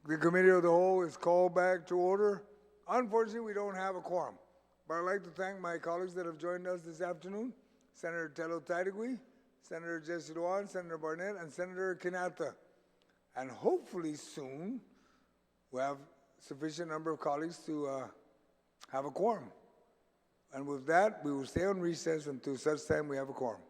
The Committee of the Whole is called back to order. Unfortunately, we don't have a quorum, but I'd like to thank my colleagues that have joined us this afternoon, Senator Tello Tadigui, Senator Jesse Guåhan, Senator Barnett, and Senator Kanata. And hopefully soon, we have sufficient number of colleagues to have a quorum. And with that, we will stay on recess until such time we have a quorum.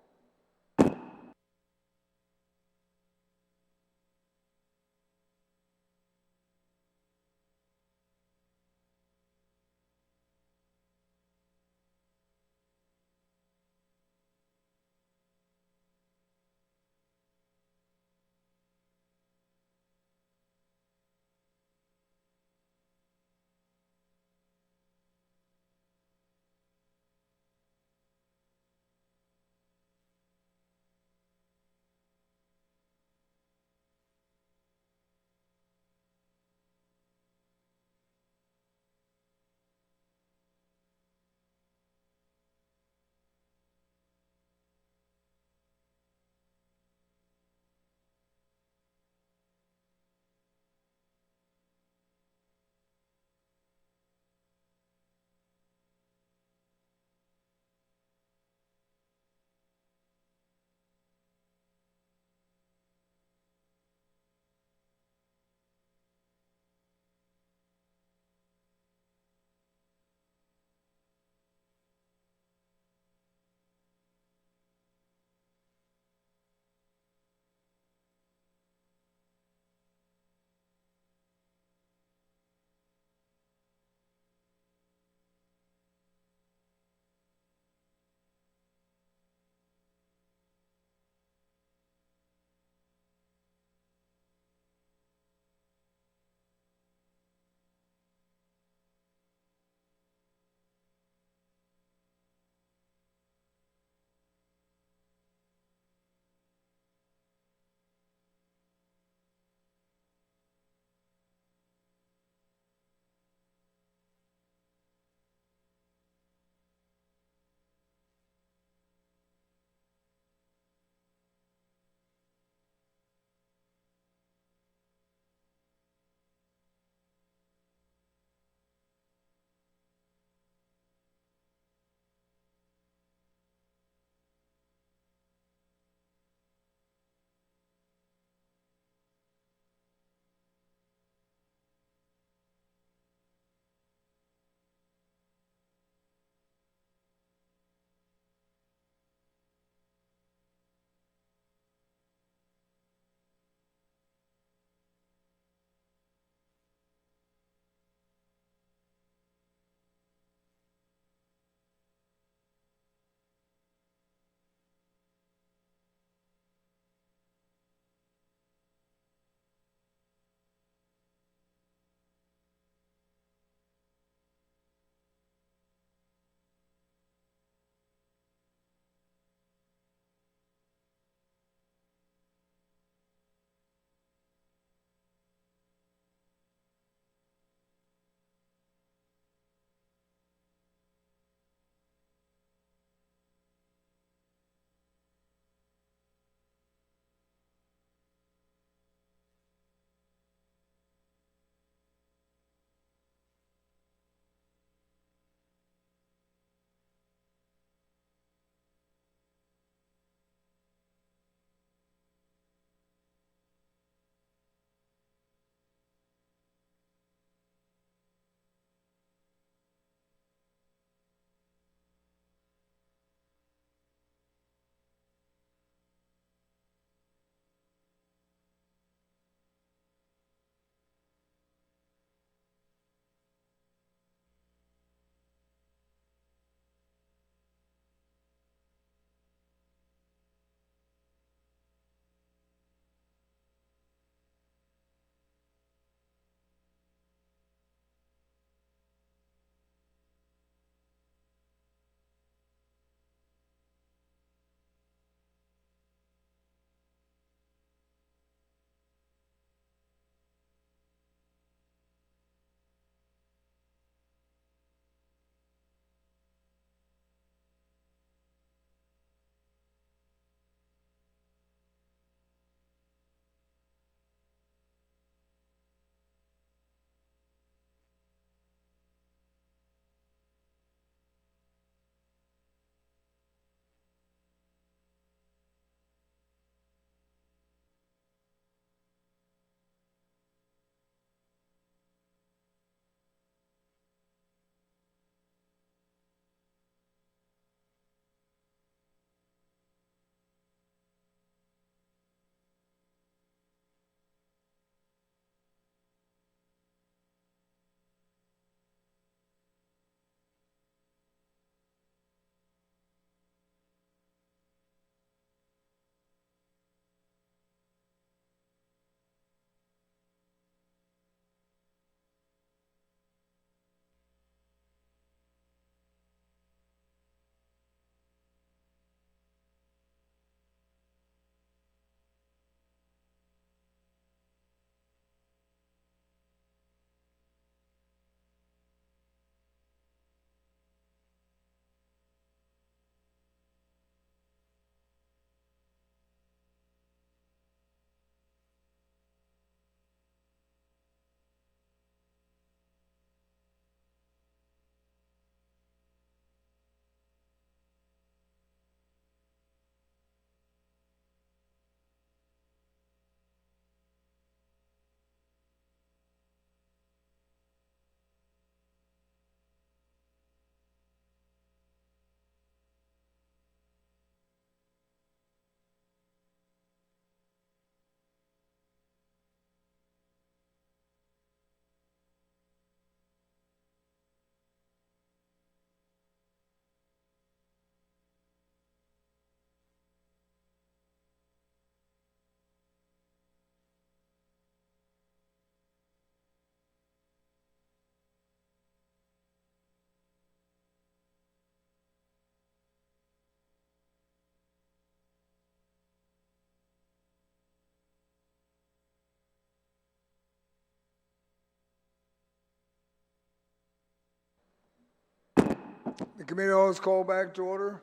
The committee hall is called back to order.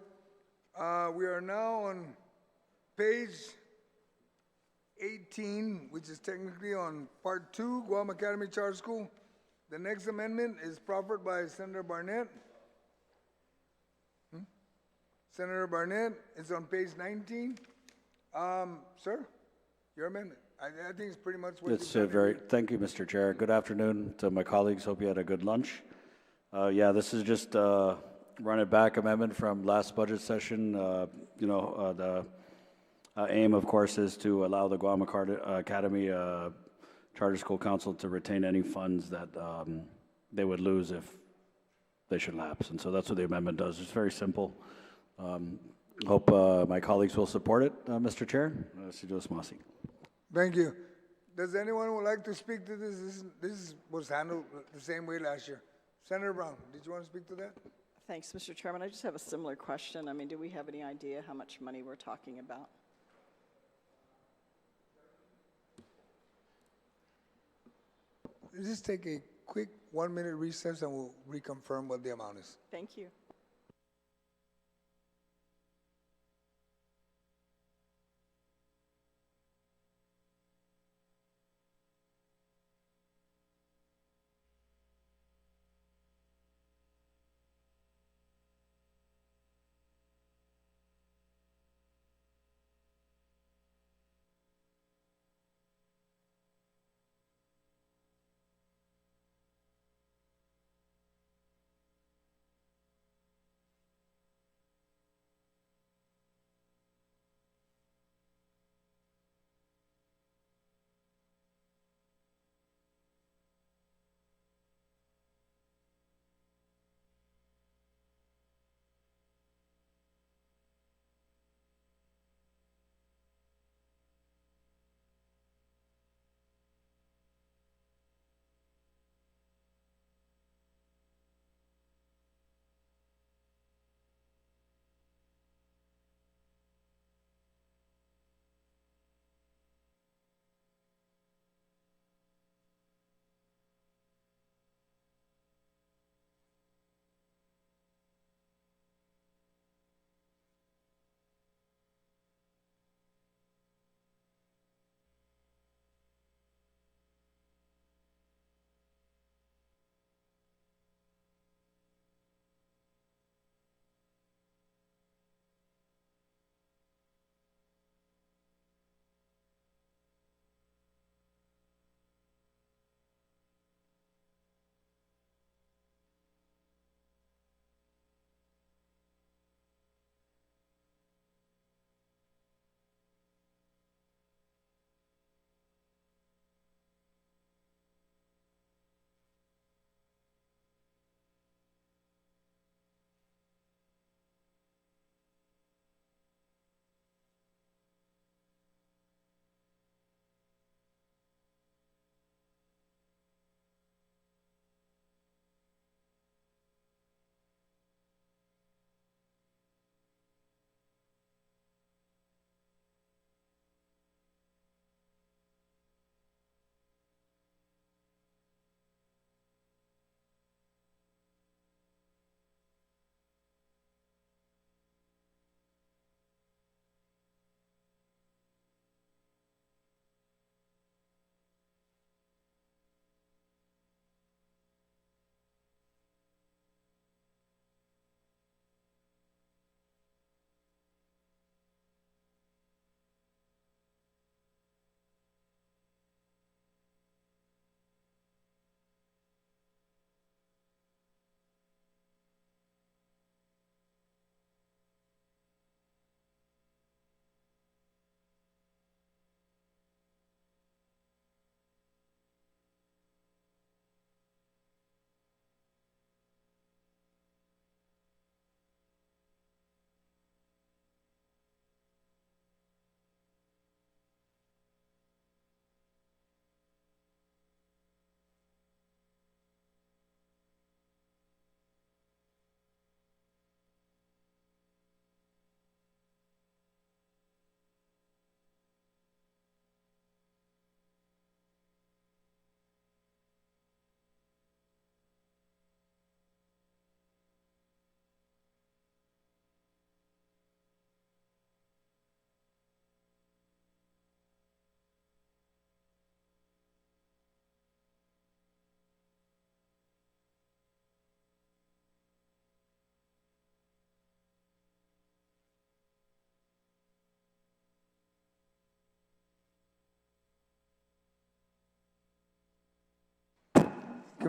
We are now on page 18, which is technically on part 2, Guam Academy Charter School. The next amendment is proffered by Senator Barnett. Senator Barnett, it's on page 19. Sir, your amendment. I think it's pretty much what It's thank you, Mr. Chair. Good afternoon to my colleagues. Hope you had a good lunch. Yeah, this is just run it back amendment from last budget session. The aim, of course, is to allow the Guam Academy Charter School Council to retain any funds that they would lose if they should lapse. And so that's what the amendment does. It's very simple. Hope my colleagues will support it, Mr. Chair. Thank you. Does anyone who would like to speak to this? This was handled the same way last year. Senator Brown, did you want to speak to that? Thanks, Mr. Chairman. I just have a similar question. I mean, do we have any idea how much money we're talking about? Let's just take a quick 1-minute recess and we'll reconfirm what the amount is. Thank you.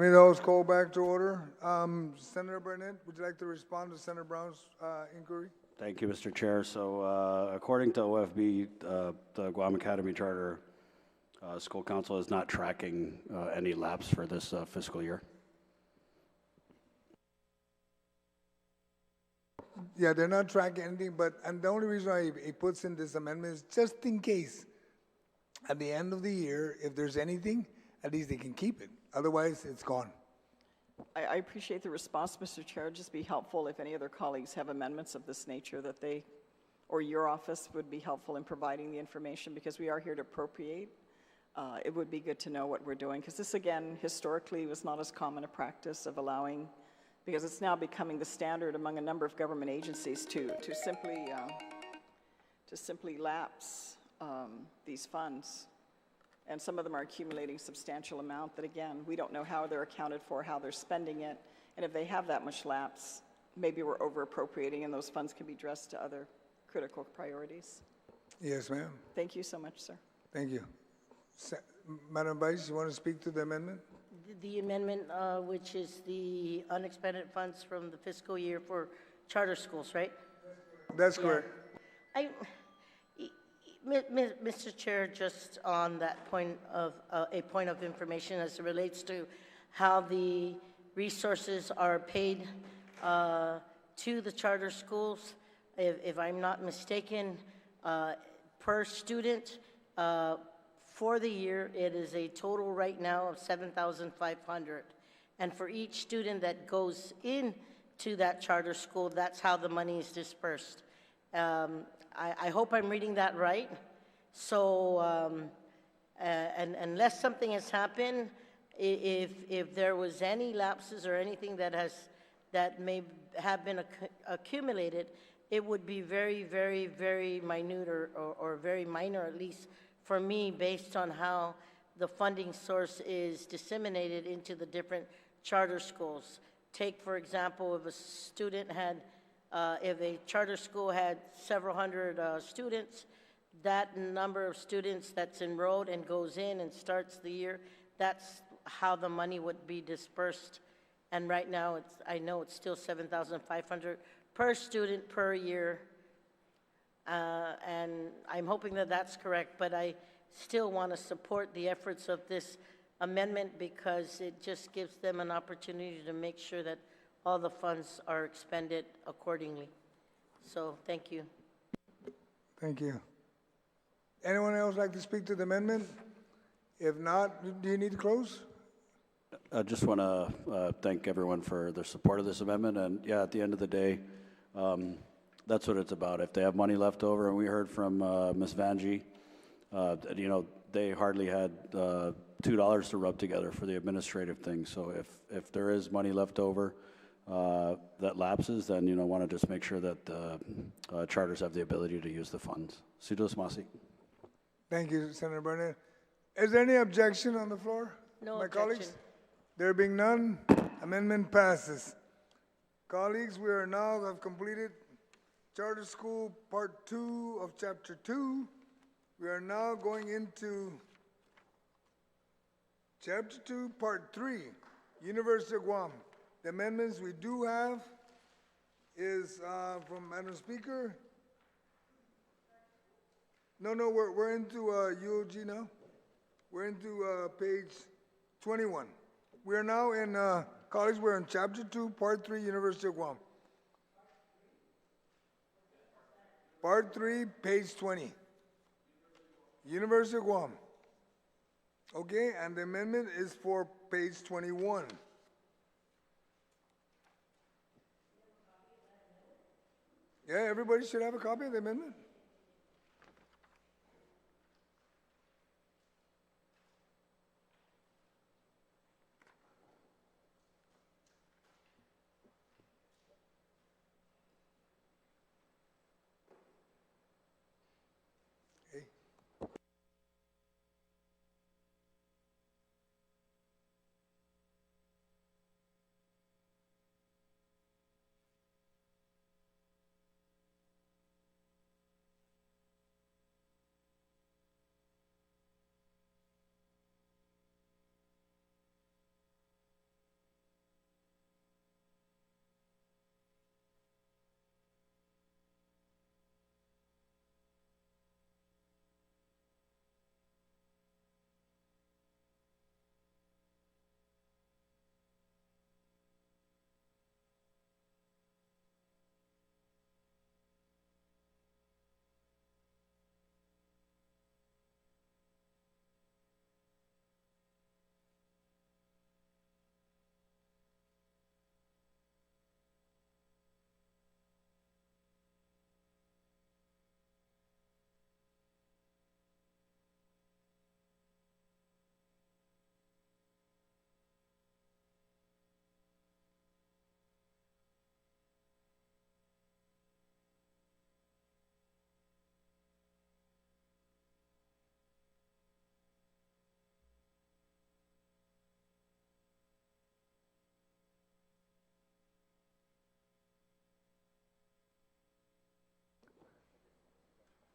Committee of the House called back to order. Senator Burnett, would you like to respond to Senator Brown's inquiry? Thank you, Mr. Chair. So according to OFB, the Guam Academy Charter School Council is not tracking any lapse for this fiscal year. Yeah, they're not tracking anything, and the only reason why he puts in this amendment is just in case, at the end of the year, if there's anything, at least they can keep it. Otherwise, it's gone. I appreciate the response, Mr. Chair. It'd just be helpful if any other colleagues have amendments of this nature that they, or your office would be helpful in providing the information, because we are here to appropriate. It would be good to know what we're doing, because this, again, historically was not as common a practice of allowing, because it's now becoming the standard among a number of government agencies to simply lapse these funds. And some of them are accumulating substantial amount that, again, we don't know how they're accounted for, how they're spending it. And if they have that much lapse, maybe we're over appropriating and those funds can be addressed to other critical priorities. Yes, ma'am. Thank you so much, sir. Thank you. Madam Vice, you want to speak to the amendment? The amendment, which is the unexpended funds from the fiscal year for charter schools, right? That's correct. Mr. Chair, just on that point of a point of information as it relates to how the resources are paid to the charter schools, if I'm not mistaken, per student for the year, it is a total right now of $7,500. And for each student that goes into that charter school, that's how the money is dispersed. I hope I'm reading that right. So, and unless something has happened, if there was any lapses or anything that may have been accumulated, it would be very, very, very minute or very minor, at least for me, based on how the funding source is disseminated into the different charter schools. Take, for example, if a student had if a charter school had several hundred students, that number of students that's enrolled and goes in and starts the year, that's how the money would be dispersed. And right now, I know it's still $7,500 per student per year. And I'm hoping that that's correct, but I still want to support the efforts of this amendment because it just gives them an opportunity to make sure that all the funds are expended accordingly. So, thank you. Thank you. Anyone else like to speak to the amendment? If not, do you need to close? I just want to thank everyone for their support of this amendment. And yeah, at the end of the day, that's what it's about. If they have money left over, and we heard from Ms. Vanjie, you know, they hardly had $2 to rub together for the administrative thing. So if there is money left over that lapses, then, you know, want to just make sure that charters have the ability to use the funds. Sidos Masi. Thank you, Senator Burnett. Is there any objection on the floor? No my objection. Colleagues? There being none, amendment passes. Colleagues, we are now have completed Charter School Part 2 of Chapter 2. We are now going into Chapter 2, Part 3, University of Guam. The amendments we do have is from Madam Speaker. No, we're into UOG now. We're into page 21. We are now in, colleagues, we're in Chapter 2, Part 3, University of Guam. Part 3, page 20. University of Guam. Okay, and the amendment is for page 21. Yeah, everybody should have a copy of the amendment.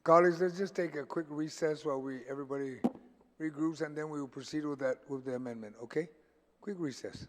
Colleagues, let's just take a quick recess while everybody regroups, and then we will proceed with the amendment, okay? Quick recess.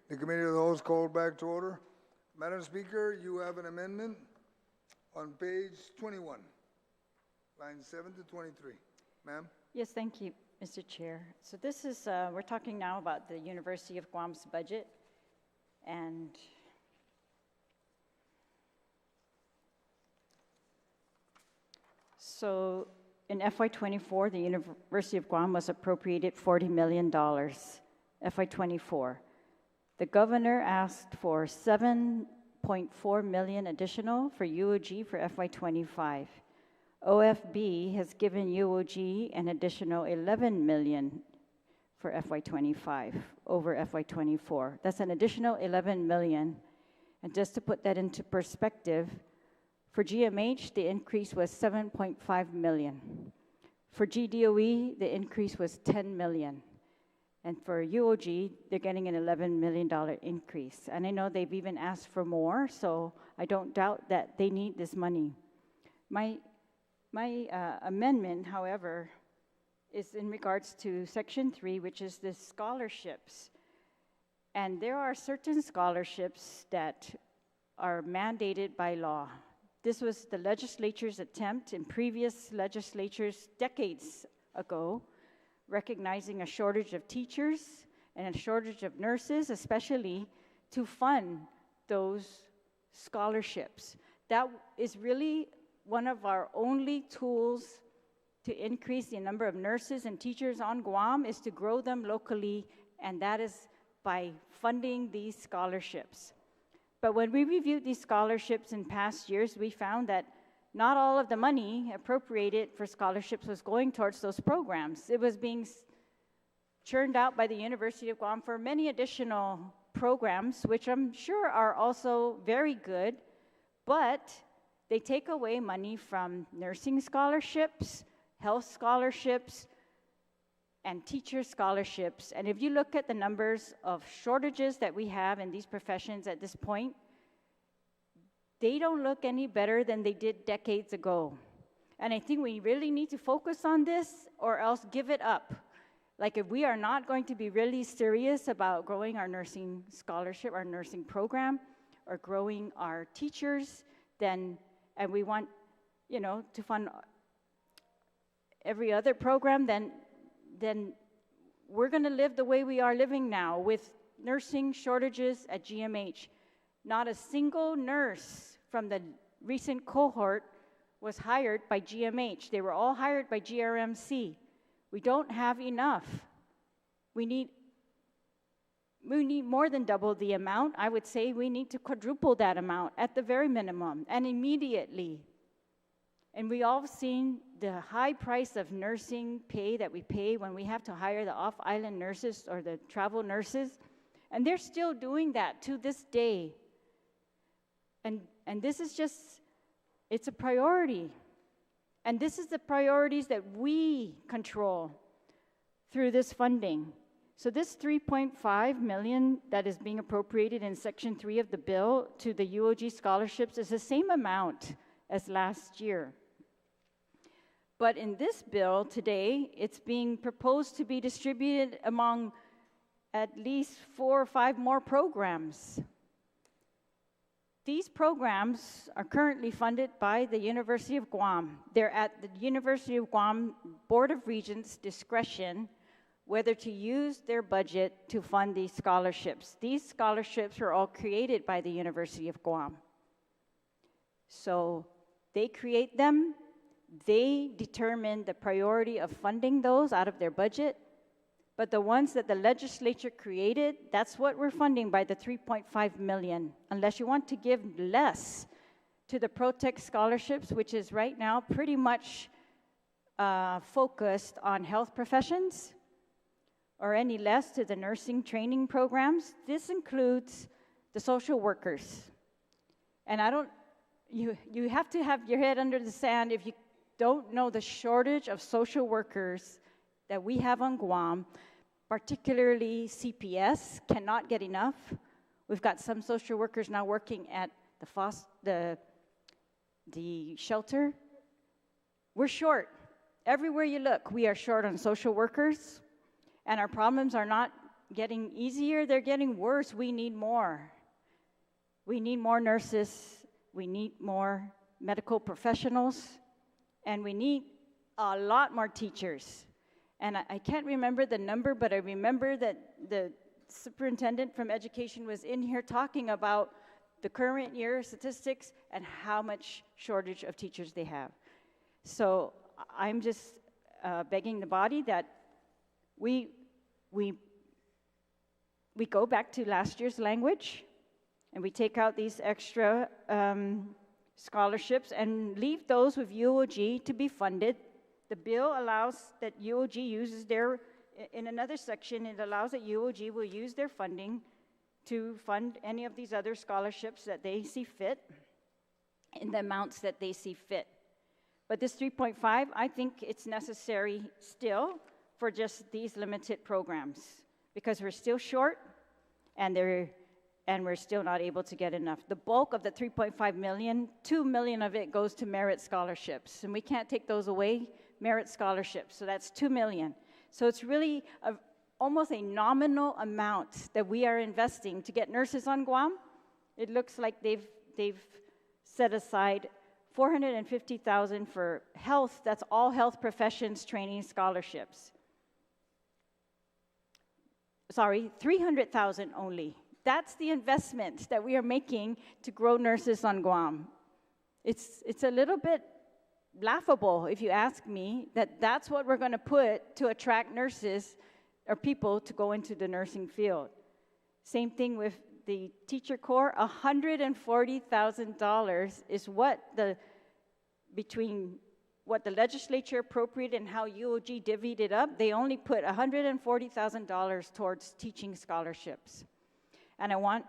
The Committee of the Whole is called back to order. Madam Speaker, you have an amendment on page 21, lines 7 to 23. Ma'am? Yes, thank you, Mr. Chair. So this is, we're talking now about the University of Guam's budget. And so in FY24, the University of Guam was appropriated $40 million, FY24. The governor asked for $7.4 million additional for UOG for FY25. OFB has given UOG an additional $11 million for FY25 over FY24. That's an additional $11 million. And just to put that into perspective, for GMH, the increase was $7.5 million. For GDOE, the increase was $10 million. And for UOG, they're getting an $11 million increase. And I know they've even asked for more, so I don't doubt that they need this money. My amendment, however, is in regards to Section 3, which is the scholarships. And there are certain scholarships that are mandated by law. This was the legislature's attempt in previous legislatures decades ago, recognizing a shortage of teachers and a shortage of nurses, especially to fund those scholarships. That is really one of our only tools to increase the number of nurses and teachers on Guam, is to grow them locally, and that is by funding these scholarships. But when we reviewed these scholarships in past years, we found that not all of the money appropriated for scholarships was going towards those programs. It was being churned out by the University of Guam for many additional programs, which I'm sure are also very good, but they take away money from nursing scholarships, health scholarships, and teacher scholarships. And if you look at the numbers of shortages that we have in these professions at this point, they don't look any better than they did decades ago. And I think we really need to focus on this or else give it up. Like, if we are not going to be really serious about growing our nursing scholarship, our nursing program, or growing our teachers, then, and we want, you know, to fund every other program, then we're going to live the way we are living now with nursing shortages at GMH. Not a single nurse from the recent cohort was hired by GMH. They were all hired by GRMC. We don't have enough. We need more than double the amount. I would say we need to quadruple that amount at the very minimum, and immediately. And we all seen the high price of nursing pay that we pay when we have to hire the off-island nurses or the travel nurses. And they're still doing that to this day. And this is just, it's a priority. And this is the priorities that we control through this funding. So this $3.5 million that is being appropriated in Section 3 of the bill to the UOG scholarships is the same amount as last year. But in this bill today, it's being proposed to be distributed among at least 4 or 5 more programs. These programs are currently funded by the University of Guam. They're at the University of Guam Board of Regents' discretion whether to use their budget to fund these scholarships. These scholarships were all created by the University of Guam. So they create them. They determine the priority of funding those out of their budget, but the ones that the legislature created, that's what we're funding by the $3.5 million, unless you want to give less to the Protect scholarships, which is right now pretty much focused on health professions, or any less to the nursing training programs. This includes the social workers. And you have to have your head under the sand if you don't know the shortage of social workers that we have on Guam, particularly CPS, cannot get enough. We've got some social workers now working at the shelter. We're short. Everywhere you look, we are short on social workers, and our problems are not getting easier, they're getting worse. We need more. We need more nurses, we need more medical professionals, and we need a lot more teachers. And I can't remember the number, but I remember that the superintendent from education was in here talking about the current year statistics and how much shortage of teachers they have. So I'm just begging the body that we go back to last year's language, and we take out these extra scholarships and leave those with UOG to be funded. The bill allows that UOG uses their, in another section, it allows that UOG will use their funding to fund any of these other scholarships that they see fit in the amounts that they see fit. But this 3.5, I think it's necessary still for just these limited programs because we're still short and we're still not able to get enough. The bulk of the 3.5 million, 2 million of it goes to merit scholarships, and we can't take those away, merit scholarships, so that's 2 million. So it's really almost a nominal amount that we are investing to get nurses on Guam. It looks like they've set aside $450,000 for health, that's all health professions training scholarships. Sorry, $300,000 only. That's the investment that we are making to grow nurses on Guam. It's a little bit laughable, if you ask me, that that's what we're going to put to attract nurses or people to go into the nursing field. Same thing with the teacher corps. $140,000 is what between what the legislature appropriated and how UOG divvied it up. They only put $140,000 towards teaching scholarships. And I want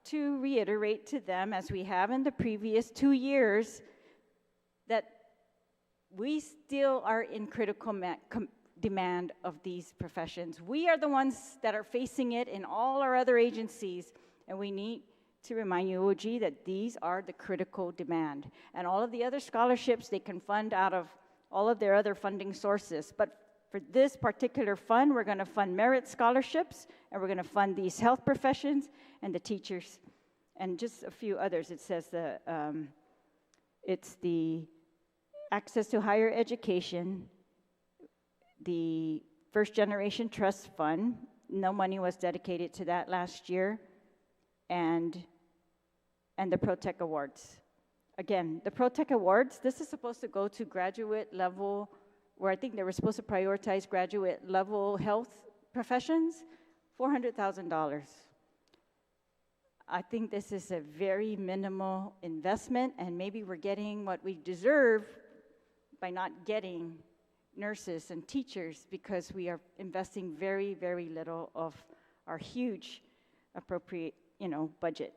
to reiterate to them, as we have in the previous 2 years, that we still are in critical demand of these professions. We are the ones that are facing it in all our other agencies, and we need to remind UOG that these are the critical demand. And all of the other scholarships they can fund out of all of their other funding sources. But for this particular fund, we're going to fund merit scholarships, and we're going to fund these health professions and the teachers, and just a few others. It says it's the access to higher education, the First Generation Trust Fund. No money was dedicated to that last year, and the ProTech Awards. Again, the ProTech Awards, this is supposed to go to graduate level, where I think they were supposed to prioritize graduate level health professions, $400,000. I think this is a very minimal investment, and maybe we're getting what we deserve by not getting nurses and teachers because we are investing very, very little of our huge appropriate, budget.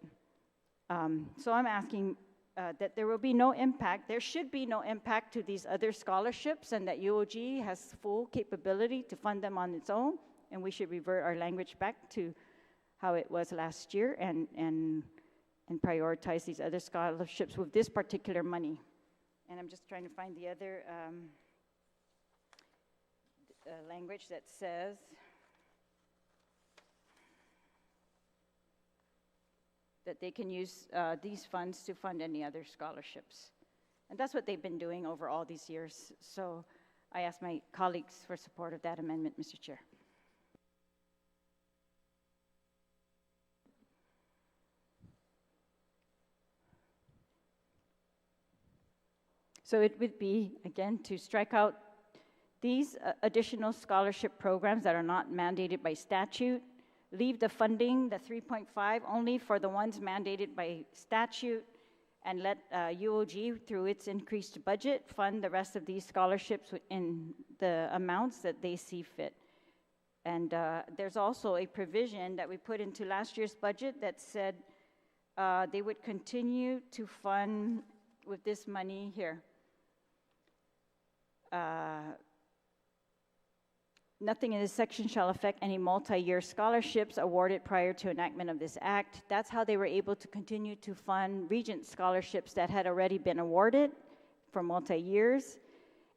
So I'm asking that there will be no impact, there should be no impact to these other scholarships, and that UOG has full capability to fund them on its own, and we should revert our language back to how it was last year and prioritize these other scholarships with this particular money. And I'm just trying to find the other language that says that they can use these funds to fund any other scholarships. And that's what they've been doing over all these years. So I ask my colleagues for support of that amendment, Mr. Chair. So it would be, again, to strike out these additional scholarship programs that are not mandated by statute, leave the funding, the 3.5, only for the ones mandated by statute, and let UOG, through its increased budget, fund the rest of these scholarships in the amounts that they see fit. And there's also a provision that we put into last year's budget that said they would continue to fund with this money here. Nothing in this section shall affect any multi-year scholarships awarded prior to enactment of this act. That's how they were able to continue to fund Regent scholarships that had already been awarded for multi-years.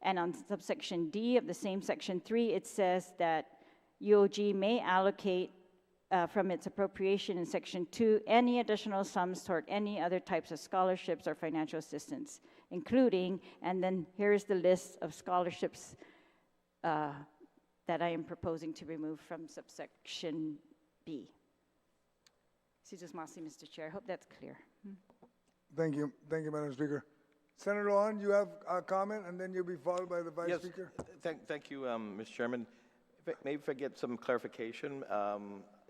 And on subsection D of the same section 3, it says that UOG may allocate from its appropriation in Section 2 any additional sums toward any other types of scholarships or financial assistance, including, and then here's the list of scholarships that I am proposing to remove from subsection B. Mr. Chair, I hope that's clear. Thank you, Madam Speaker. Senator Guåhan, you have a comment, and then you'll be followed by the Vice Yes, Speaker. thank you, Mr. Chairman. Maybe if I get some clarification,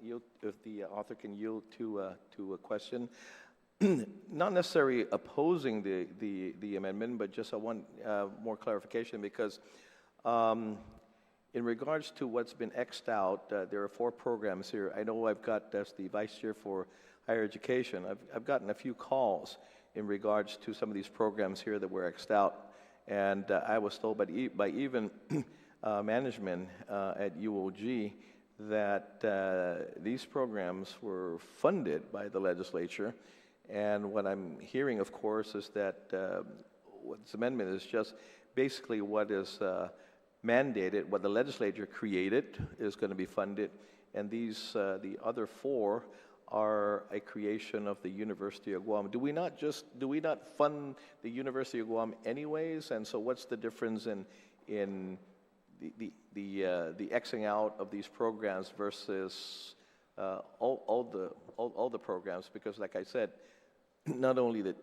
if the author can yield to a question. Not necessarily opposing the amendment, but just I want more clarification because in regards to what's been X'd out, there are 4 programs here. I know I've got, as the Vice Chair for Higher Education, I've gotten a few calls in regards to some of these programs here that were X'd out. And I was told by even management at UOG that these programs were funded by the legislature. And what I'm hearing, of course, is that what this amendment is just basically what is mandated, what the legislature created is going to be funded, and these, the other 4 are a creation of the University of Guam. Do we not fund the University of Guam anyways? And so what's the difference in the Xing out of these programs versus all the programs? Because like I said, not only did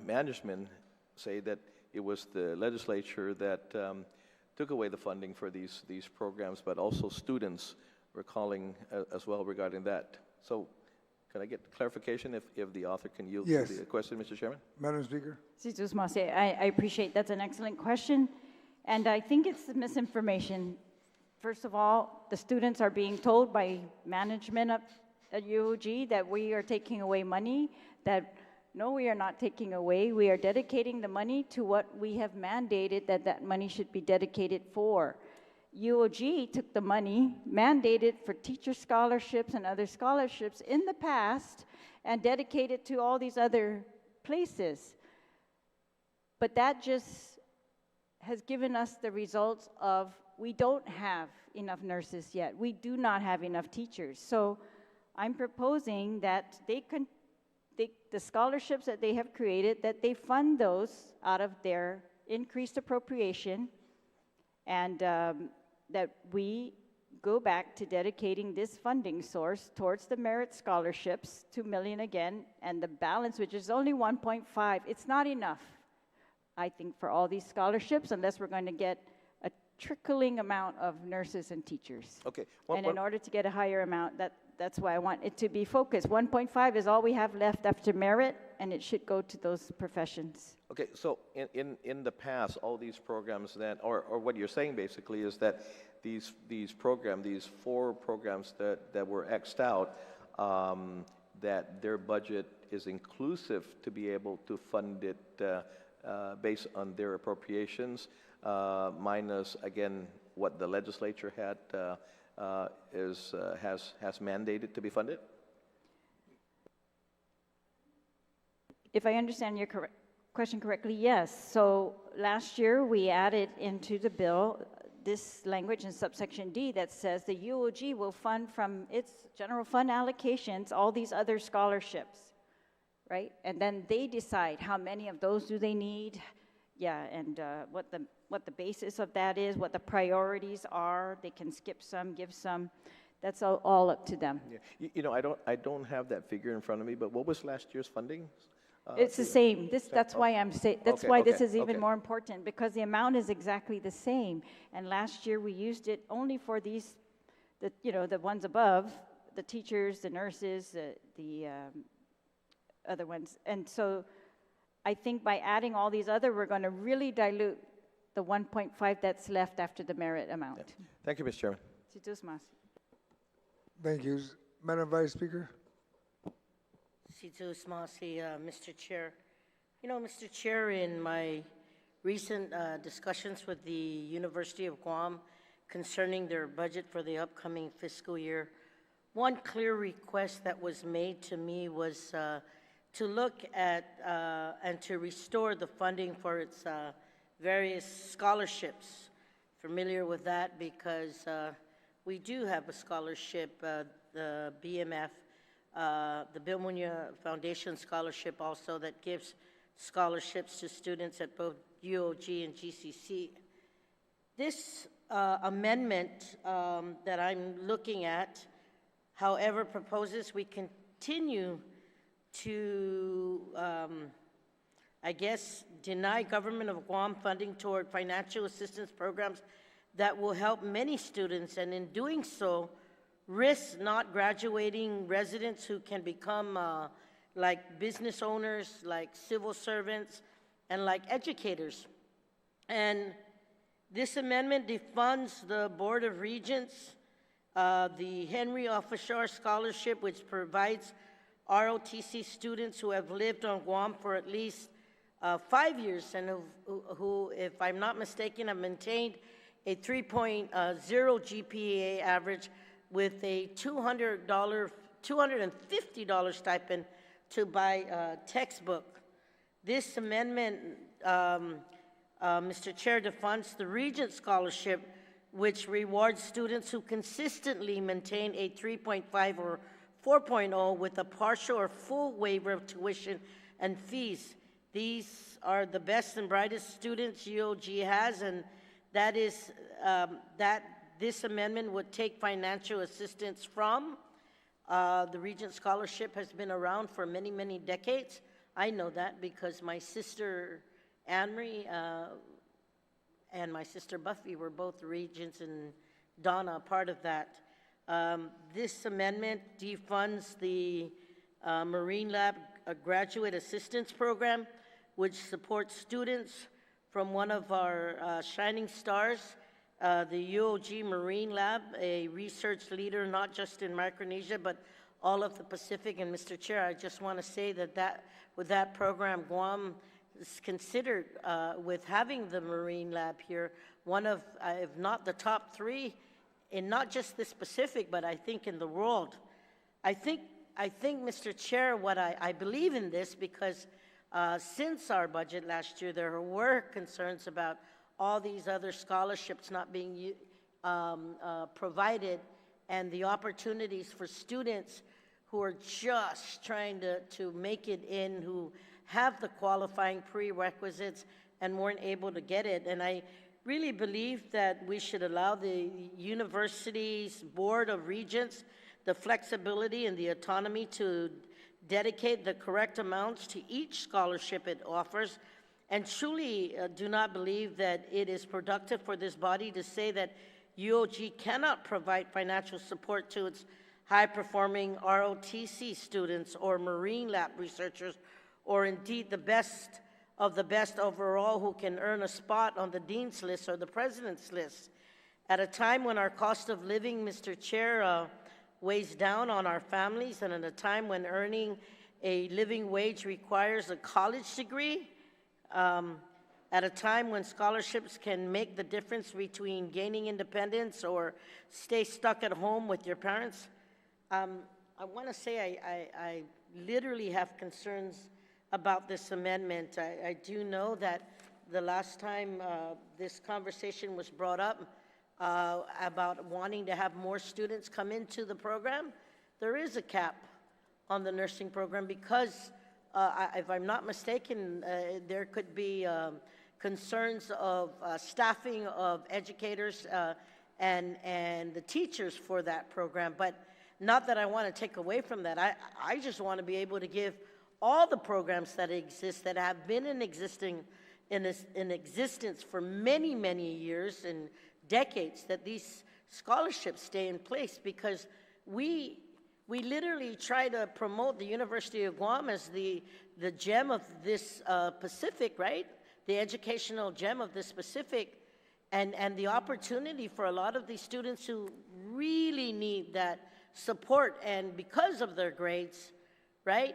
management say that it was the legislature that took away the funding for these programs, but also students were calling as well regarding that. So can I get clarification if the author can yield to the question, Mr. Chairman? Madam Speaker. I appreciate that's an excellent question. And I think it's the misinformation. First of all, the students are being told by management at UOG that we are taking away money, that no, we are not taking away. We are dedicating the money to what we have mandated that money should be dedicated for. UOG took the money mandated for teacher scholarships and other scholarships in the past and dedicated to all these other places. But that just has given us the results of we don't have enough nurses yet. We do not have enough teachers. So I'm proposing that the scholarships that they have created, that they fund those out of their increased appropriation, and that we go back to dedicating this funding source towards the merit scholarships, $2 million again, and the balance, which is only 1.5. It's not enough, I think, for all these scholarships, unless we're going to get a trickling amount of nurses and teachers. Okay. In order to get a higher amount, that's why I want it to be focused. 1.5 is all we have left after merit, and it should go to those professions. Okay, so in the past, all these programs then, or what you're saying basically is that these 4 programs that were X'd out, that their budget is inclusive to be able to fund it based on their appropriations, minus, again, what the legislature had has mandated to be funded? If I understand your question correctly, yes. So last year we added into the bill this language in subsection D that says the UOG will fund from its general fund allocations all these other scholarships, right? And then they decide how many of those do they need, and what the basis of that is, what the priorities are. They can skip some, give some. That's all up to them. Yeah. You know, I don't have that figure in front of me, but what was last year's funding? It's the same. That's why I'm saying. That's why this is even okay. more important, because the amount is exactly the same. And last year we used it only for these, the ones above, the teachers, the nurses, the other ones. And so, I think by adding all these other, we're going to really dilute the 1.5 that's left after the merit amount. Yeah. Thank you, Mr. Chairman. Thank you. Madam Vice Speaker. Mr. Chair. You know, Mr. Chair, in my recent discussions with the University of Guam concerning their budget for the upcoming fiscal year, one clear request that was made to me was to look at and to restore the funding for its various scholarships. Familiar with that because we do have a scholarship, the BMF, the Bill Muñoz Foundation Scholarship also, that gives scholarships to students at both UOG and GCC. This amendment that I'm looking at, however, proposes we continue to, I guess, deny government of Guam funding toward financial assistance programs that will help many students, and in doing so, risk not graduating residents who can become like business owners, like civil servants, and like educators. And this amendment defunds the Board of Regents, the Henry Officiar Scholarship, which provides ROTC students who have lived on Guam for at least 5 years and who, if I'm not mistaken, have maintained a 3.0 GPA average with a $250 stipend to buy a textbook. This amendment, Mr. Chair, defunds the Regent Scholarship, which rewards students who consistently maintain a 3.5 or 4.0 with a partial or full waiver of tuition and fees. These are the best and brightest students UOG has, and that is that this amendment would take financial assistance from. The Regent Scholarship has been around for many, many decades. I know that because my sister Anne-Marie and my sister Buffy were both Regents, and Donna part of that. This amendment defunds the Marine Lab Graduate Assistance Program, which supports students from one of our shining stars, the UOG Marine Lab, a research leader not just in Micronesia, but all of the Pacific. And Mr. Chair, I just want to say that with that program, Guam is considered, with having the Marine Lab here, one of, if not the top 3, in not just this Pacific, but I think in the world. I think, Mr. Chair, what I believe in this because since our budget last year, there were concerns about all these other scholarships not being provided, and the opportunities for students who are just trying to make it in, who have the qualifying prerequisites and weren't able to get it. And I really believe that we should allow the university's Board of Regents the flexibility and the autonomy to dedicate the correct amounts to each scholarship it offers, and truly do not believe that it is productive for this body to say that UOG cannot provide financial support to its high-performing ROTC students or Marine Lab researchers, or indeed the best of the best overall who can earn a spot on the Dean's list or the President's list. At a time when our cost of living, Mr. Chair, weighs down on our families, and at a time when earning a living wage requires a college degree, at a time when scholarships can make the difference between gaining independence or stay stuck at home with your parents, I want to say I literally have concerns about this amendment. I do know that the last time this conversation was brought up about wanting to have more students come into the program, there is a cap on the nursing program because, if I'm not mistaken, there could be concerns of staffing of educators and the teachers for that program. But not that I want to take away from that. I just want to be able to give all the programs that exist, that have been in existence for many, many years and decades, that these scholarships stay in place, because we literally try to promote the University of Guam as the gem of this Pacific, right? The educational gem of this Pacific, and the opportunity for a lot of these students who really need that support, and because of their grades, right?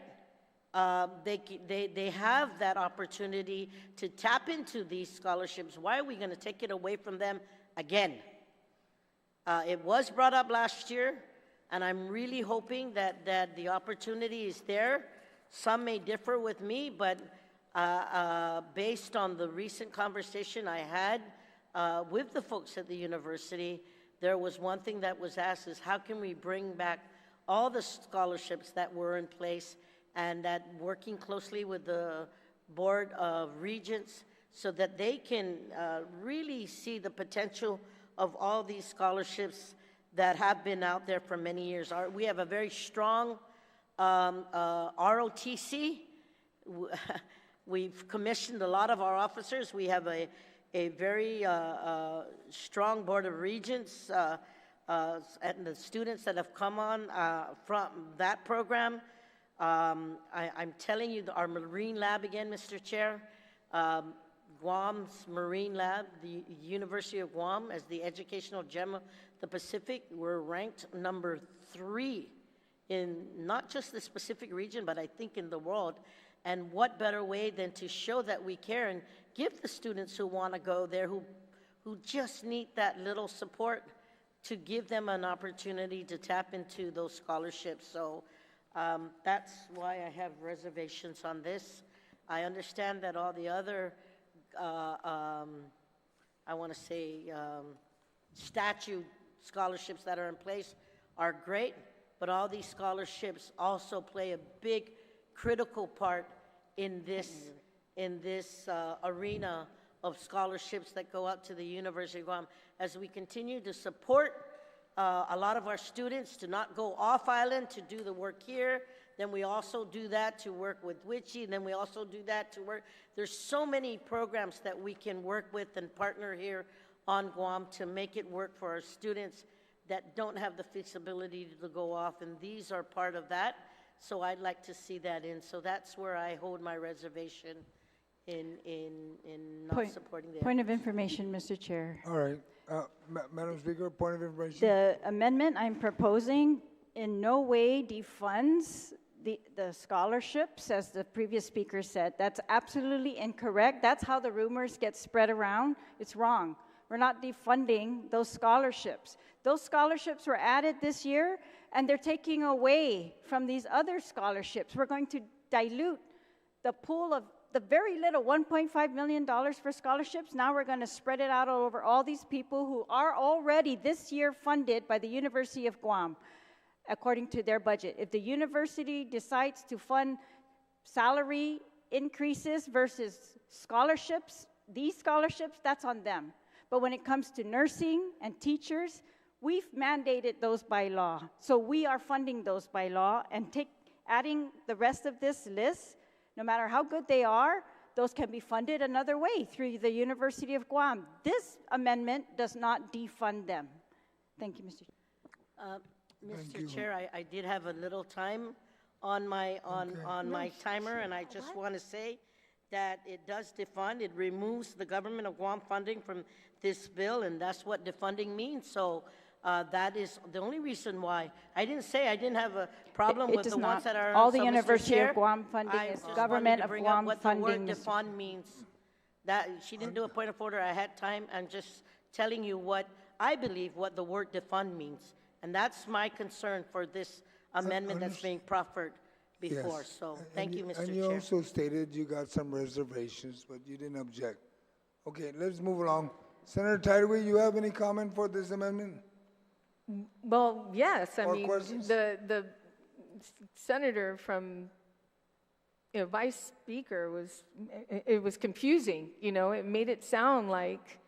They have that opportunity to tap into these scholarships. Why are we going to take it away from them again? It was brought up last year, and I'm really hoping that the opportunity is there. Some may differ with me, but based on the recent conversation I had with the folks at the university, there was one thing that was asked is how can we bring back all the scholarships that were in place, and that working closely with the Board of Regents so that they can really see the potential of all these scholarships that have been out there for many years. We have a very strong ROTC. We've commissioned a lot of our officers. We have a very strong Board of Regents and the students that have come on from that program. I'm telling you, our Marine Lab again, Mr. Chair, Guam's Marine Lab, the University of Guam, as the educational gem of the Pacific, we're ranked number 3 in not just the Pacific region, but I think in the world. And what better way than to show that we care and give the students who want to go there, who just need that little support, to give them an opportunity to tap into those scholarships. So that's why I have reservations on this. I understand that all the other, I want to say, statute scholarships that are in place are great, but all these scholarships also play a big, critical part in this arena of scholarships that go out to the University of Guam. As we continue to support a lot of our students to not go off island to do the work here, then we also do that to work with WICHI, and then we also do that to work. There's so many programs that we can work with and partner here on Guam to make it work for our students that don't have the feasibility to go off, and these are part of that. So I'd like to see that in. So that's where I hold my reservation in not supporting the Point of information, Mr. Chair. All right. Madam Speaker, point of information. The amendment I'm proposing in no way defunds the scholarships, as the previous speaker said. That's absolutely incorrect. That's how the rumors get spread around. It's wrong. We're not defunding those scholarships. Those scholarships were added this year, and they're taking away from these other scholarships. We're going to dilute the pool of the very little $1.5 million for scholarships. Now we're going to spread it out over all these people who are already this year funded by the University of Guam, according to their budget. If the university decides to fund salary increases versus scholarships, these scholarships, that's on them. But when it comes to nursing and teachers, we've mandated those by law. So we are funding those by law, and adding the rest of this list, no matter how good they are, those can be funded another way through the University of Guam. This amendment does not defund them. Thank you, Mr. Mr. Chair, I did have a little time on my my timer, and I just want to say that it does defund. It removes the government of Guam funding from this bill, and that's what defunding means. So that is the only reason why. I didn't say I didn't have a problem with the ones that are. All the so, University Chair, of Guam funding is government of Guam what funding. The word defund means. That she didn't do a point of order. I had time. I'm just telling you what I believe what the word defund means, and that's my concern for this amendment that's being proffered before. Yes. So thank you, Mr. Chair. And you also stated you got some reservations, but you didn't object. Okay, let's move along. Senator Tideway, you have any comment for this amendment? Well, yes. I More mean, questions? the senator from, Vice Speaker it was confusing. It made it sound like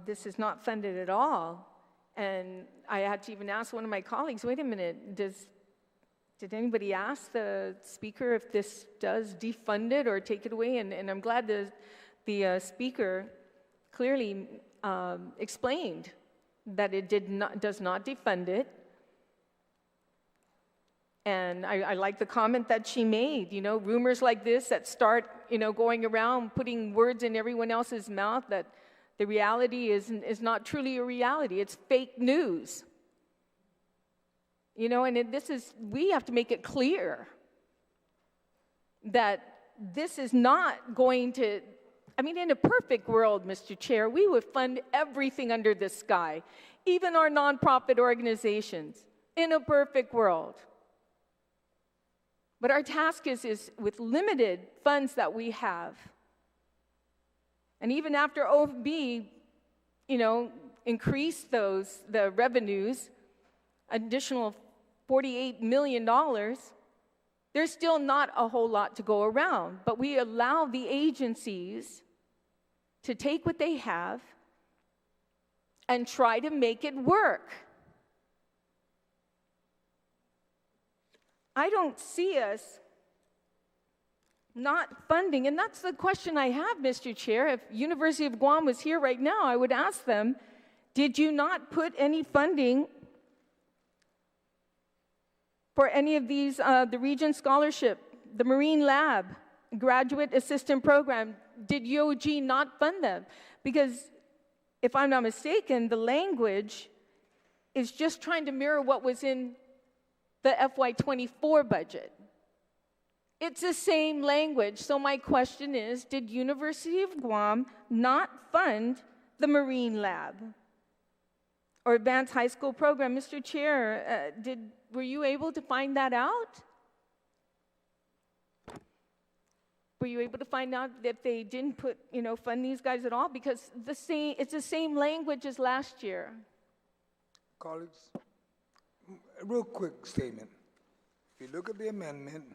this is not funded at all. And I had to even ask one of my colleagues, wait a minute, did anybody ask the speaker if this does defund it or take it away? And I'm glad the speaker clearly explained that it does not defund it. And I like the comment that she made, rumors like this that start, going around, putting words in everyone else's mouth, that the reality is not truly a reality. It's fake news. And we have to make it clear that this is not going to, in a perfect world, Mr. Chair, we would fund everything under the sky, even our nonprofit organizations, in a perfect world. But our task is with limited funds that we have. And even after OFB, in increase the revenues, additional $48 million, there's still not a whole lot to go around. But we allow the agencies to take what they have and try to make it work. I don't see us not funding, and that's the question I have, Mr. Chair. If University of Guam was here right now, I would ask them, did you not put any funding for any of these, the Regent Scholarship, the Marine Lab, Graduate Assistant Program? Did UOG not fund them? Because if I'm not mistaken, the language is just trying to mirror what was in the FY24 budget. It's the same language. So my question is, did University of Guam not fund the Marine Lab or Advanced High School Program? Mr. Chair, were you able to find that out? Were you able to find out that they didn't fund these guys at all? Because it's the same language as last year. Colleagues, a real quick statement. If you look at the amendment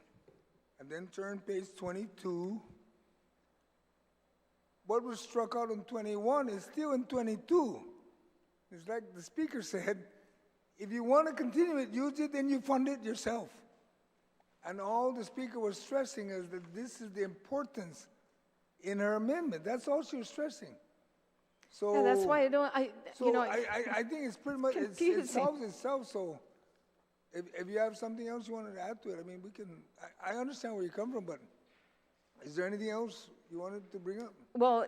and then turn page 22, what was struck out in 21 is still in 22. It's like the speaker said, if you want to continue it, use it, then you fund it yourself. And all the speaker was stressing is that this is the importance in her amendment. That's all she was stressing. So yeah, that's why I think it's pretty much, it solves itself. So if you have something else you wanted to add to it, I mean, we can, I understand where you come from, but is there anything else you wanted to bring up? Well,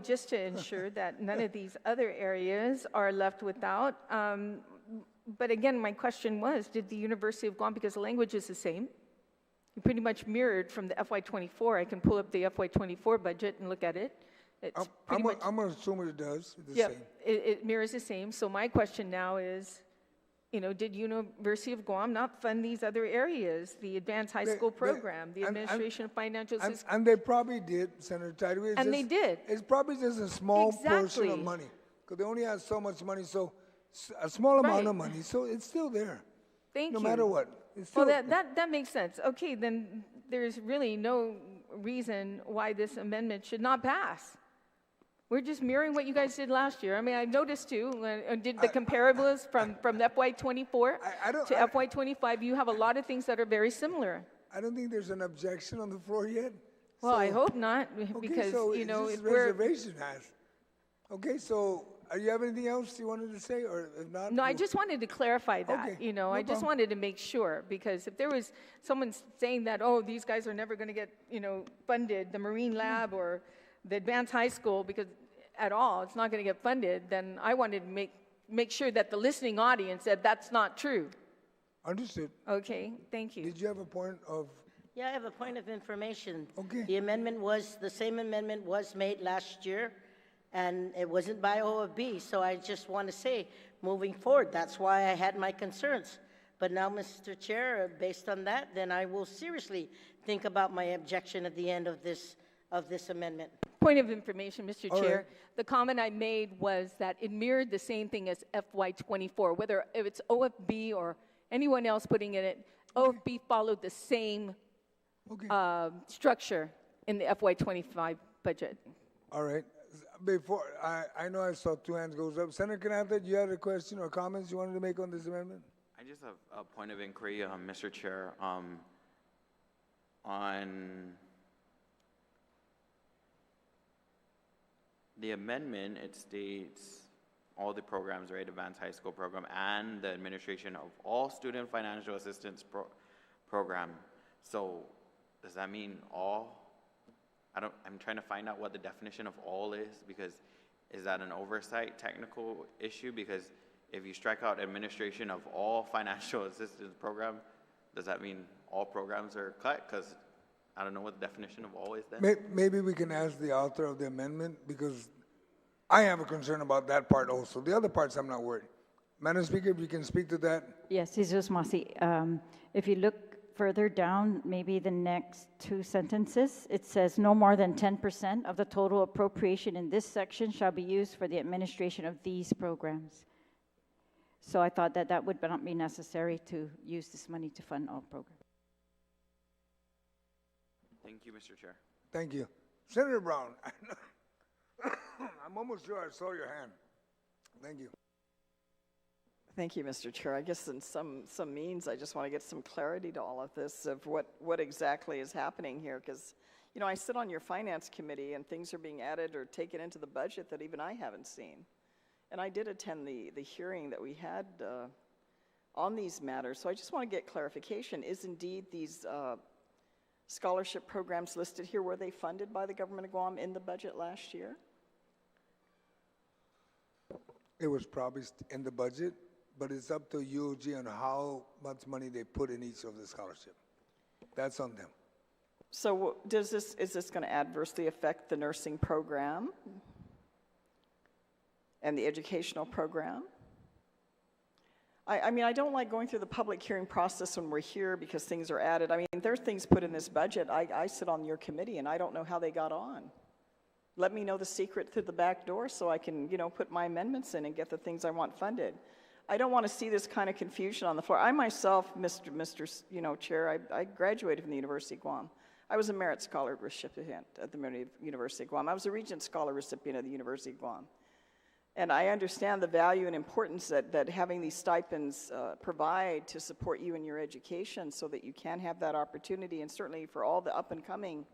just to ensure that none of these other areas are left without. But again, my question was, did the University of Guam, because the language is the same, you pretty much mirrored from the FY24. I can pull up the FY24 budget and look at it. I'm going to assume it does. Yep, it mirrors the same. So my question now is, did University of Guam not fund these other areas, the Advanced High School Program, the Administration of Financial Assistance? And they probably did, Senator Tideway. And they did. It's probably just a small portion of money, because they only have so much money, so a small amount of money, so it's still there. Thank you. No matter what. It's still Well, that makes sense. Okay, then there's really no reason why this amendment should not pass. We're just mirroring what you guys did last year. I mean, I noticed too, did the comparables from FY24 to FY25, you have a lot of things that are very similar. I don't think there's an objection on the floor yet. Well, I hope not, because, so if reservation has. Okay, so you have anything else you wanted to say, or if not? No, I just wanted to clarify that, Okay, I just wanted to make sure, because if there was someone saying that, oh, these guys are never going to get, funded, the Marine Lab or the Advanced High School, because at all, it's not going to get funded, then I wanted to make sure that the listening audience said that's not true. Understood. Okay, thank you. Did you have a point of? Yeah, I have a point of information. Okay. The same amendment was made last year, and it wasn't by OFB, so I just want to say, moving forward, that's why I had my concerns. But now, Mr. Chair, based on that, then I will seriously think about my objection at the end of this amendment. Point of information, Mr. All Chair. right. The comment I made was that it mirrored the same thing as FY24, whether if it's OFB or anyone else putting in it, OFB followed the same structure in the FY25 budget. All right. Before, I know I saw two hands goes up. Senator Canantha, you had a question or comments you wanted to make on this amendment? I just have a point of inquiry, Mr. Chair, on the amendment. It states all the programs, right? Advanced High School Program and the administration of all student financial assistance program. So does that mean all? I'm trying to find out what the definition of all is, because is that an oversight technical issue? Because if you strike out administration of all financial assistance program, does that mean all programs are cut? Because I don't know what the definition of all is then. Maybe we can ask the author of the amendment, because I have a concern about that part also. The other parts I'm not worried. Madam Speaker, if you can speak to that. Yes, Jesus Masi. If you look further down, maybe the next two sentences, it says, no more than 10% of the total appropriation in this section shall be used for the administration of these programs. So I thought that that would not be necessary to use this money to fund all programs. Thank you, Mr. Chair. Thank you. Senator Brown, I'm almost sure I saw your hand. Thank you. Thank you, Mr. Chair. I guess in some means, I just want to get some clarity to all of this of what exactly is happening here, because, you know, I sit on your finance committee and things are being added or taken into the budget that even I haven't seen. And I did attend the hearing that we had on these matters, so I just want to get clarification. Is indeed these scholarship programs listed here, were they funded by the government of Guam in the budget last year? It was probably in the budget, but it's up to UOG on how much money they put in each of the scholarship. That's on them. So is this going to adversely affect the nursing program and the educational program? I mean, I don't like going through the public hearing process when we're here because things are added. I mean, there are things put in this budget. I sit on your committee, and I don't know how they got on. Let me know the secret through the back door so I can, you know, put my amendments in and get the things I want funded. I don't want to see this kind of confusion on the floor. I myself, Mr. You know, Chair, I graduated from the University of Guam. I was a Merit Scholar recipient at the University of Guam. I was a Regent Scholar recipient at the University of Guam. And I understand the value and importance that having these stipends provide to support you in your education so that you can have that opportunity, and certainly for all the up-and-coming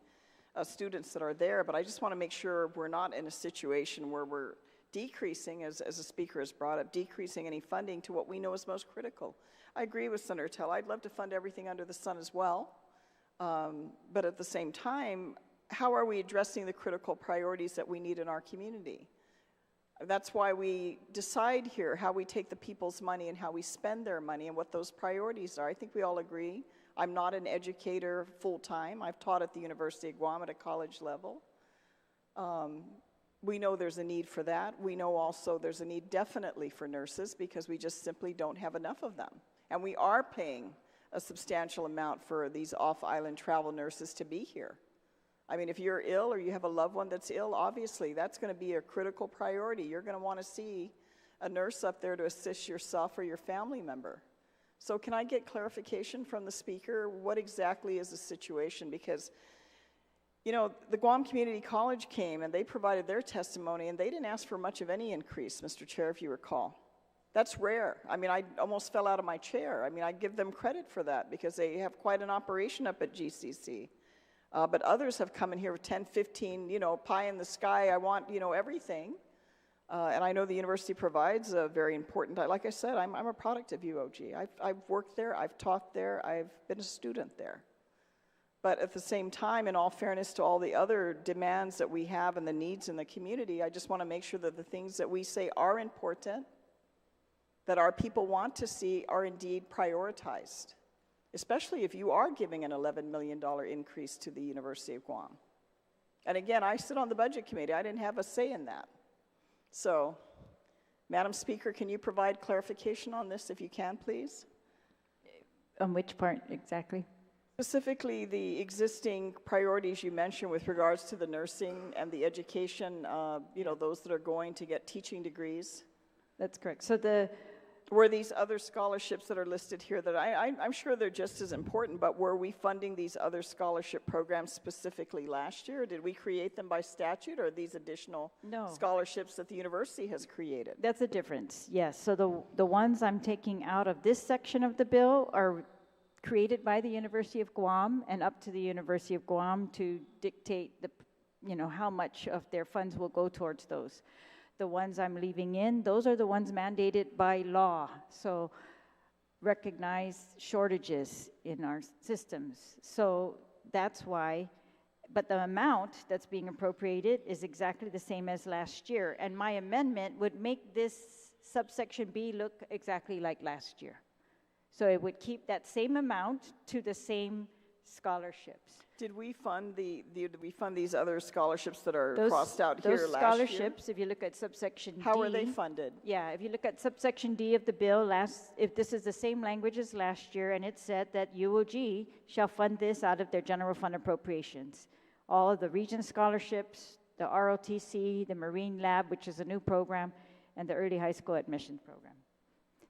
students that are there. But I just want to make sure we're not in a situation where we're decreasing, as the speaker has brought up, decreasing any funding to what we know is most critical. I agree with Senator Tell. I'd love to fund everything under the sun as well. But at the same time, how are we addressing the critical priorities that we need in our community? That's why we decide here how we take the people's money and how we spend their money and what those priorities are. I think we all agree. I'm not an educator full-time. I've taught at the University of Guam at a college level. We know there's a need for that. We know also there's a need definitely for nurses because we just simply don't have enough of them. And we are paying a substantial amount for these off-island travel nurses to be here. I mean, if you're ill or you have a loved one that's ill, obviously that's going to be a critical priority. You're going to want to see a nurse up there to assist yourself or your family member. So can I get clarification from the speaker? What exactly is the situation? Because, you know, the Guam Community College came and they provided their testimony and they didn't ask for much of any increase, Mr. Chair, if you recall. That's rare. I mean, I almost fell out of my chair. I mean, I give them credit for that because they have quite an operation up at GCC. But others have come in here with 10, 15, you know, pie in the sky, I want, you know, everything. And I know the university provides a very important, like I said, I'm a product of UOG. I've worked there, I've taught there, I've been a student there. But at the same time, in all fairness to all the other demands that we have and the needs in the community, I just want to make sure that the things that we say are important, that our people want to see, are indeed prioritized. Especially if you are giving an $11 million increase to the University of Guam. And again, I sit on the budget committee. I didn't have a say in that. So, Madam Speaker, can you provide clarification on this if you can, please? On which part exactly? Specifically, the existing priorities you mentioned with regards to the nursing and the education, you know, those that are going to get teaching degrees. That's correct. So were these other scholarships that are listed here that I'm sure they're just as important, but were we funding these other scholarship programs specifically last year? Or did we create them by statute, or are these additional scholarships that the university has created? That's a difference, yes. So the ones I'm taking out of this section of the bill are created by the University of Guam and up to the University of Guam to dictate the, you know, how much of their funds will go towards those. The ones I'm leaving in, those are the ones mandated by law. So recognize shortages in our systems. So that's why, but the amount that's being appropriated is exactly the same as last year. And my amendment would make this subsection B look exactly like last year. So it would keep that same amount to the same scholarships. Did we fund did we fund these other scholarships that are Those, crossed out here those last scholarships, if you look at subsection D. How are they funded? Yeah, if you look at subsection D of the bill, if this is the same language as last year, and it said that UOG shall fund this out of their general fund appropriations. All of the region scholarships, the ROTC, the Marine Lab, which is a new program, and the early high school admissions program.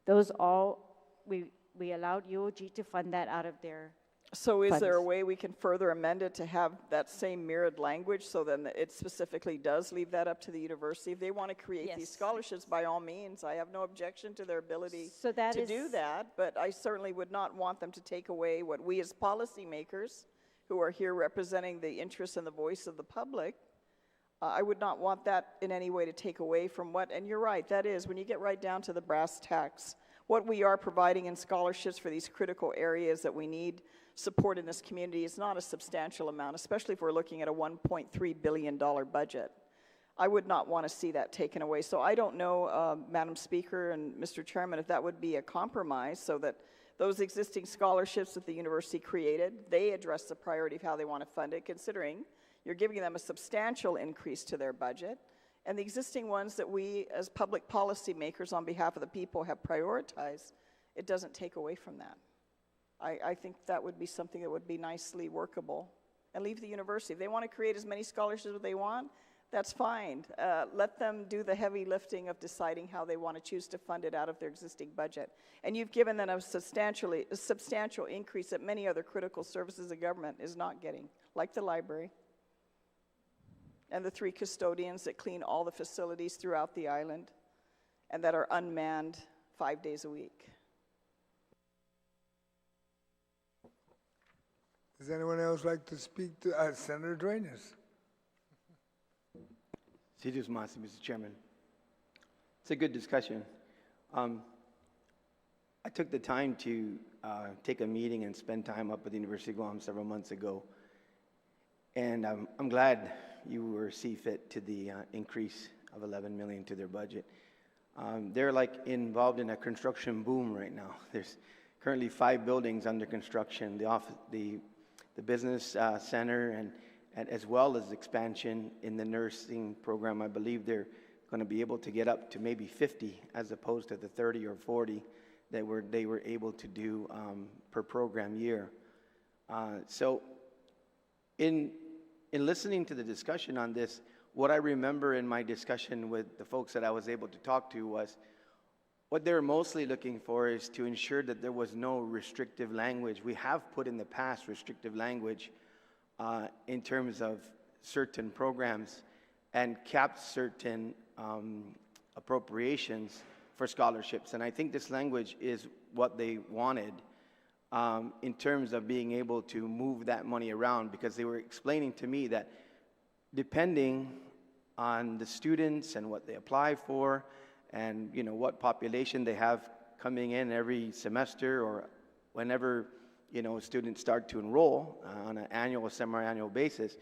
Those all, we allowed UOG to fund that out of their So is there a funds. way we can further amend it to have that same mirrored language so then it specifically does leave that up to the university? If they want to create these Yes. scholarships, by all means, I have no objection to their ability So that to is- do that, but I certainly would not want them to take away what we as policymakers, who are here representing the interests and the voice of the public, I would not want that in any way to take away from what, and you're right, that is, when you get right down to the brass tacks, what we are providing in scholarships for these critical areas that we need support in this community is not a substantial amount, especially if we're looking at a $1.3 billion budget. I would not want to see that taken away. So I don't know, Madam Speaker and Mr. Chairman, if that would be a compromise so that those existing scholarships that the university created, they address the priority of how they want to fund it, considering you're giving them a substantial increase to their budget. And the existing ones that we, as public policy makers on behalf of the people, have prioritized, it doesn't take away from that. I think that would be something that would be nicely workable. And leave the university. If they want to create as many scholarships as they want, that's fine. Let them do the heavy lifting of deciding how they want to choose to fund it out of their existing budget. And you've given them a substantial increase that many other critical services of government is not getting, like the library and the 3 custodians that clean all the facilities throughout the island and that are unmanned 5 days a week. Does anyone else like to speak to Senator Duenas? Sirius Masi, Mr. Chairman. It's a good discussion. I took the time to take a meeting and spend time up at the University of Guam several months ago. And I'm glad you see fit to the increase of $11 million to their budget. They're like involved in a construction boom right now. There's currently 5 buildings under construction, the business center, and as well as expansion in the nursing program. I believe they're going to be able to get up to maybe 50 as opposed to the 30 or 40 that they were able to do per program year. So in listening to the discussion on this, what I remember in my discussion with the folks that I was able to talk to was what they're mostly looking for is to ensure that there was no restrictive language. We have put in the past restrictive language in terms of certain programs and capped certain appropriations for scholarships. And I think this language is what they wanted in terms of being able to move that money around, because they were explaining to me that depending on the students and what they apply for and what population they have coming in every semester or whenever students start to enroll on an annual or semi-annual basis,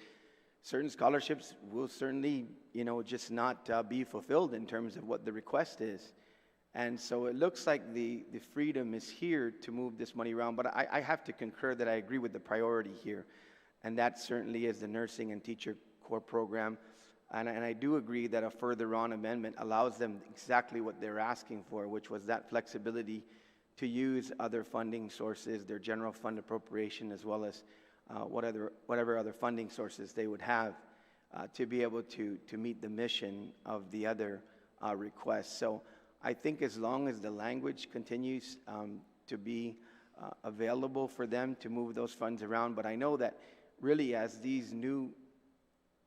certain scholarships will certainly just not be fulfilled in terms of what the request is. And so it looks like the freedom is here to move this money around, but I have to concur that I agree with the priority here, and that certainly is the nursing and teacher core program. And I do agree that a further on amendment allows them exactly what they're asking for, which was that flexibility to use other funding sources, their general fund appropriation, as well as whatever other funding sources they would have to be able to meet the mission of the other requests. So I think as long as the language continues to be available for them to move those funds around, but I know that really as these new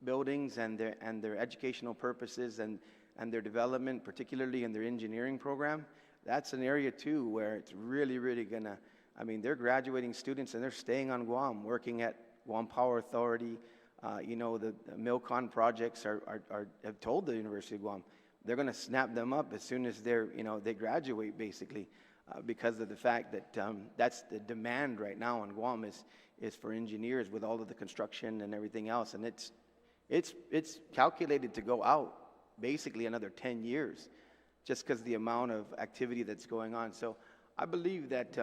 buildings and their educational purposes and their development, particularly in their engineering program, that's an area too where it's really, really gonna, they're graduating students and they're staying on Guam, working at Guam Power Authority. The MILCON projects have told the University of Guam they're gonna snap them up as soon as they graduate, basically, because of the fact that that's the demand right now on Guam is for engineers with all of the construction and everything else, and it's calculated to go out basically another 10 years just because the amount of activity that's going on. So I believe that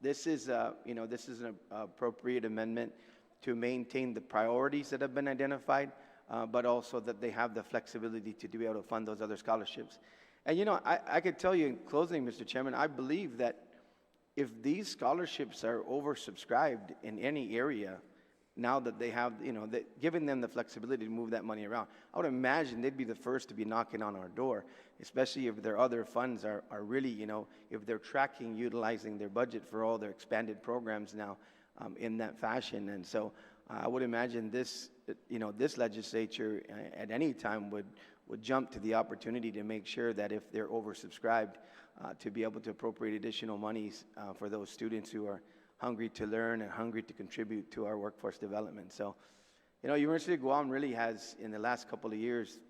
This is, this is an appropriate amendment to maintain the priorities that have been identified, but also that they have the flexibility to be able to fund those other scholarships. And, I could tell you in closing, Mr. Chairman, I believe that if these scholarships are oversubscribed in any area, now that they have, giving them the flexibility to move that money around, I would imagine they'd be the first to be knocking on our door, especially if their other funds are really, if they're tracking, utilizing their budget for all their expanded programs now in that fashion. And so I would imagine this, this legislature at any time would jump to the opportunity to make sure that if they're oversubscribed, to be able to appropriate additional monies for those students who are hungry to learn and hungry to contribute to our workforce development. So, University of Guam really has, in the last couple of years,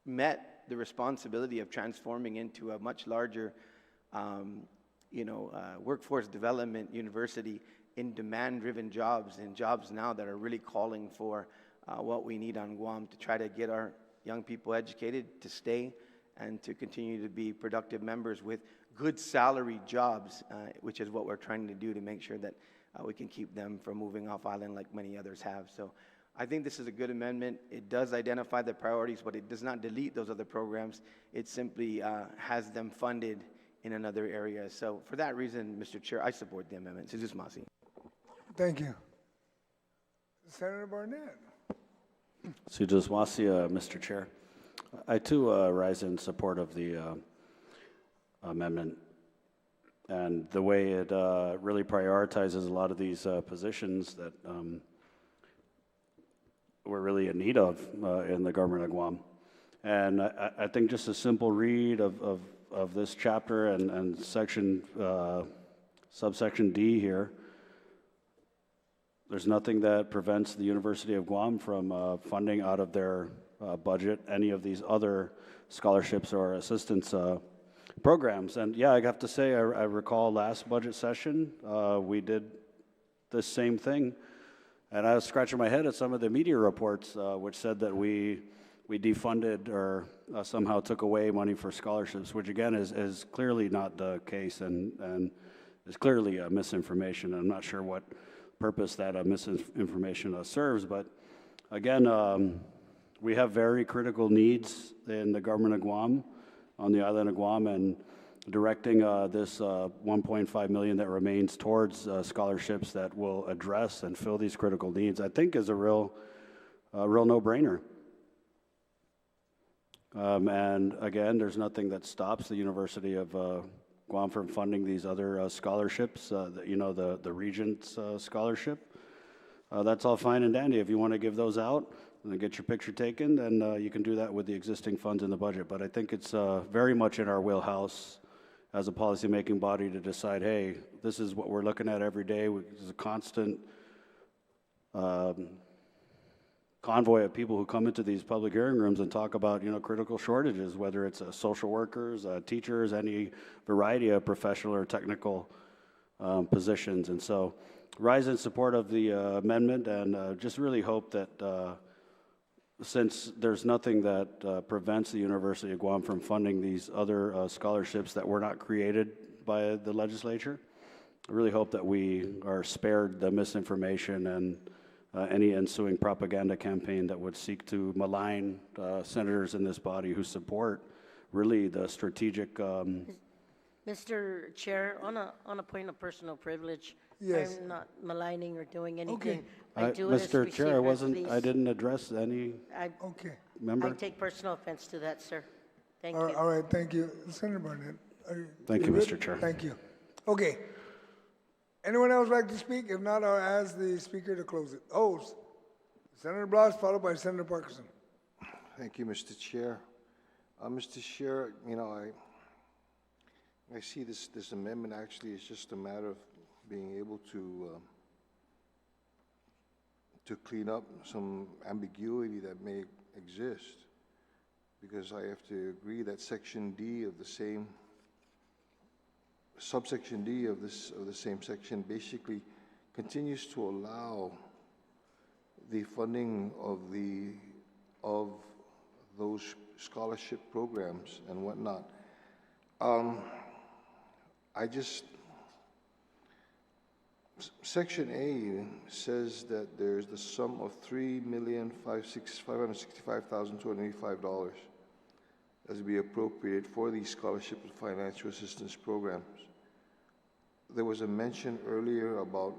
met the responsibility of transforming into a much larger, workforce development university in demand-driven jobs, and jobs now that are really calling for what we need on Guam to try to get our young people educated, to stay, and to continue to be productive members with good salary jobs, which is what we're trying to do to make sure that we can keep them from moving off island like many others have. So I think this is a good amendment. It does identify the priorities, but it does not delete those other programs. It simply has them funded in another area. So for that reason, Mr. Chair, I support the amendment. Suzus Masi. Thank you. Senator Barnett. Suzus Masi, Mr. Chair. I too rise in support of the amendment, and the way it really prioritizes a lot of these positions that we're really in need of in the government of Guam. And I think just a simple read of this chapter and section, subsection D here, there's nothing that prevents the University of Guam from funding out of their budget any of these other scholarships or assistance programs. And yeah, I have to say, I recall last budget session, we did the same thing. And I was scratching my head at some of the media reports which said that we defunded or somehow took away money for scholarships, which again is clearly not the case and is clearly misinformation. I'm not sure what purpose that misinformation serves, but again, we have very critical needs in the government of Guam, on the island of Guam, and directing this $1.5 million that remains towards scholarships that will address and fill these critical needs, I think is a real no-brainer. And again, there's nothing that stops the University of Guam from funding these other scholarships, the Regents Scholarship. That's all fine and dandy. If you want to give those out and get your picture taken, then you can do that with the existing funds in the budget. But I think it's very much in our wheelhouse as a policymaking body to decide, hey, this is what we're looking at every day. There's a constant convoy of people who come into these public hearing rooms and talk about, critical shortages, whether it's social workers, teachers, any variety of professional or technical positions. And so rise in support of the amendment, and just really hope that since there's nothing that prevents the University of Guam from funding these other scholarships that were not created by the legislature, I really hope that we are spared the misinformation and any ensuing propaganda campaign that would seek to malign senators in this body who support really the strategic. Mr. Chair, on a point of personal privilege, Yes. I'm not maligning or doing anything. Okay. I do it as Mr. Chair, received I didn't address any Okay. member. I take personal offense to that, sir. Thank All you. all right, thank you. Senator Barnett. Thank you, good? Mr. Chair. Thank you. Okay. Anyone else like to speak? If not, I'll ask the speaker to close it. Oh, Senator Blas, followed by Senator Parkinson. Thank you, Mr. Chair. Mr. Chair, I see this amendment actually is just a matter of being able to clean up some ambiguity that may exist, because I have to agree that Section D of the same subsection D of the same section basically continues to allow the funding of those scholarship programs and whatnot. Section A says that there's the sum of $3,565,285 as to be appropriated for these scholarship and financial assistance programs. There was a mention earlier about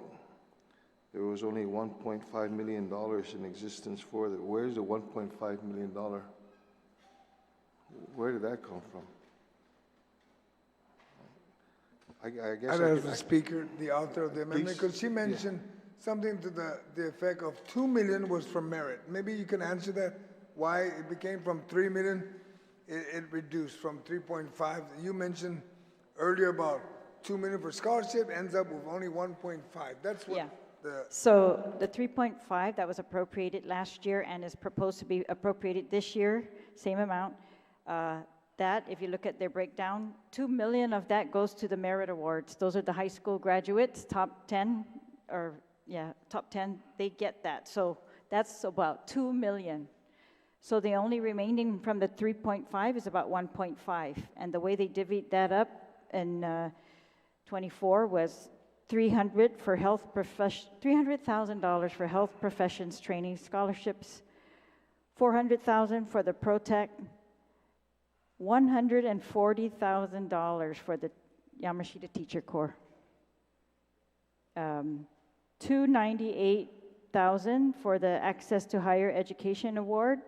there was only $1.5 million in existence for that. Where's the $1.5 million? Where did that come from? I guess I'd ask the speaker, the author of the amendment, Please. because she mentioned something to the effect of 2 million was from merit. Maybe you can answer that, why it became from 3 million, it reduced from 3.5. You mentioned earlier about 2 million for scholarship, ends up with only 1.5. That's what Yeah. the, So the 3.5 that was appropriated last year and is proposed to be appropriated this year, same amount, that, if you look at their breakdown, 2 million of that goes to the merit awards. Those are the high school graduates, top 10, top 10, they get that. So that's about 2 million. So the only remaining from the 3.5 is about 1.5. And the way they divvied that up in 24 was $300,000 for $300,000 for health professions training scholarships, $400,000 for the ProTech, $140,000 for the Yamashita Teacher Corps, $298,000 for the Access to Higher Education Award,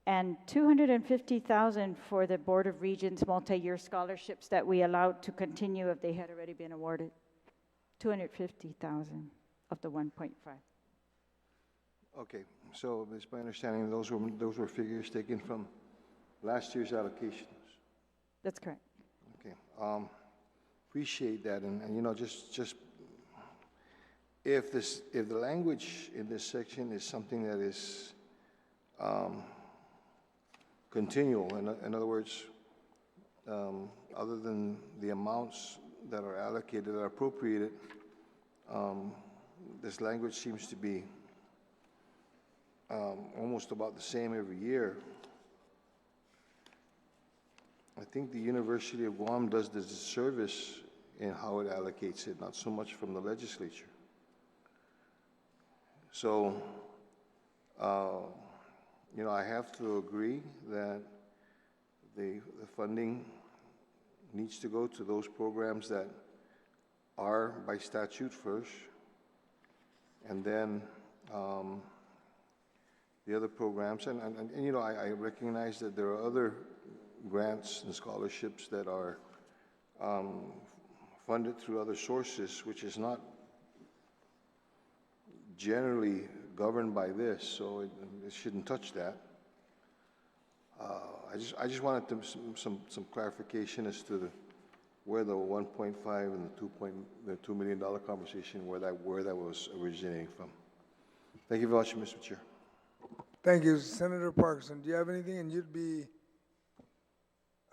and $250,000 for the Board of Regents multi-year scholarships that we allowed to continue if they had already been awarded. $250,000 of the 1.5. Okay, so it's my understanding those were figures taken from last year's allocations. That's correct. Okay, appreciate that, and you know, just if the language in this section is something that is continual, in other words, other than the amounts that are allocated, that are appropriated, this language seems to be almost about the same every year. I think the University of Guam does this disservice in how it allocates it, not so much from the legislature. So, you know, I have to agree that the funding needs to go to those programs that are by statute first, and then the other programs. And you know, I recognize that there are other grants and scholarships that are funded through other sources, which is not generally governed by this, so it shouldn't touch that. I just wanted some clarification as to where the 1.5 and the $2 million conversation, where that was originating from. Thank you very much, Mr. Chair. thank you. Senator Parkinson, do you have anything? And you'd be,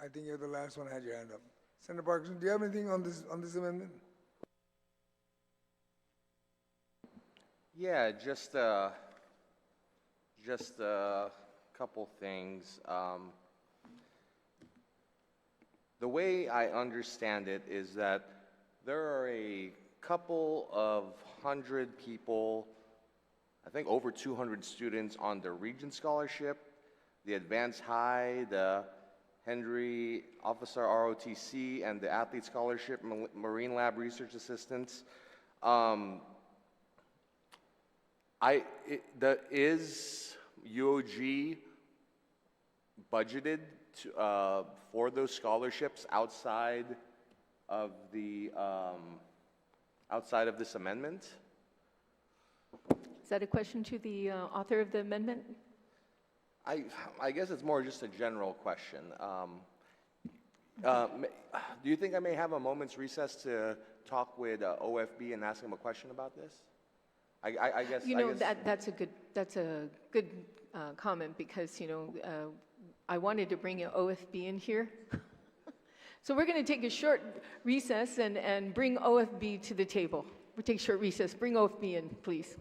I think you're the last one who had your hand up. Senator Parkinson, do you have anything on this amendment? Yeah, just a couple things. The way I understand it is that there are a couple of hundred people, I think over 200 students on the Regent Scholarship, the Advanced High, the Henry Officer ROTC, and the Athlete Scholarship, Marine Lab Research Assistants. Is UOG budgeted for those scholarships outside of this amendment? Is that a question to the author of the amendment? I guess it's more just a general question. Do you think I may have a moment's recess to talk with OFB and ask him a question about this? I guess. You know, that's a good comment, because, you know, I wanted to bring an OFB in here. So we're going to take a short recess and bring OFB to the table. We'll take a short recess. Bring OFB in, please.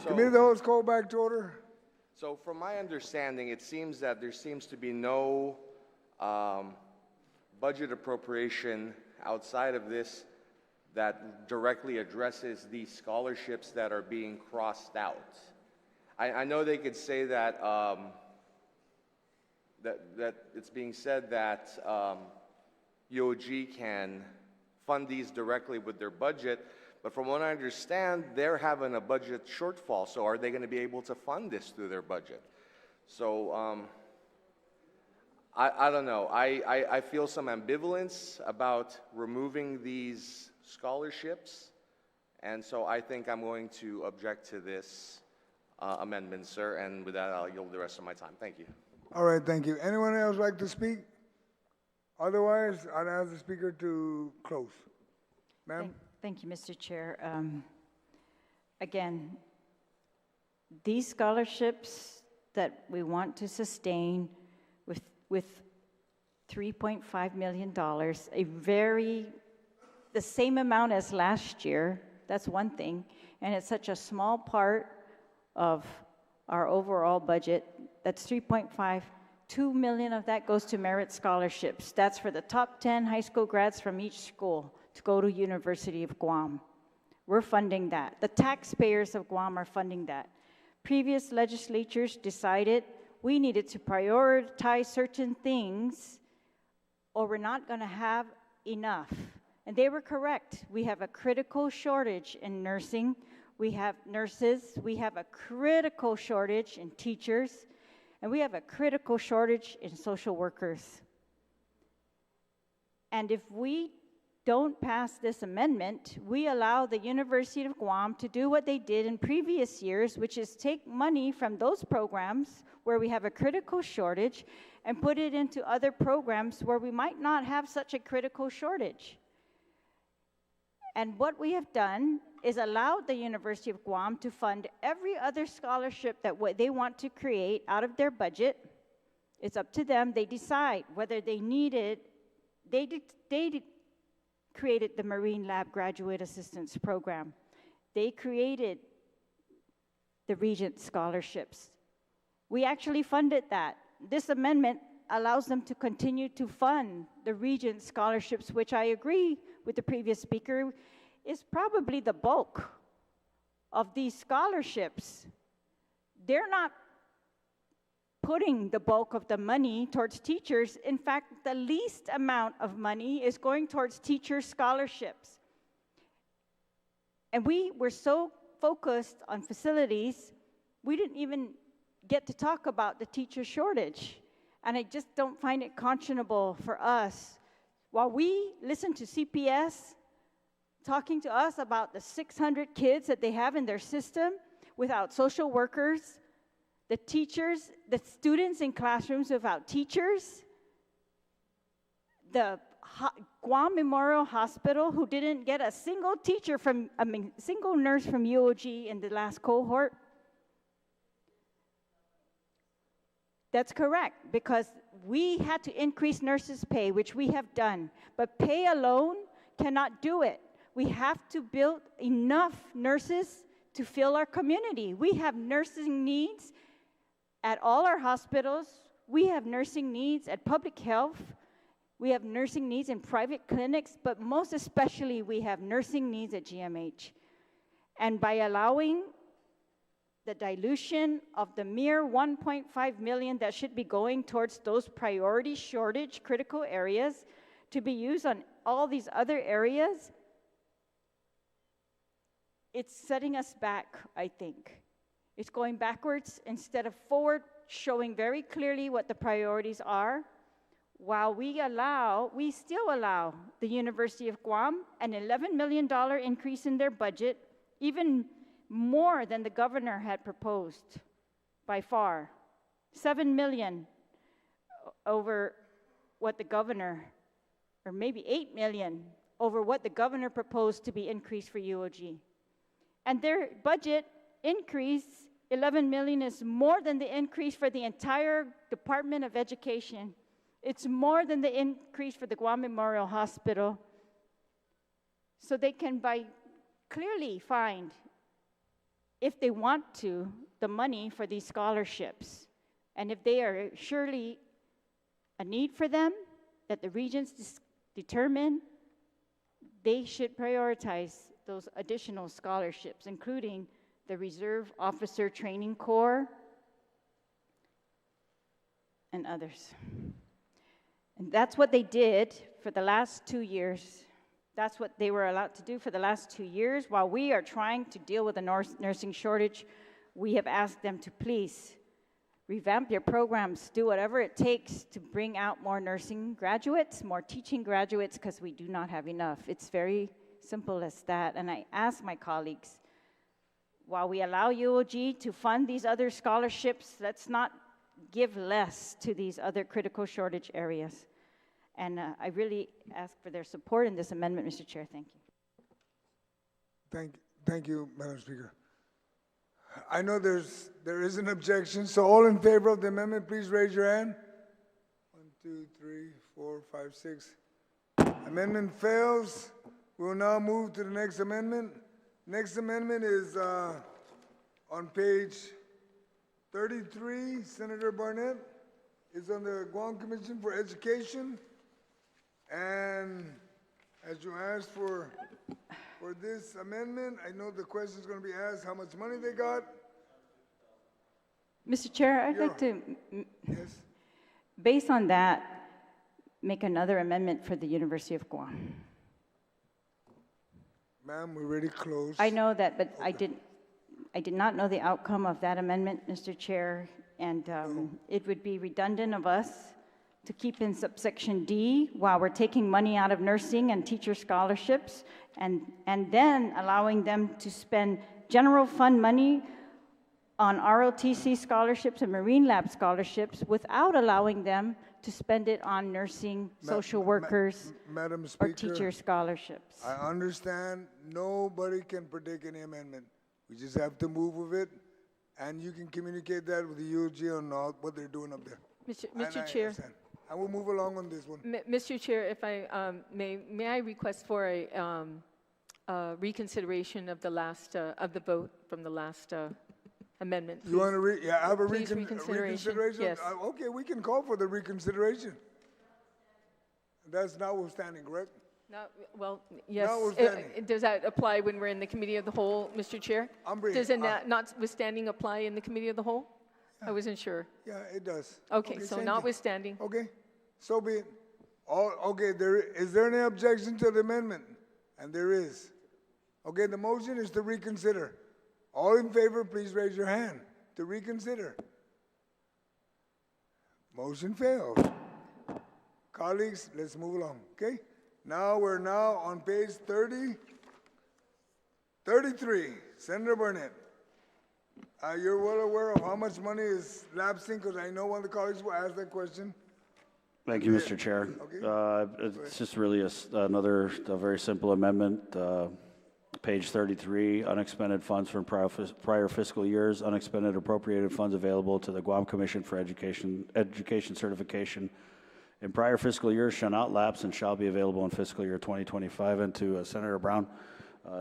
Committee of the Whole is called back to order. So from my understanding, it seems that there seems to be no budget appropriation outside of this that directly addresses these scholarships that are being crossed out. I know they could say that, that it's being said that UOG can fund these directly with their budget, but from what I understand, they're having a budget shortfall, so are they going to be able to fund this through their budget? So I don't know. I feel some ambivalence about removing these scholarships, and so I think I'm going to object to this amendment, sir, and with that, I'll yield the rest of my time. Thank you. All right, thank you. Anyone else like to speak? Otherwise, I'd ask the speaker to close. Ma'am? Thank you, Mr. Chair. Again, these scholarships that we want to sustain with $3.5 million, the same amount as last year, that's one thing, and it's such a small part of our overall budget. That's 3.5. 2 million of that goes to merit scholarships. That's for the top 10 high school grads from each school to go to University of Guam. We're funding that. The taxpayers of Guam are funding that. Previous legislatures decided we needed to prioritize certain things or we're not going to have enough. And they were correct. We have a critical shortage in nursing. We have nurses. We have a critical shortage in teachers. And we have a critical shortage in social workers. And if we don't pass this amendment, we allow the University of Guam to do what they did in previous years, which is take money from those programs where we have a critical shortage and put it into other programs where we might not have such a critical shortage. And what we have done is allowed the University of Guam to fund every other scholarship that they want to create out of their budget. It's up to them. They decide whether they need it. They created the Marine Lab Graduate Assistance Program. They created the Regent Scholarships. We actually funded that. This amendment allows them to continue to fund the Regent Scholarships, which I agree with the previous speaker, is probably the bulk of these scholarships. They're not putting the bulk of the money towards teachers. In fact, the least amount of money is going towards teacher scholarships. And we were so focused on facilities, we didn't even get to talk about the teacher shortage. And I just don't find it conscionable for us, while we listen to CPS talking to us about the 600 kids that they have in their system without social workers, the teachers, the students in classrooms without teachers, the Guam Memorial Hospital who didn't get a single teacher single nurse from UOG in the last cohort. That's correct, because we had to increase nurses' pay, which we have done. But pay alone cannot do it. We have to build enough nurses to fill our community. We have nursing needs at all our hospitals. We have nursing needs at public health. We have nursing needs in private clinics, but most especially we have nursing needs at GMH. And by allowing the dilution of the mere 1.5 million that should be going towards those priority shortage critical areas to be used on all these other areas, it's setting us back, I think. It's going backwards instead of forward, showing very clearly what the priorities are, while we still allow the University of Guam an $11 million increase in their budget, even more than the governor had proposed by far. 7 million over what the governor, or maybe 8 million over what the governor proposed to be increased for UOG. And their budget increase, 11 million, is more than the increase for the entire Department of Education. It's more than the increase for the Guam Memorial Hospital. So they can clearly find if they want to, the money for these scholarships. And if they are surely a need for them, that the regents determine, they should prioritize those additional scholarships, including the Reserve Officer Training Corps and others. And that's what they did for the last 2 years. That's what they were allowed to do for the last 2 years. While we are trying to deal with the nursing shortage, we have asked them to please revamp your programs, do whatever it takes to bring out more nursing graduates, more teaching graduates, because we do not have enough. It's very simple as that. And I ask my colleagues, while we allow UOG to fund these other scholarships, let's not give less to these other critical shortage areas. And I really ask for their support in this amendment, Mr. Chair. Thank you. Thank you, Madam Speaker. I know there is an objection, so all in favor of the amendment, please raise your hand. 1, 2, 3, 4, 5, 6. Amendment fails. We will now move to the next amendment. Next amendment is on page 33. Senator Barnett is on the Guam Commission for Education. And as you asked for this amendment, I know the question is going to be asked how much money they got. Mr. Chair, I'd like to, Yes. based on that, make another amendment for the University of Guam. Ma'am, we're already closed. I know that, but I did not know the outcome of that amendment, Mr. Chair, and it would be redundant of us to keep in subsection D while we're taking money out of nursing and teacher scholarships and then allowing them to spend general fund money on ROTC scholarships and Marine Lab scholarships without allowing them to spend it on nursing, social workers, Madam or Speaker, teacher scholarships. I understand nobody can predict any amendment. We just have to move with it, and you can communicate that with the UOG on what they're doing up there. Mr. Chair. Understand. I will move along on this one. Mr. Chair, if I may I request for a reconsideration of the last of the vote from the last amendment? You want to have a Please, reconsideration? Yes. Okay, we can call for the reconsideration. That's notwithstanding, correct? Well, yes. Notwithstanding. Does that apply when we're in the committee of the whole, Mr. Chair? Does it notwithstanding apply in the committee of the whole? I wasn't sure. Yeah, it does. Okay, so same notwithstanding. thing. Okay, so be it. Okay, is there any objection to the amendment? And there is. Okay, the motion is to reconsider. All in favor, please raise your hand to reconsider. Motion failed. Colleagues, let's move along, okay? We're now on page 33. Senator Burnett, you're well aware of how much money is lapsing, because I know one of the colleagues will ask that question. Thank you, Mr. Chair. Okay. It's just really another very simple amendment. Page 33, unexpended funds from prior fiscal years, unexpended appropriated funds available to the Guam Commission for Education Certification in prior fiscal years shall not lapse and shall be available in fiscal year 2025. And to Senator Brown,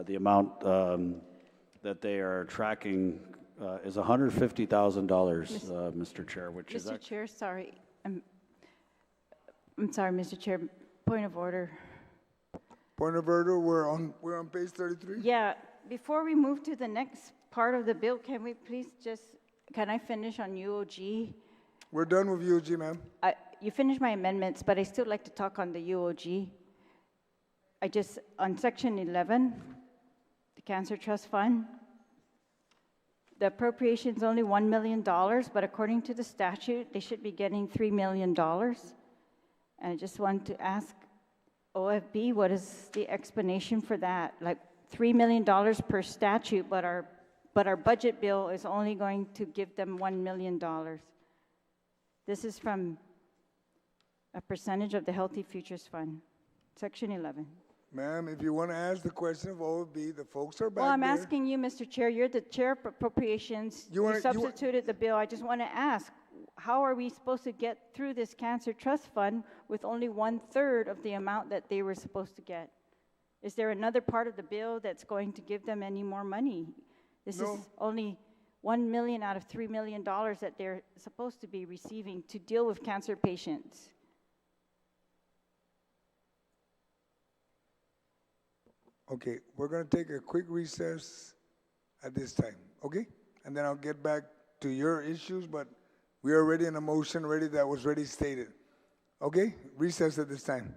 the amount that they are tracking is $150,000, Mr. Chair, which is... Mr. Chair, sorry. I'm sorry, Mr. Chair. Point of order. Point of order, we're on page 33? Yeah, before we move to the next part of the bill, can we please can I finish on UOG? We're done with UOG, ma'am. You finished my amendments, but I still like to talk on the UOG. On section 11, the Cancer Trust Fund, the appropriation is only $1 million, but according to the statute, they should be getting $3 million. And I just want to ask OFB, what is the explanation for that? Like $3 million per statute, but our budget bill is only going to give them $1 million. This is from a percentage of the Healthy Futures Fund, section 11. Ma'am, if you want to ask the question of OFB, the folks are back Well, I'm there. asking you, Mr. Chair, you're the chair of appropriations. You substituted the bill. I just want to ask, how are we supposed to get through this Cancer Trust Fund with only 1/3 of the amount that they were supposed to get? Is there another part of the bill that's going to give them any more money? This No. is only 1 million out of $3 million that they're supposed to be receiving to deal with cancer patients. Okay, we're going to take a quick recess at this time, okay? And then I'll get back to your issues, but we are already in a motion ready that was already stated. Okay, recess at this time.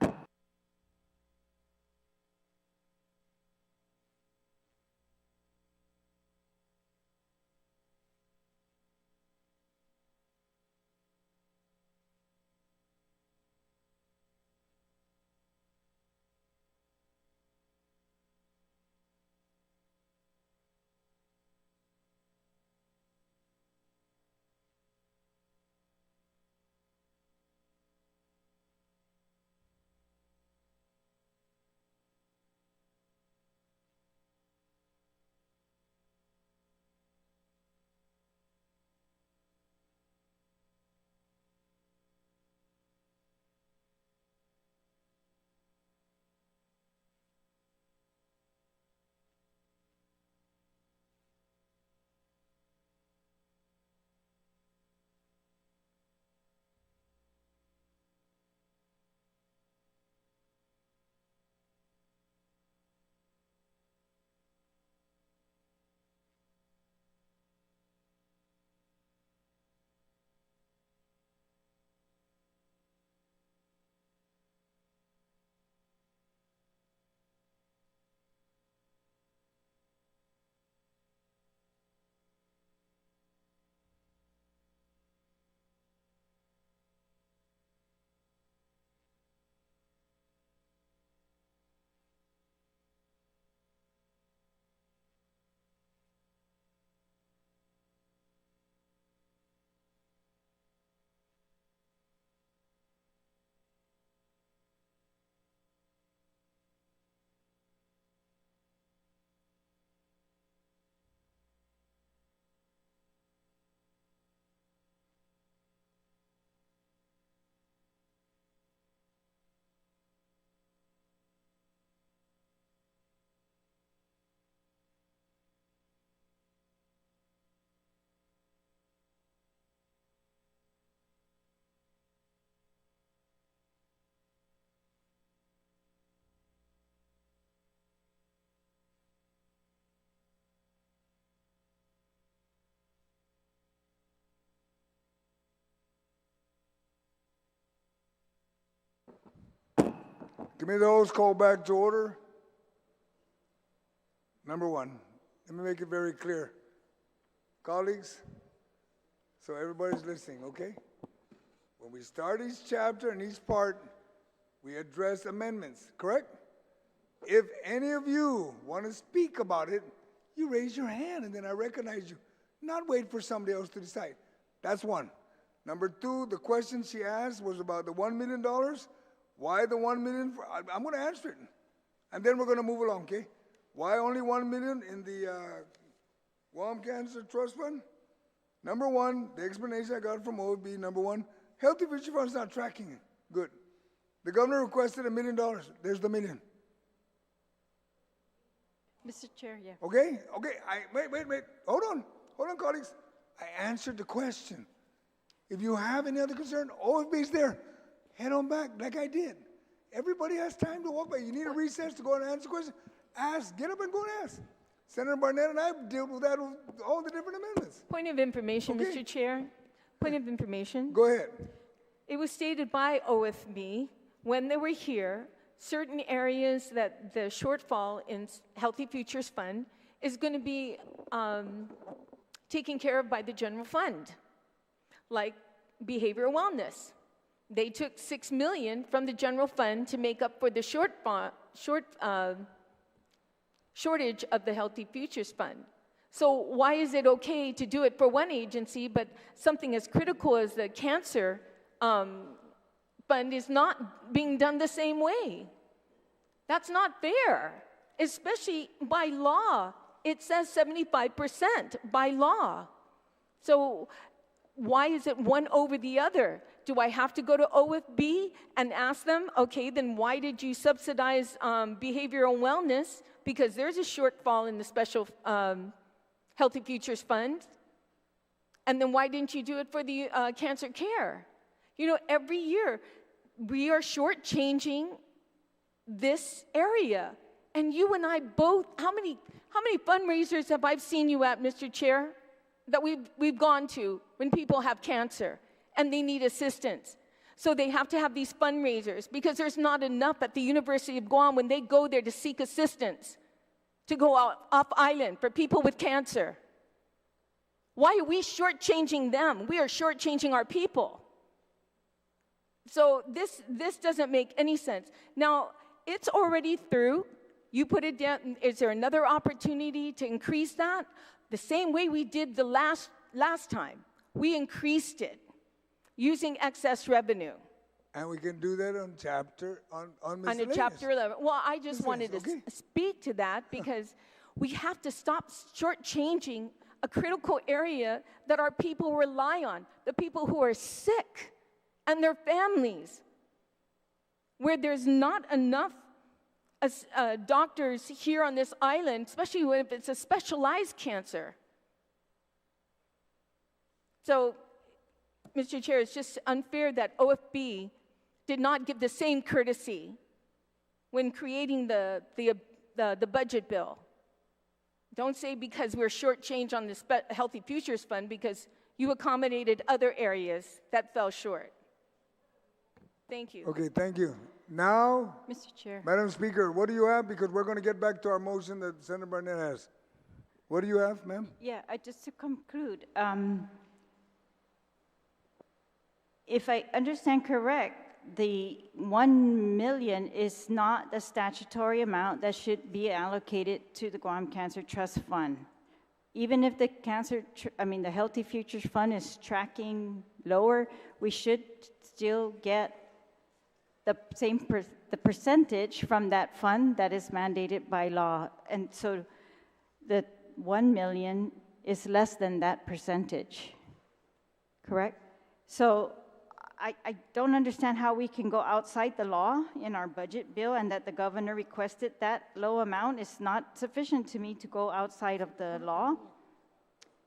Committee of the Whole call back to order. Number one, let me make it very clear. Colleagues, so everybody's listening, okay? When we start each chapter and each part, we address amendments, correct? If any of you want to speak about it, you raise your hand and then I recognize you. Not wait for somebody else to decide. That's one. Number two, the question she asked was about the $1 million. Why the 1 million? I'm going to answer it. And then we're going to move along, okay? Why only 1 million in the Guam Cancer Trust Fund? Number one, the explanation I got from OFB, number one, Healthy Future Fund's not tracking it. Good. The governor requested $1 million. There's the million. Mr. Chair, yeah. Okay? Okay, wait. Hold on, colleagues. I answered the question. If you have any other concern, OFB's there. Head on back like I did. Everybody has time to walk by. You need a recess to go and answer questions? Ask. Get up and go and ask. Senator Barnett and I dealt with that with all the different amendments. Point of information, Okay. Mr. Chair. Point of information. Go ahead. It was stated by OFB when they were here, certain areas that the shortfall in Healthy Futures Fund is going to be taken care of by the general fund, like behavioral wellness. They took $6 million from the general fund to make up for the shortage of the Healthy Futures Fund. So why is it okay to do it for one agency, but something as critical as the cancer fund is not being done the same way? That's not fair, especially by law. It says 75% by law. So why is it one over the other? Do I have to go to OFB and ask them, okay, then why did you subsidize behavioral wellness? Because there's a shortfall in the special Healthy Futures Fund? And then why didn't you do it for the cancer care? You know, every year we are shortchanging this area. And you and I both, how many fundraisers have I seen you at, Mr. Chair, that we've gone to when people have cancer and they need assistance? So they have to have these fundraisers because there's not enough at the University of Guam when they go there to seek assistance to go out off island for people with cancer. Why are we shortchanging them? We are shortchanging our people. So this doesn't make any sense. Now, it's already through. You put it down. Is there another opportunity to increase that? The same way we did the last time. We increased it using excess revenue. And we can do that on miscellaneous. On chapter 11. Well, I just wanted to speak to that because we have to stop shortchanging a critical area that our people rely on, the people who are sick and their families, where there's not enough doctors here on this island, especially if it's a specialized cancer. So, Mr. Chair, it's just unfair that OFB did not give the same courtesy when creating the budget bill. Don't say because we're shortchanged on the Healthy Futures Fund, because you accommodated other areas that fell short. Thank you. Okay, thank you. Now, Mr. Chair. Madam Speaker, what do you have? Because we're going to get back to our motion that Senator Barnett has. What do you have, ma'am? Yeah, just to conclude, if I understand correct, the 1 million is not the statutory amount that should be allocated to the Guam Cancer Trust Fund. Even if the the Healthy Futures Fund is tracking lower, we should still get the same the percentage from that fund that is mandated by law. And so the 1 million is less than that percentage, correct? So I don't understand how we can go outside the law in our budget bill, and that the governor requested that low amount is not sufficient to me to go outside of the law.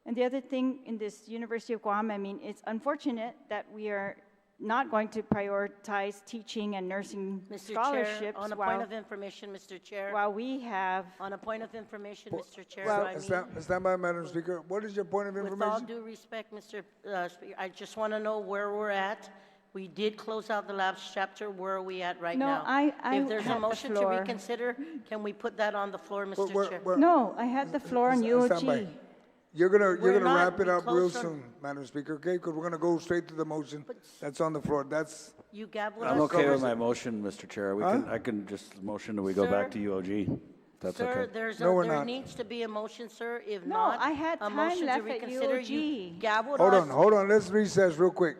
And the other thing in this University of Guam, it's unfortunate that we are not going to prioritize teaching and nursing scholarships. Chair, on a point of information, Mr. Chair. While we have... On a point of information, Mr. Chair. Stand by, Madam Speaker. What is your point of information? With all due respect, Mr. Speaker, I just want to know where we're at. We did close out the last chapter. Where are we at right now? If there's a motion to reconsider, can we put that on the floor, Mr. Chair? No, I had the floor on UOG. You're gonna wrap it up real soon, Madam Speaker, okay? Because we're gonna go straight to the motion that's on the floor. You gaveled I'm us. okay with my motion, Mr. Chair. I can just motion that we go back to UOG. That's Sir, okay. there needs to be a motion, sir. If not, I had a time motion to left at reconsider. UOG. You gaveled us. Hold on. Let's recess real quick.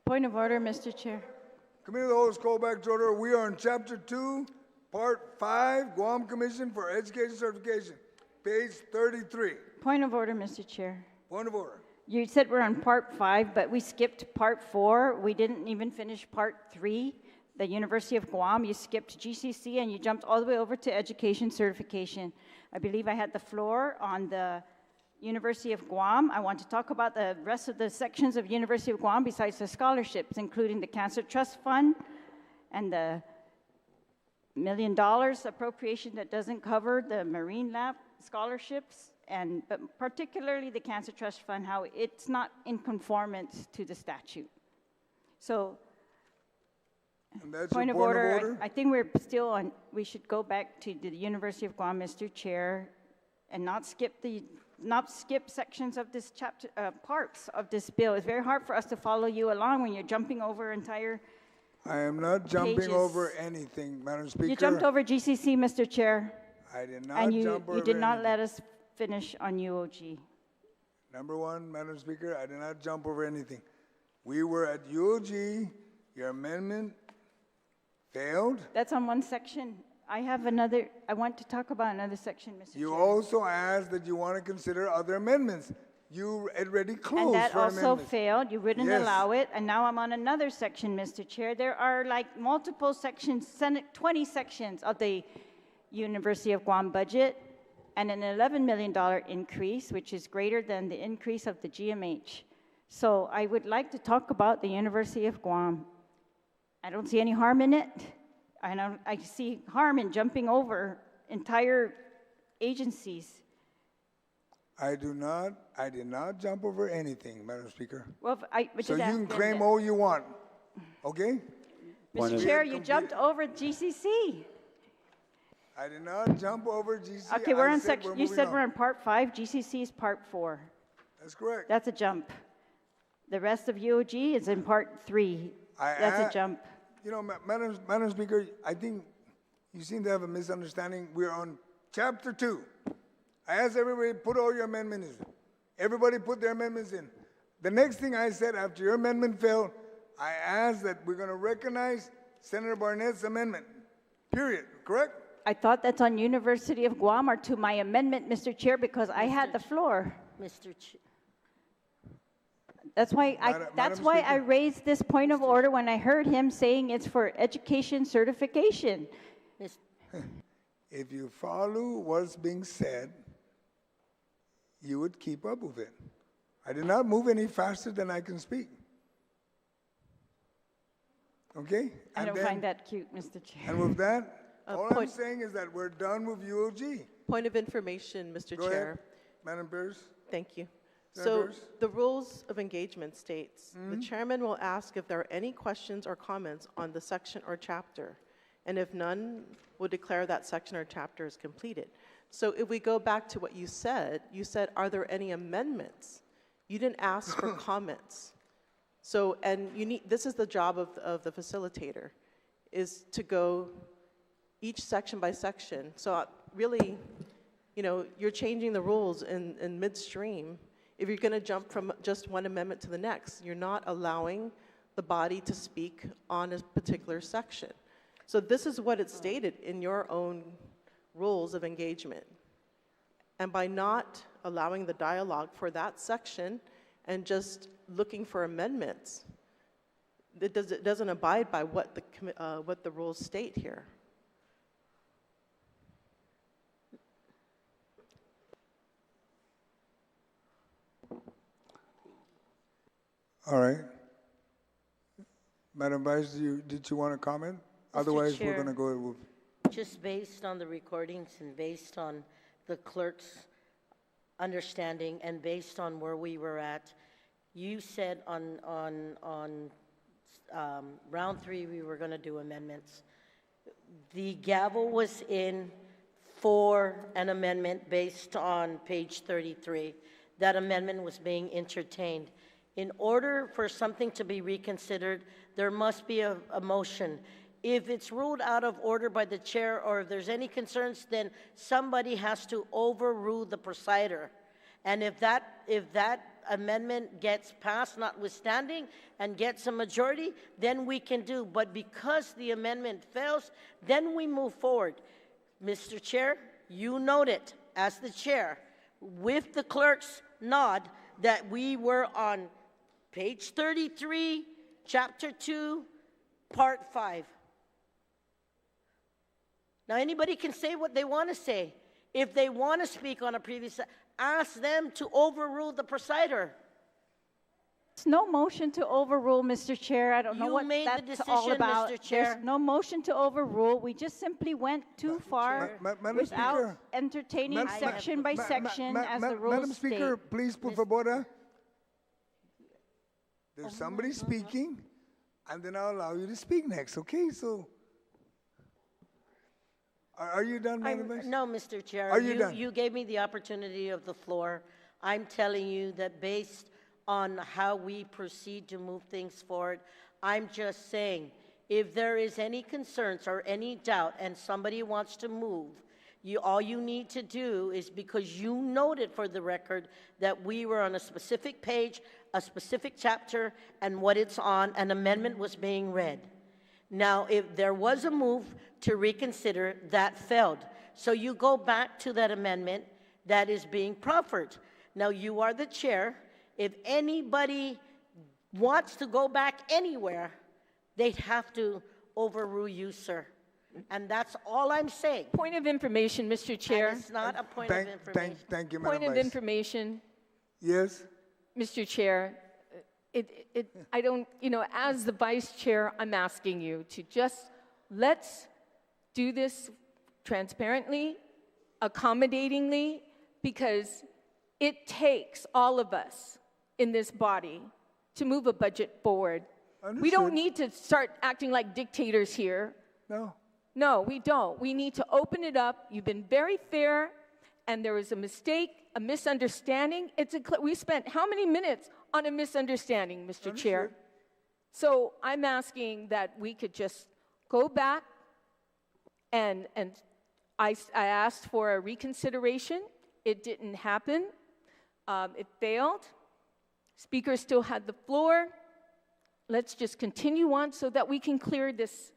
Point of order, Mr. Chair. Committee of the Whole is called back to order. We are on Chapter 2, Part 5, Guam Commission for Education Certification, page 33. Point of order, Mr. Chair. Point of order. You said we're on Part 5, but we skipped Part 4. We didn't even finish Part 3, the University of Guam. You skipped GCC and you jumped all the way over to education certification. I believe I had the floor on the University of Guam. I want to talk about the rest of the sections of University of Guam besides the scholarships, including the Cancer Trust Fund and the $1 million appropriation that doesn't cover the Marine Lab scholarships, but particularly the Cancer Trust Fund, how it's not in conformance to the statute. So, And that's point your of order, order? I think we're still on, we should go back to the University of Guam, Mr. Chair, and not skip sections of this chapter, parts of this bill. It's very hard for us to follow you along when you're jumping over entire I am not jumping pages. over anything, Madam Speaker. You jumped over GCC, Mr. Chair. I did not And jump over you did not anything. let us finish on UOG. Number one, Madam Speaker, I did not jump over anything. We were at UOG. Your amendment failed. That's on one section. I want to talk about another section, Mr. You Chair. also asked that you want to consider other amendments. You already closed And that for also amendments. failed. You wouldn't Yes. allow it. And now I'm on another section, Mr. Chair. There are like multiple sections, 20 sections of the University of Guam budget and an $11 million increase, which is greater than the increase of the GMH. So I would like to talk about the University of Guam. I don't see any harm in it. I see harm in jumping over entire agencies. I did not jump over anything, Madam Speaker. Well, So you can claim all you want, okay? Point Mr. of- Chair, you jumped over GCC. I did not jump over GC. Okay, we're I on said section, you moving said on. we're on Part 5, GCC is Part 4. That's correct. That's a jump. The rest of UOG is in Part 3. That's a jump. You know, Madam Speaker, I think you seem to have a misunderstanding. We're on Chapter 2. I asked everybody to put all your amendments in. Everybody put their amendments in. The next thing I said after your amendment failed, I asked that we're going to recognize Senator Barnett's amendment, period, correct? I thought that's on University of Guam or to my amendment, Mr. Chair, because I had the floor. Mr. Chair. That's why Madam I Speaker. raised this point of order when I heard him saying it's for education certification. If you follow what's being said, you would keep up with it. I did not move any faster than I can speak. Okay? I don't find that cute, Mr. Chair. And with that, all I'm point- saying is that we're done with UOG. Point of information, Mr. Go Chair. ahead, Madam Pierce. Thank you. Senator So Pierce. the rules of engagement states, the chairman will ask if there are any questions or comments on the section or chapter. And if none, will declare that section or chapter is completed. So if we go back to what you said, are there any amendments? You didn't ask for comments. So, and this is the job of the facilitator, is to go each section by section. So really, you're changing the rules in midstream. If you're going to jump from just one amendment to the next, you're not allowing the body to speak on a particular section. So this is what it stated in your own rules of engagement. And by not allowing the dialogue for that section and just looking for amendments, it doesn't abide by what the rules state here. All right. Madam Vice, did you want to comment? Otherwise, we're Chair. going to go with... Just based on the recordings and based on the clerk's understanding and based on where we were at, you said on round 3 we were going to do amendments. The gavel was in for an amendment based on page 33. That amendment was being entertained. In order for something to be reconsidered, there must be a motion. If it's ruled out of order by the chair or if there's any concerns, then somebody has to overrule the presider. And if that amendment gets passed notwithstanding and gets a majority, then we can do. But because the amendment fails, then we move forward. Mr. Chair, you noted as the chair, with the clerk's nod, that we were on page 33, chapter 2, part 5. Now, anybody can say what they want to say. If they want to speak on a previous, ask them to overrule the presider. There's no motion to overrule, Mr. Chair. I don't know You what made the that's all decision, about. Mr. Chair. There's no motion to overrule. We just simply went too far Madam without Speaker. entertaining section by section as the rules Madam Speaker, state. please, por favor. There's somebody speaking, and then I'll allow you to speak next, okay? So, are you done, Madam Vice? No, Mr. Chair. Are you done? You gave me the opportunity of the floor. I'm telling you that based on how we proceed to move things forward, I'm just saying, if there is any concerns or any doubt and somebody wants to move, all you need to do is, because you noted for the record that we were on a specific page, a specific chapter, and what it's on, an amendment was being read. Now, if there was a move to reconsider, that failed. So you go back to that amendment that is being proffered. Now, you are the chair. If anybody wants to go back anywhere, they'd have to overrule you, sir. And that's all I'm saying. Point of information, Mr. Chair. And it's not a point of information. Thank you, Madam Point of Vice. information, Yes? Mr. Chair. I don't, as the vice chair, I'm asking you to just, let's do this transparently, accommodatingly, because it takes all of us in this body to move a budget forward. We don't need to start acting like dictators here. No. No, we don't. We need to open it up. You've been very fair, and there was a mistake, a misunderstanding. We spent how many minutes on a misunderstanding, Mr. Chair? So I'm asking that we could just go back, and I asked for a reconsideration. It didn't happen. It failed. Speaker still had the floor. Let's just continue on so that we can clear this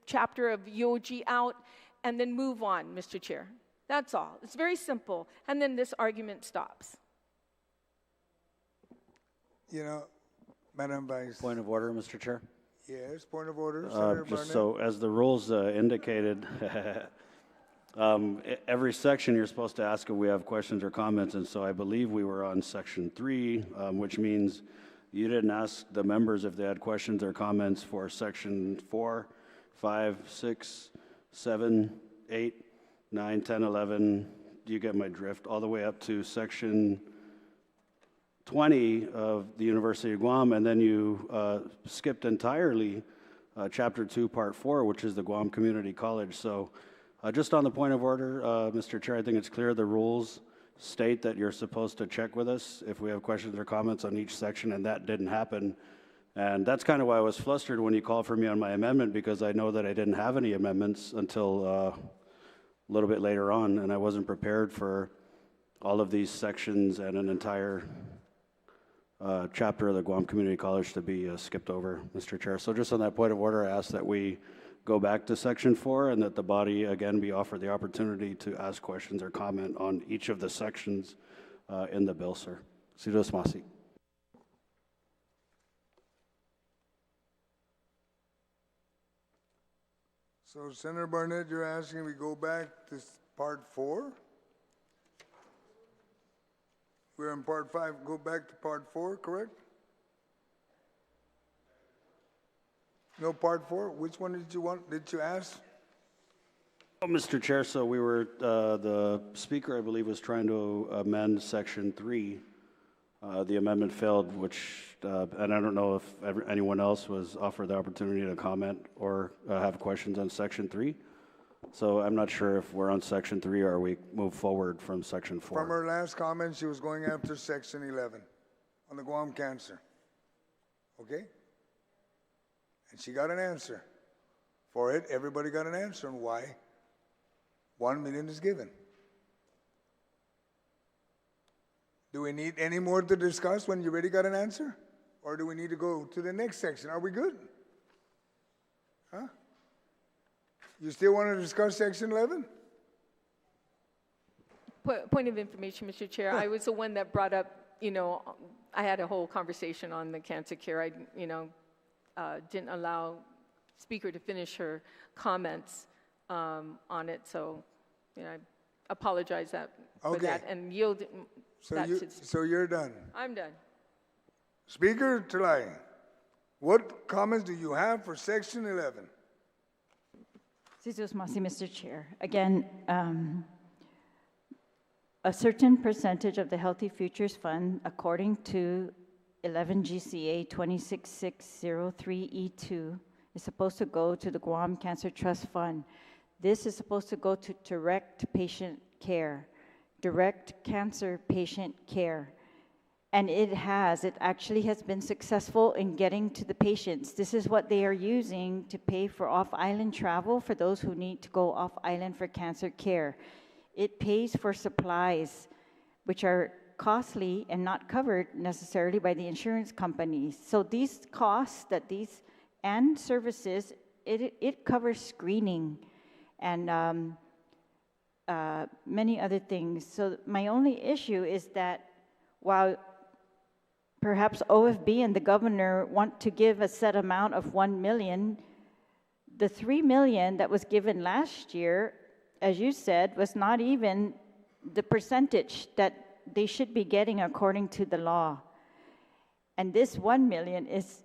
chapter of YOG out and then move on, Mr. Chair. That's all. It's very simple. And then this argument stops. Madam Vice. Point of order, Mr. Chair. Yes, point of order, Senator Just Barnett. so, as the rules indicated, every section you're supposed to ask if we have questions or comments, and so I believe we were on section 3, which means you didn't ask the members if they had questions or comments for section 4, 5, 6, 7, 8, 9, 10, 11, you get my drift, all the way up to section 20 of the University of Guam, and then you skipped entirely chapter 2, part 4, which is the Guam Community College. So just on the point of order, Mr. Chair, I think it's clear the rules state that you're supposed to check with us if we have questions or comments on each section, and that didn't happen. And that's kind of why I was flustered when you called for me on my amendment, because I know that I didn't have any amendments until a little bit later on, and I wasn't prepared for all of these sections and an entire chapter of the Guam Community College to be skipped over, Mr. Chair. So just on that point of order, I ask that we go back to section 4 and that the body again be offered the opportunity to ask questions or comment on each of the sections in the bill, sir. Sidos Masi. So, Senator Barnett, you're asking we go back to part 4? We're in part 5, go back to part 4, correct? No, part 4? Which one did you want? Did you ask? Oh, Mr. Chair, so we were, the speaker, I believe, was trying to amend section 3. The amendment failed, which, and I don't know if anyone else was offered the opportunity to comment or have questions on section 3. So I'm not sure if we're on section 3 or we move forward from section 4. From her last comment, she was going after section 11 on the Guam cancer. Okay? And she got an answer. For it, everybody got an answer on why 1 million is given. Do we need any more to discuss when you already got an answer? Or do we need to go to the next section? Are we good? Huh? You still want to discuss section 11? Point of information, Mr. Chair. I was the one that brought up, I had a whole conversation on the cancer care. I, didn't allow speaker to finish her comments on it. So, I apologize for that and yield. So you're done. I'm done. Speaker Talai, what comments do you have for section 11? Mr. Chair. Again, a certain percentage of the Healthy Futures Fund, according to 11 GCA 26603E2, is supposed to go to the Guam Cancer Trust Fund. This is supposed to go to direct patient care, direct cancer patient care. And it actually has been successful in getting to the patients. This is what they are using to pay for off-island travel for those who need to go off-island for cancer care. It pays for supplies, which are costly and not covered necessarily by the insurance companies. So these costs and services, it covers screening and many other things. So my only issue is that while perhaps OFB and the governor want to give a set amount of $1 million, the $3 million that was given last year, as you said, was not even the percentage that they should be getting according to the law. And this $1 million is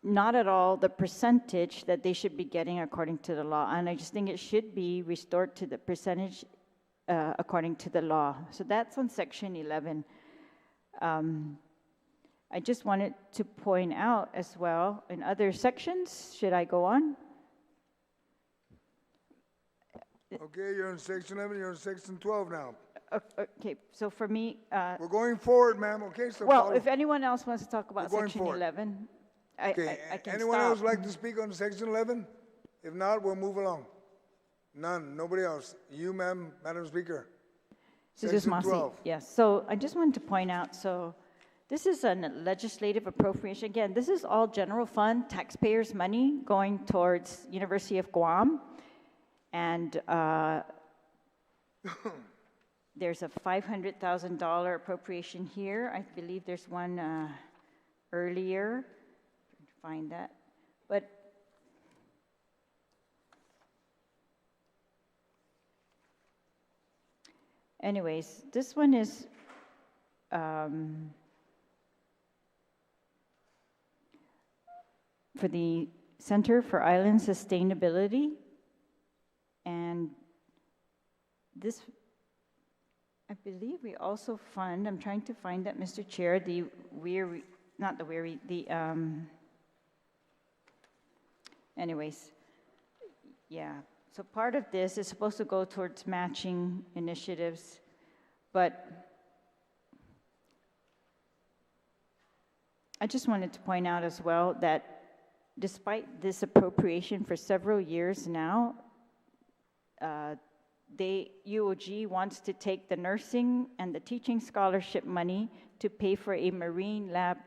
not at all the percentage that they should be getting according to the law. And I just think it should be restored to the percentage according to the law. So that's on section 11. I just wanted to point out as well, in other sections, should I go on? Okay, you're in section 11, you're in section 12 now. Okay, so for me... We're going forward, ma'am, okay? So well, if anyone else wants to talk about section forward. 11, okay. I can Anyone stop. else like to speak on section 11? If not, we'll move along. None, nobody else. You, ma'am, Madam Speaker. Section 12. Yes, so I just wanted to point out, so this is a legislative appropriation. Again, this is all general fund, taxpayers' money going towards University of Guam. And there's a $500,000 appropriation here. I believe there's one earlier. I'm trying to find that. But anyways, this one is for the Center for Island Sustainability. And this, I believe we also fund, I'm trying to find that, Mr. Chair, anyways, yeah. So part of this is supposed to go towards matching initiatives, but I just wanted to point out as well that despite this appropriation for several years now, UOG wants to take the nursing and the teaching scholarship money to pay for a marine lab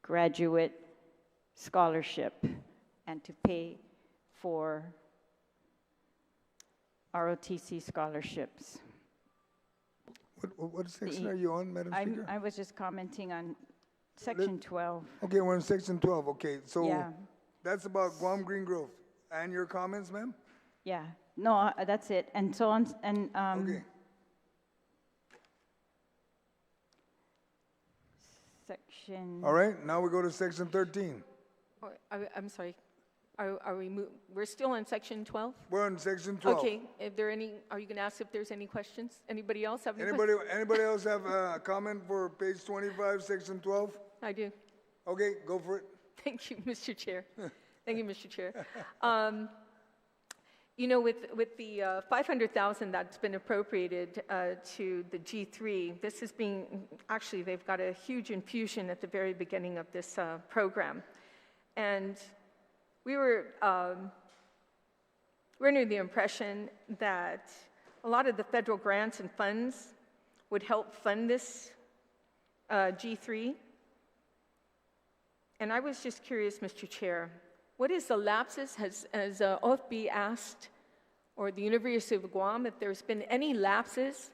graduate scholarship and to pay for ROTC scholarships. What section are you on, Madam Speaker? I was just commenting on section 12. Okay, we're in section 12. Okay, so yeah. That's about Guam Green Growth. And your comments, ma'am? Yeah, no, that's it. And so on, and okay. Section. All right, now we go to section 13. Oh, I'm sorry. We're still on section 12? We're on section 12. Okay. Are you going to ask if there's any questions? Anybody else have any questions? Anybody else have a comment for page 25, section 12? I do. Okay, go for it. Thank you, Mr. Chair. Thank you, Mr. Chair. With the $500,000 that's been appropriated to the G3, this is actually, they've got a huge infusion at the very beginning of this program. And we're under the impression that a lot of the federal grants and funds would help fund this G3. And I was just curious, Mr. Chair, what is the lapses? Has OFB asked, or the University of Guam, if there's been any lapses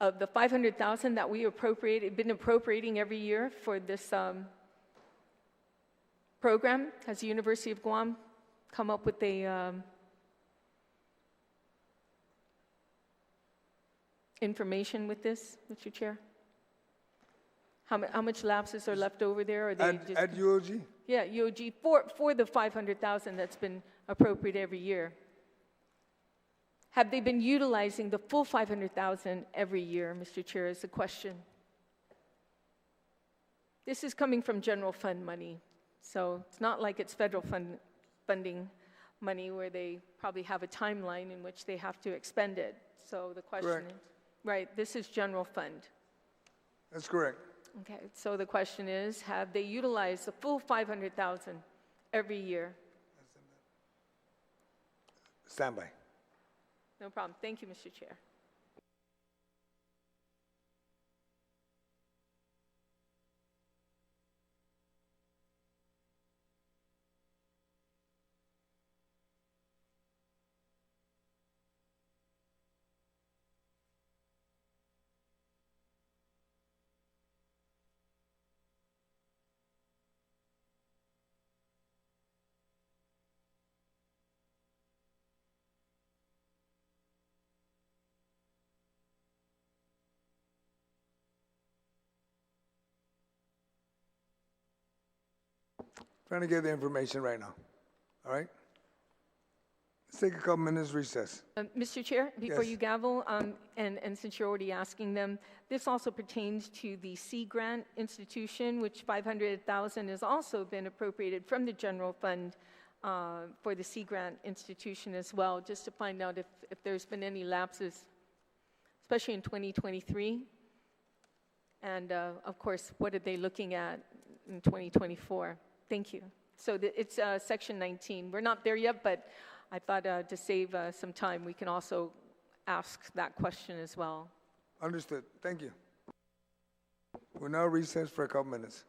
of the $500,000 that we been appropriating every year for this program? Has the University of Guam come up with a information with this, Mr. Chair? How much lapses are left over there? Or they At UOG? Yeah, UOG, for the $500,000 that's been appropriated every year. Have they been utilizing the full $500,000 every year, Mr. Chair, is the question. This is coming from general fund money, so it's not like it's federal funding money where they probably have a timeline in which they have to expend it. So the question Correct. is, right, this is general fund. That's correct. Okay, so the question is, have they utilized the full $500,000 every year? Stand by. No problem. Thank you, Mr. Chair. Trying to get the information right now. All right? Let's take a couple minutes recess. Mr. Chair, before Yes. you gavel, and since you're already asking them, this also pertains to the Sea Grant institution, which $500,000 has also been appropriated from the general fund for the Sea Grant institution as well, just to find out if there's been any lapses, especially in 2023. And of course, what are they looking at in 2024? Thank you. So it's section 19. We're not there yet, but I thought to save some time, we can also ask that question as well. Understood. Thank you. We'll now recess for a couple minutes.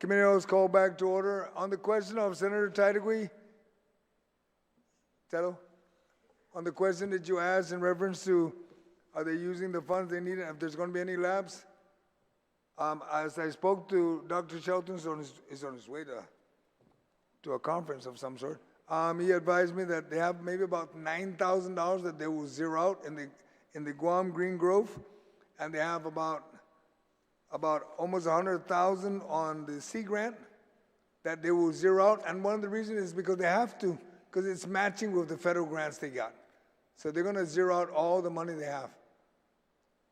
Committee is called back to order. On the question of Senator Titlegy, Tello, on the question that you asked in reference to are they using the funds they need, if there's going to be any lapse, as I spoke to Dr. Shelton, is on his way to a conference of some sort. He advised me that they have maybe about $9,000 that they will zero out in the Guam Green Grove, and they have about almost 100,000 on the Sea Grant that they will zero out. And one of the reasons is because they have to, because it's matching with the federal grants they got. So they're going to zero out all the money they have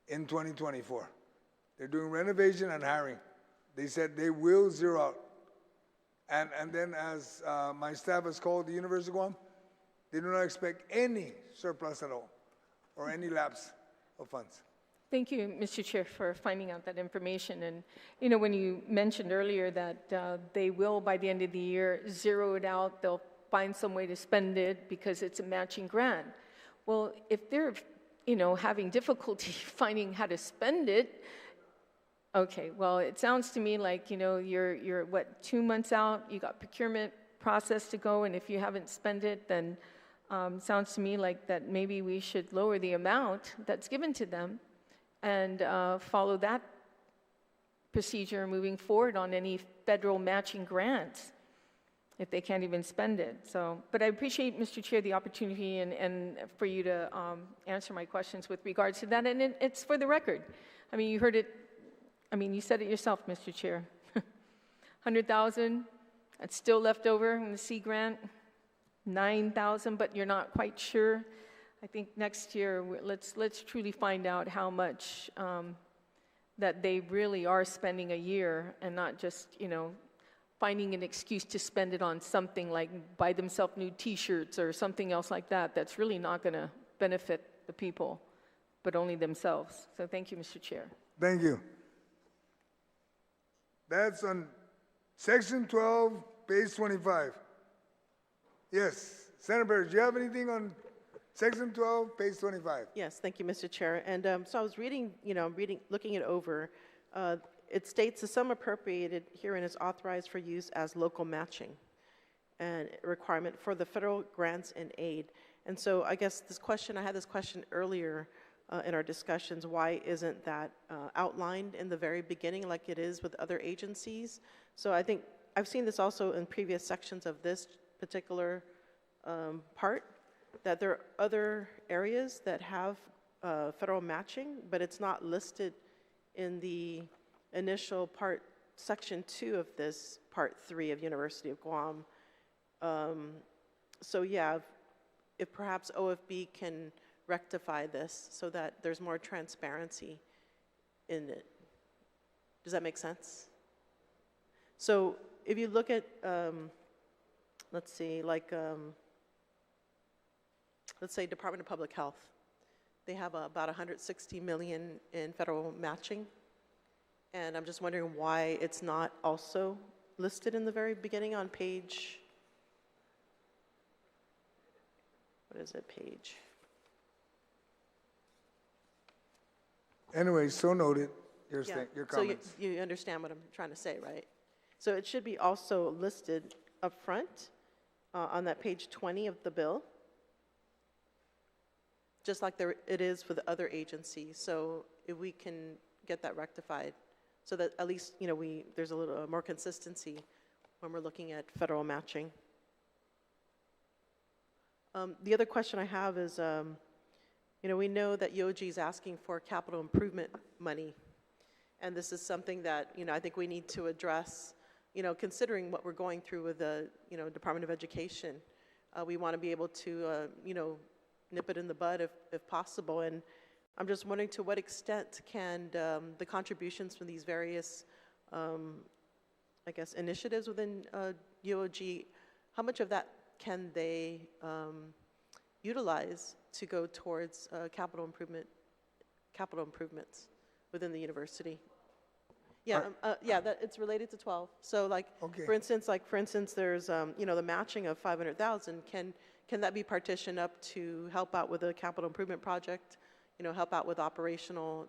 in 2024. They're doing renovation and hiring. They said they will zero out. And then as my staff has called the University of Guam, they do not expect any surplus at all or any lapse of funds. Thank you, Mr. Chair, for finding out that information. And, you know, when you mentioned earlier that they will, by the end of the year, zero it out, they'll find some way to spend it because it's a matching grant. Well, if they're, you know, having difficulty finding how to spend it, okay, well, it sounds to me like, you know, you're what, 2 months out, you got procurement process to go, and if you haven't spent it, then sounds to me like that maybe we should lower the amount that's given to them and follow that procedure moving forward on any federal matching grants if they can't even spend it. So, but I appreciate, Mr. Chair, the opportunity and for you to answer my questions with regards to that, and it's for the record. I mean, you heard it. I mean, you said it yourself, Mr. Chair. 100,000, that's still left over in the Sea Grant. 9,000, but you're not quite sure. I think next year, let's truly find out how much that they really are spending a year, and not just, you know, finding an excuse to spend it on something like buy themselves new T-shirts or something else like that. That's really not going to benefit the people, but only themselves. So thank you, Mr. Chair. Thank you. That's on Section 12, page 25. Yes, Senator Burris, do you have anything on Section 12, page 25? Yes, thank you, Mr. Chair. And so I was reading, looking it over. It states the sum appropriated herein is authorized for use as local matching and requirement for the federal grants and aid. And so I guess I had this question earlier in our discussions, why isn't that outlined in the very beginning like it is with other agencies? So I think I've seen this also in previous sections of this particular part, that there are other areas that have federal matching, but it's not listed in the initial part, section 2 of this part 3 of University of Guam. So yeah, if perhaps OFB can rectify this so that there's more transparency in it. Does that make sense? So if you look at, let's see, like, let's say Department of Public Health, they have about 160 million in federal matching. And I'm just wondering why it's not also listed in the very beginning on page, what is it, page? Anyway, so noted, your So comments. you understand what I'm trying to say, right? So it should be also listed up front on that page 20 of the bill, just like it is for the other agencies. So if we can get that rectified, so that at least, there's a little more consistency when we're looking at federal matching. The other question I have is, we know that UOG is asking for capital improvement money, and this is something that, I think we need to address, considering what we're going through with the, Department of Education. We want to be able to, nip it in the bud if possible, and I'm just wondering to what extent can the contributions from these various, I guess, initiatives within UOG, how much of that can they utilize to go towards capital improvements within the university? Yeah, it's related to 12. So, Okay. for instance, there's the matching of 500,000. Can that be partitioned up to help out with a capital improvement project? Help out with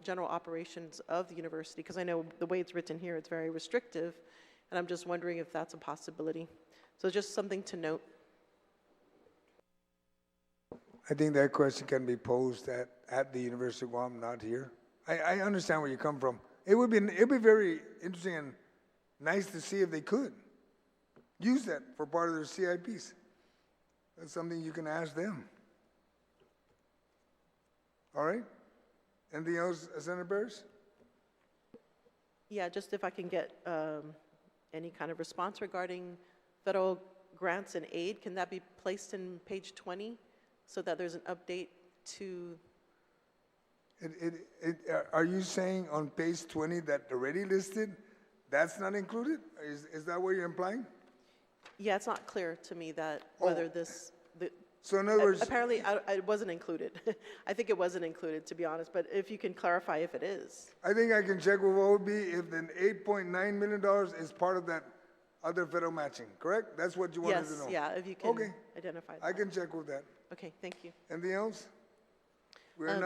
general operations of the university? Because I know the way it's written here, it's very restrictive. and I'm just wondering if that's a possibility. So just something to note. I think that question can be posed at the University of Guam, not here. I understand where you come from. It'd be very interesting and nice to see if they could use that for part of their CIPs. That's something you can ask them. All right? Anything else, Senator Barris? Yeah, just if I can get any kind of response regarding federal grants and aid, can that be placed in page 20 so that there's an update to? Are you saying on page 20 that already listed, that's not included? Is that what you're implying? Yeah, it's not clear to me that whether this, so in other words, apparently it wasn't included. I think it wasn't included, to be honest, but if you can clarify if it is. I think I can check with what would be if the $8.9 million is part of that other federal matching, correct? That's what you wanted to know? Yes, yeah, if you can identify that. I can check with that. Okay, thank you. Anything else? We're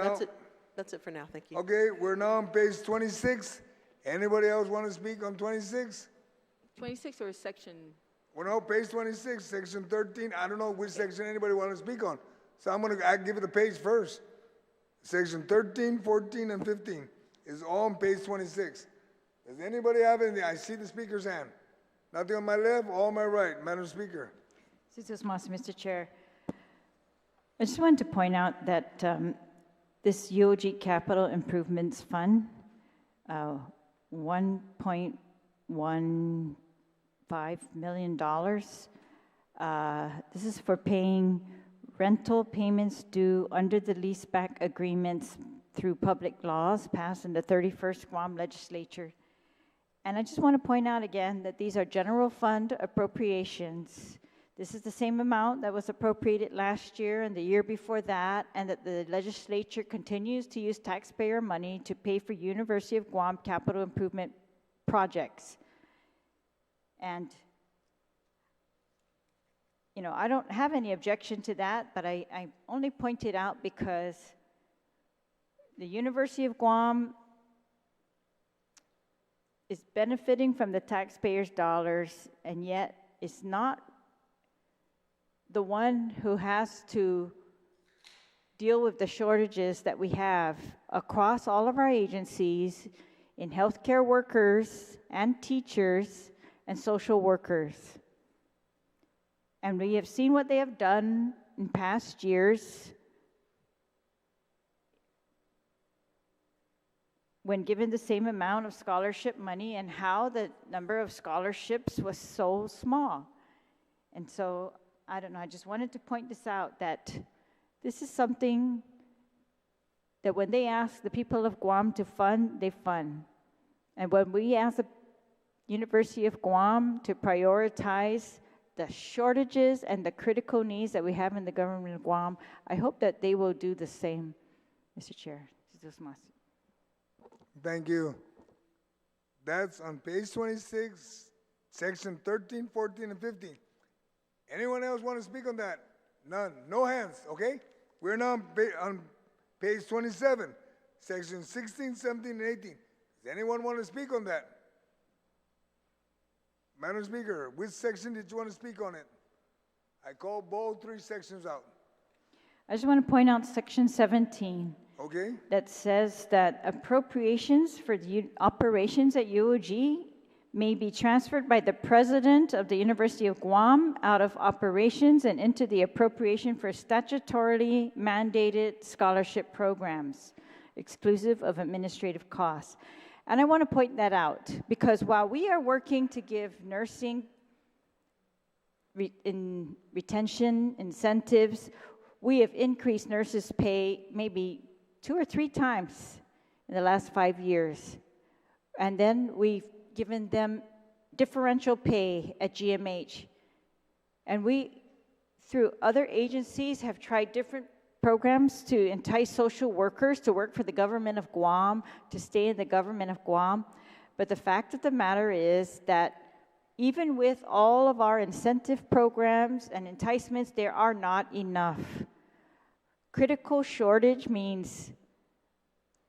That's it for now, thank you. Okay, we're now on page 26. Anybody else want to speak on 26? 26 or section? Well, no, page 26, section 13. I don't know which section anybody want to speak on. So I'm going to give it the page first. Section 13, 14, and 15 is all on page 26. Does anybody have anything? I see the speaker's hand. Nothing on my left, all on my right. Madam Speaker. Mr. Chair. I just wanted to point out that this UOG Capital Improvements Fund, $1.15 million. This is for paying rental payments due under the leaseback agreements through public laws passed in the 31st Guam Legislature. And I just want to point out again that these are general fund appropriations. This is the same amount that was appropriated last year and the year before that, and that the legislature continues to use taxpayer money to pay for University of Guam capital improvement projects. And, you know, I don't have any objection to that, but I only point it out because the University of Guam is benefiting from the taxpayers' dollars, and yet it's not the one who has to deal with the shortages that we have across all of our agencies in healthcare workers and teachers and social workers. And we have seen what they have done in past years when given the same amount of scholarship money, and how the number of scholarships was so small. And so, I don't know, I just wanted to point this out, that this is something that when they ask the people of Guam to fund, they fund. And when we ask the University of Guam to prioritize the shortages and the critical needs that we have in the government of Guam, I hope that they will do the same, Mr. Chair. Thank you. That's on page 26, section 13, 14, and 15. Anyone else want to speak on that? None. No hands, okay? We're now on page 27, section 16, 17, and 18. Does anyone want to speak on that? Madam Speaker, which section did you want to speak on it? I called both three sections out. I just want to point out section 17. Okay. That says that appropriations for the operations at UOG may be transferred by the president of the University of Guam out of operations and into the appropriation for statutorily mandated scholarship programs, exclusive of administrative costs. And I want to point that out because while we are working to give nursing retention incentives, we have increased nurses' pay maybe 2 or 3 times in the last 5 years. And then we've given them differential pay at GMH. And we, through other agencies, have tried different programs to entice social workers to work for the government of Guam, to stay in the government of Guam. But the fact of the matter is that even with all of our incentive programs and enticements, there are not enough. Critical shortage means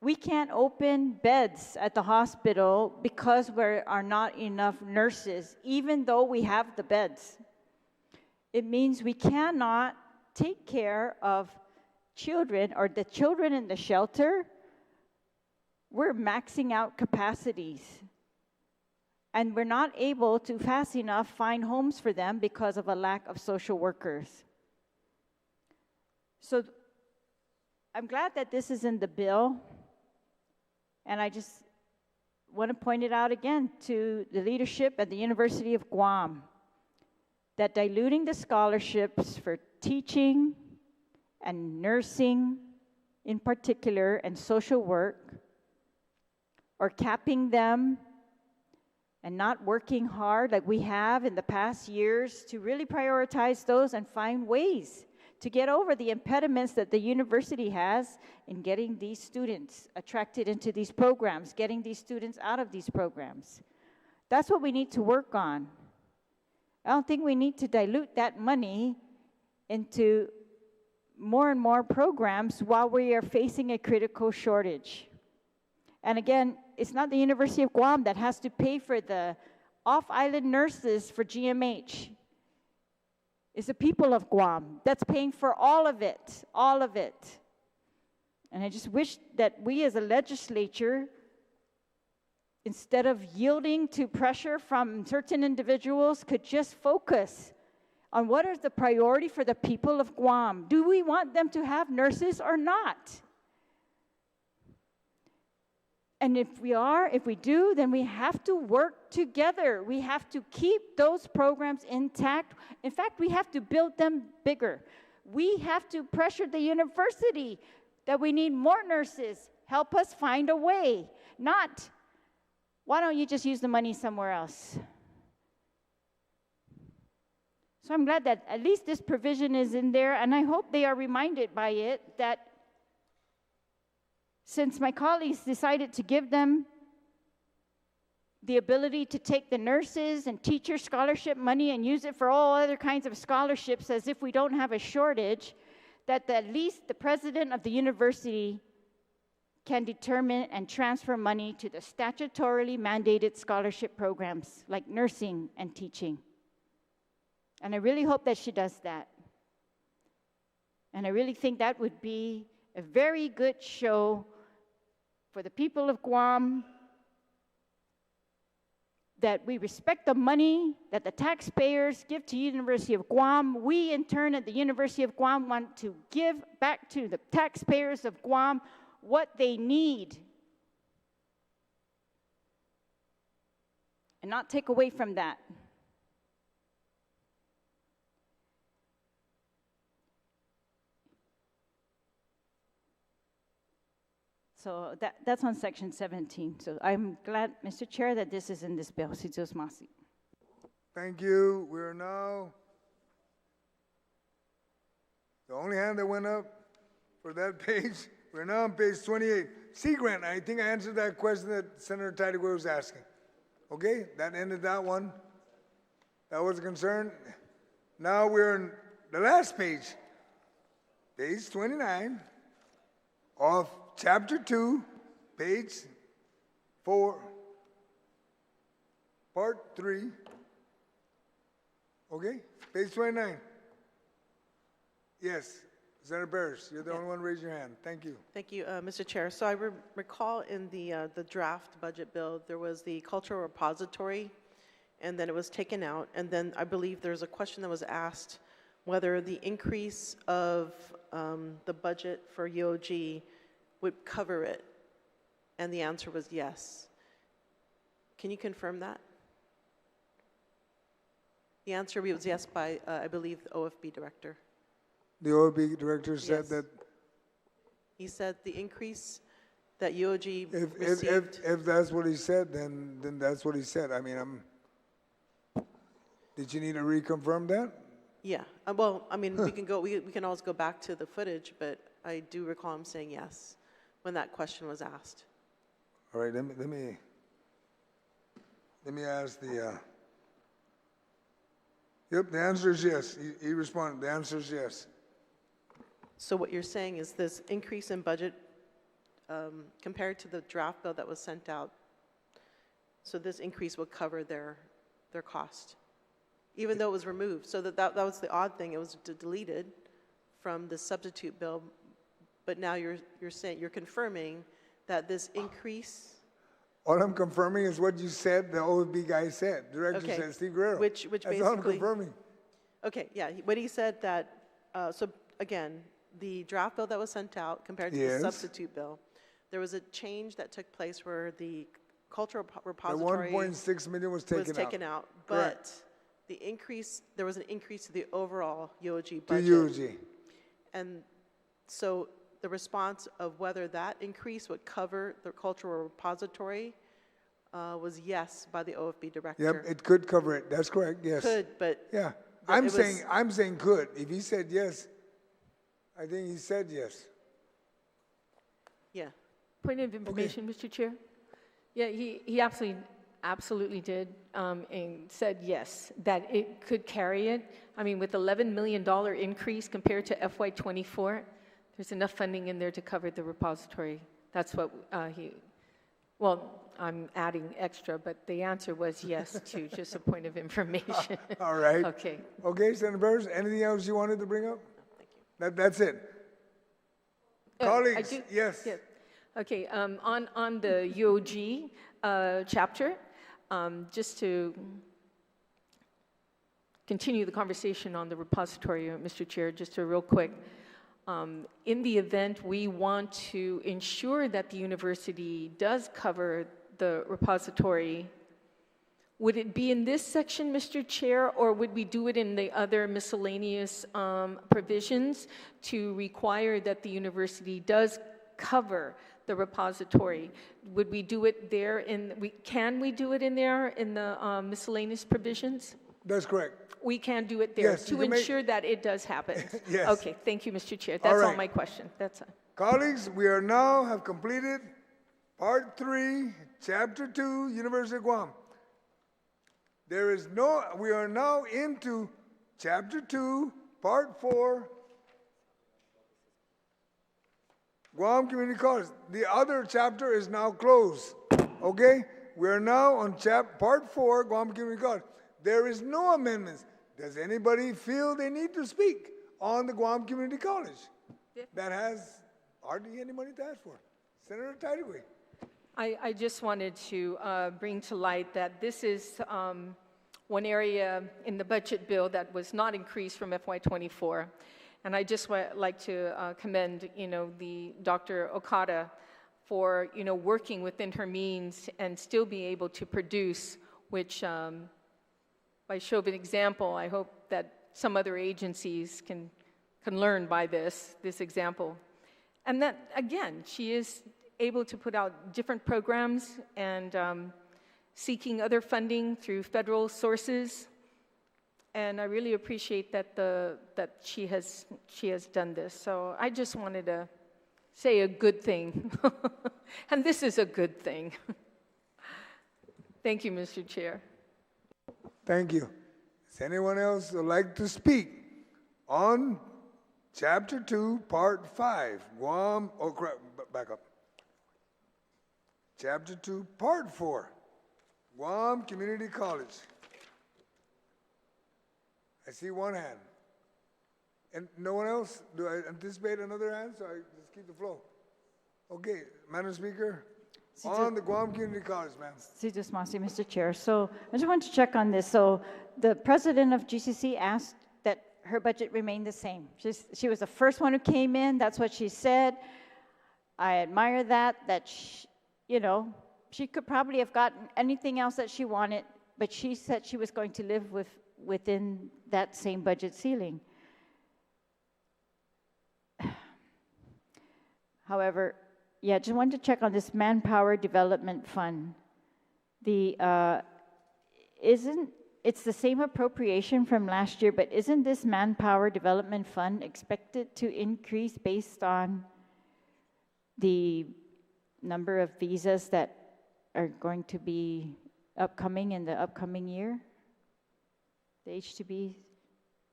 We can't open beds at the hospital because there are not enough nurses, even though we have the beds. It means we cannot take care of children or the children in the shelter. We're maxing out capacities. And we're not able to fast enough find homes for them because of a lack of social workers. So I'm glad that this is in the bill. And I just want to point it out again to the leadership at the University of Guam that diluting the scholarships for teaching and nursing in particular and social work, or capping them and not working hard like we have in the past years to really prioritize those and find ways to get over the impediments that the university has in getting these students attracted into these programs, getting these students out of these programs. That's what we need to work on. I don't think we need to dilute that money into more and more programs while we are facing a critical shortage. And again, it's not the University of Guam that has to pay for the off-island nurses for GMH. It's the people of Guam that's paying for all of it, all of it. And I just wish that we as a legislature, instead of yielding to pressure from certain individuals, could just focus on what is the priority for the people of Guam. Do we want them to have nurses or not? And if we do, then we have to work together. We have to keep those programs intact. In fact, we have to build them bigger. We have to pressure the university that we need more nurses. Help us find a way. Not, why don't you just use the money somewhere else? So I'm glad that at least this provision is in there, and I hope they are reminded by it that since my colleagues decided to give them the ability to take the nurses and teacher scholarship money and use it for all other kinds of scholarships as if we don't have a shortage, that at least the president of the university can determine and transfer money to the statutorily mandated scholarship programs like nursing and teaching. And I really hope that she does that. And I really think that would be a very good show for the people of Guam, that we respect the money that the taxpayers give to University of Guam. We, in turn, at the University of Guam, want to give back to the taxpayers of Guam what they need and not take away from that. So that's on section 17. So I'm glad, Mr. Chair, that this is in this bill. Thank you. We're now, the only hand that went up for that page, we're now on page 28. Sea grant, I think I answered that question that Senator Tideway was asking. Okay, that ended that one. That was a concern. Now we're in the last page, page 29 of Chapter 2, page 4, part 3. Okay, page 29. Yes, Senator Parrish, you're the only one to raise your hand. Thank you. Thank you, Mr. Chair. So I recall in the draft budget bill, there was the cultural repository, and then it was taken out. And then I believe there's a question that was asked whether the increase of the budget for UOG would cover it, and the answer was yes. Can you confirm that? The answer was yes by, I believe, the OFB director. The OFB director said Yes. that He said the increase that UOG received. if that's what he said, then that's what he said. I mean, did you need to reconfirm that? Yeah, well, I mean, we can always go back to the footage, but I do recall him saying yes when that question was asked. All right, let me ask the, yep, the answer is yes. He responded, the answer is yes. So what you're saying is this increase in budget compared to the draft bill that was sent out, so this increase will cover their cost, even though it was removed. So that was the odd thing. It was deleted from the substitute bill, but now you're saying, you're confirming that this increase. All I'm confirming is what you said, the OFB guy said. Director Okay. said, Steve Guerrero. Which That's basically. all I'm confirming. Okay, yeah, what he said that, so again, the draft bill that was sent out compared to Yes. the substitute bill, there was a change that took place where the cultural The repository 1.6 million was taken out. but Correct. there was an increase to the overall UOG To budget. UOG. And so the response of whether that increase would cover the cultural repository was yes by the OFB director. Yep, it could cover it. That's correct, yes. Could, but Yeah, but I'm it was- saying could. If he said yes, I think he said yes. yeah. Point of information, Mr. Chair. Yeah, he absolutely did, and said yes, that it could carry it. I mean, with $11 million increase compared to FY24, there's enough funding in there to cover the repository. That's what well, I'm adding extra, but the answer was yes to just a point of information. All right. Okay. Okay, Senator Burris, anything else you wanted to bring up? Thank you. That's it. I Colleagues, do- yes. yeah. Okay, on the UOG chapter, just to continue the conversation on the repository, Mr. Chair, just a real quick. In the event we want to ensure that the university does cover the repository, would it be in this section, Mr. Chair, or would we do it in the other miscellaneous provisions to require that the university does cover the repository? Would we do it there can we do it in there in the miscellaneous provisions? That's correct. We can do it there Yes, you to can make- ensure that it does happen. Yes. Okay, thank you, Mr. Chair. That's all right. my question. That's all. Colleagues, we are now have completed Part 3, Chapter 2, University of Guam. We are now into Chapter 2, Part 4, Guam Community College. The other chapter is now closed, okay? We are now on Part 4, Guam Community College. There is no amendments. Does anybody feel they need to speak on the Guam Community College? That has hardly any money to ask for. Senator Tideway. I just wanted to bring to light that this is one area in the budget bill that was not increased from FY24. And I just like to commend, the Dr. Okada for, working within her means and still be able to produce, which by show of an example, I hope that some other agencies can learn by this example. And that, again, she is able to put out different programs and seeking other funding through federal sources. And I really appreciate that she has done this. So I just wanted to say a good thing. And this is a good thing. Thank you, Mr. Chair. Thank you. Does anyone else would like to speak on Chapter 2, Part 5, Guam, back up. Chapter 2, Part 4, Guam Community College. I see one hand. And no one else? Do I anticipate another hand? So I just keep the flow. Okay, Madam Speaker, on the Guam Community College, ma'am. Citus Masi, Mr. Chair. So I just want to check on this. So the president of GCC asked that her budget remain the same. She was the first one who came in. That's what she said. I admire that she, she could probably have gotten anything else that she wanted, but she said she was going to live within that same budget ceiling. However, yeah, just wanted to check on this Manpower Development Fund. It's the same appropriation from last year, but isn't this Manpower Development Fund expected to increase based on the number of visas that are going to be upcoming in the upcoming year? The H-2B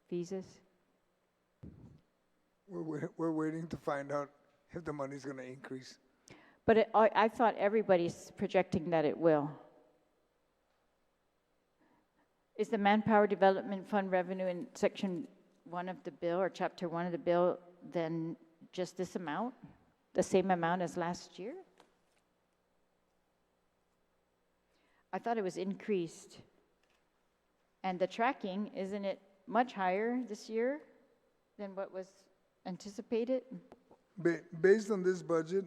visas? We're waiting to find out if the money's going to increase. But I thought everybody's projecting that it will. Is the Manpower Development Fund revenue in Section 1 of the bill, or Chapter 1 of the bill, then just this amount? The same amount as last year? I thought it was increased. And the tracking, isn't it much higher this year than what was anticipated? Based on this budget,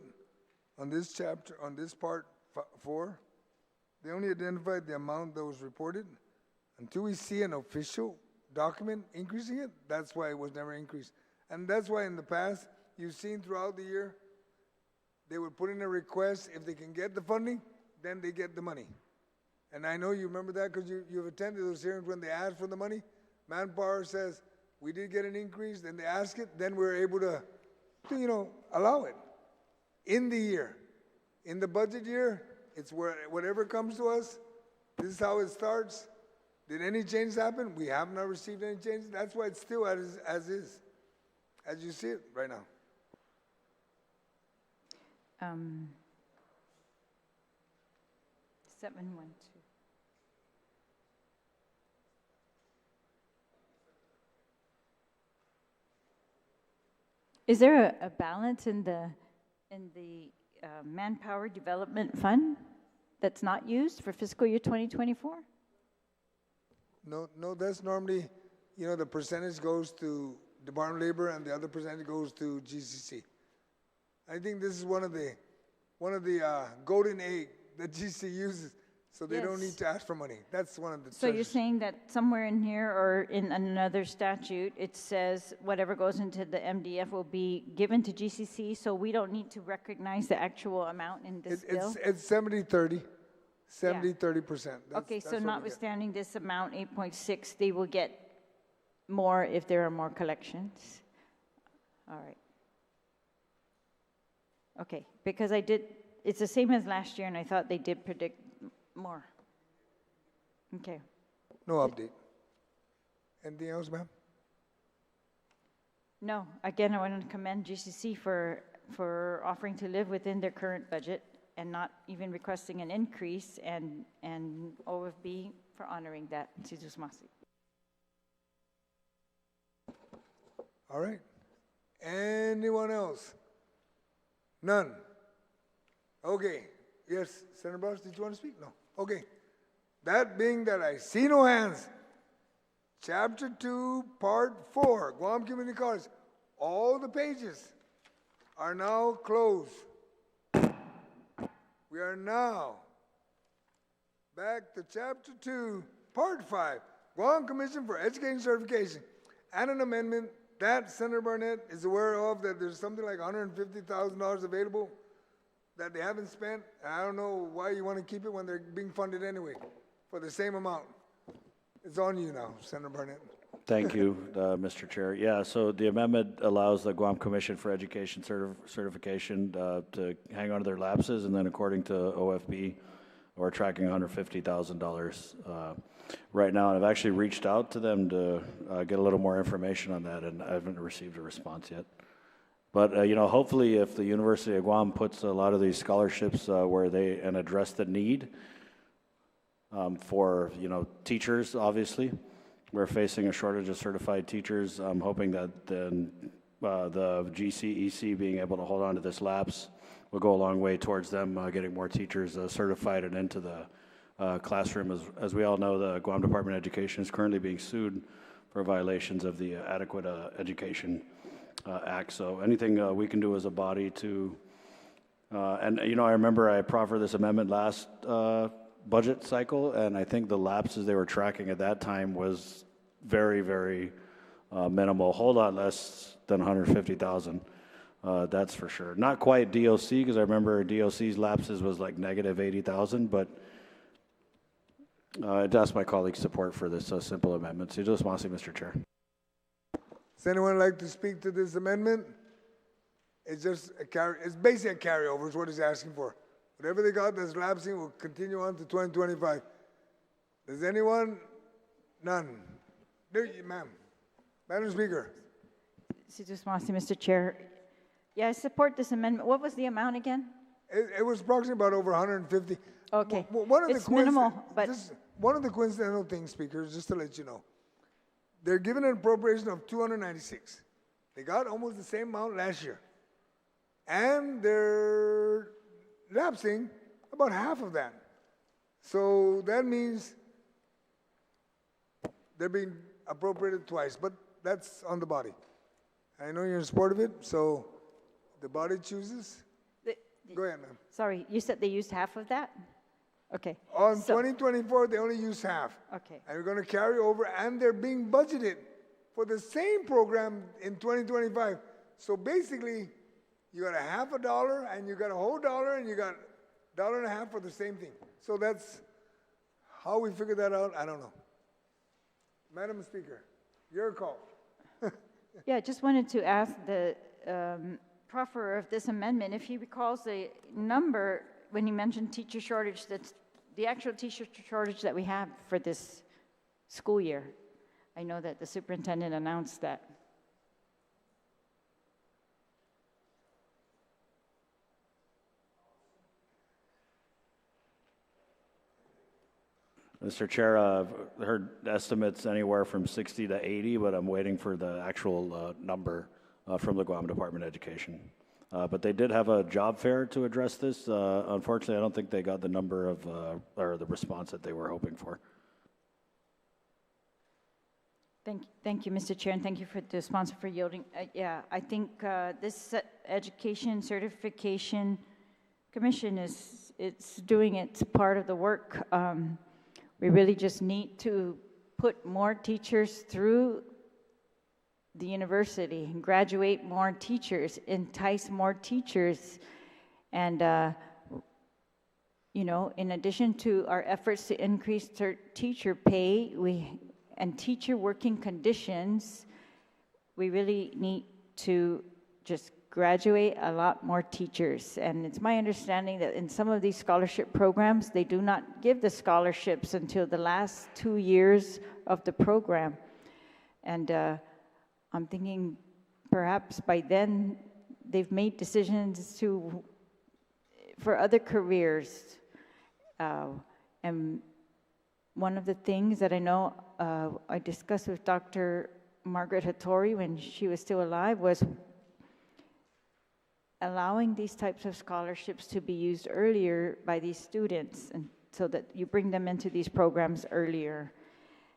on this chapter, on this part 4, they only identified the amount that was reported. Until we see an official document increasing it, that's why it was never increased. And that's why in the past, you've seen throughout the year, they would put in a request. If they can get the funding, then they get the money. And I know you remember that because you've attended those hearings when they asked for the money. Manpower says, we did get an increase, then they ask it, then we're able to allow it. In the year, in the budget year, it's whatever comes to us, this is how it starts. Did any changes happen? We have not received any changes. That's why it's still as is, as you see it right now. 712. Is there a balance in the Manpower Development Fund that's not used for fiscal year 2024? No, that's normally, the percentage goes to Department of Labor and the other percentage goes to GCC. I think this is one of the golden egg that GC uses, so they don't need to ask for money. That's one of the So you're saying that somewhere in here or in another statute, it says whatever goes into the MDF will be given to GCC, so we don't need to recognize the actual amount in this bill? It's 70-30. 30%. Okay, so notwithstanding this amount, 8.6, they will get more if there are more collections? All right. Okay, because it's the same as last year, and I thought they did predict more. Okay. No update. Anything else, ma'am? No, again, I want to commend GCC for offering to live within their current budget and not even requesting an increase, and OFB for honoring that. All right. Anyone else? None. Okay. Yes, Senator Barros, did you want to speak? No. Okay. That being that I see no hands, Chapter 2, Part 4, Guam Community College, all the pages are now closed. We are now back to Chapter 2, Part 5, Guam Commission for Education Certification, and an amendment that Senator Barnett is aware of, that there's something like $150,000 available that they haven't spent. And I don't know why you want to keep it when they're being funded anyway for the same amount. It's on you now, Senator Barnett. Thank you, Mr. Chair. Yeah, so the amendment allows the Guam Commission for Education Certification to hang on to their lapses, and then according to OFB, we're tracking $150,000 right now. And I've actually reached out to them to get a little more information on that, and I haven't received a response yet. But, hopefully if the University of Guam puts a lot of these scholarships and address the need for, teachers, obviously. We're facing a shortage of certified teachers. I'm hoping that then the GCEC being able to hold on to this lapse will go a long way towards them getting more teachers certified and into the classroom. As we all know, the Guam Department of Education is currently being sued for violations of the Adequate Education Act. So anything we can do as a body to, and I remember I proffered this amendment last budget cycle, and I think the lapses they were tracking at that time was very, very minimal, a whole lot less than 150,000. That's for sure. Not quite DOC, because I remember DOC's lapses was like negative 80,000, but I'd ask my colleagues' support for this simple amendment. So just want to say, Mr. Chair. Does anyone like to speak to this amendment? It's just it's basically a carryover is what he's asking for. Whatever they got that's lapsing will continue on to 2025. Does anyone? None. There, ma'am. Madam Speaker. Mr. Chair. Yeah, I support this amendment. What was the amount again? It was approximately about over 150. Okay. One of It's minimal, but one of the coincidental things, speakers, just to let you know, they're given an appropriation of 296. They got almost the same amount last year. And they're lapsing about half of that. So that means they're being appropriated twice, but that's on the body. I know you're in support of it, so the body chooses. Go ahead, ma'am. Sorry, you said they used half of that? Okay. On So- 2024, they only use half. Okay. And we're going to carry over, and they're being budgeted for the same program in 2025. So basically, you got a half a dollar, and you got a whole dollar, and you got $1.50 for the same thing. So that's how we figured that out. I don't know. Madam Speaker, your call. Yeah, I just wanted to ask the proffer of this amendment, if he recalls the number when he mentioned teacher shortage, that's the actual teacher shortage that we have for this school year. I know that the superintendent announced that. Mr. Chair, I've heard estimates anywhere from 60 to 80, but I'm waiting for the actual number from the Guam Department of Education. But they did have a job fair to address this. Unfortunately, I don't think they got the number of, or the response that they were hoping for. Thank you, Mr. Chair, and thank you for the sponsor for yielding. Yeah, I think this Education Certification Commission it's doing its part of the work. We really just need to put more teachers through the university, graduate more teachers, entice more teachers, and you know, in addition to our efforts to increase teacher pay, and teacher working conditions, we really need to just graduate a lot more teachers. And it's my understanding that in some of these scholarship programs, they do not give the scholarships until the last 2 years of the program. And I'm thinking perhaps by then they've made decisions for other careers. And one of the things that I know I discussed with Dr. Margaret Hattori when she was still alive was allowing these types of scholarships to be used earlier by these students, and so that you bring them into these programs earlier.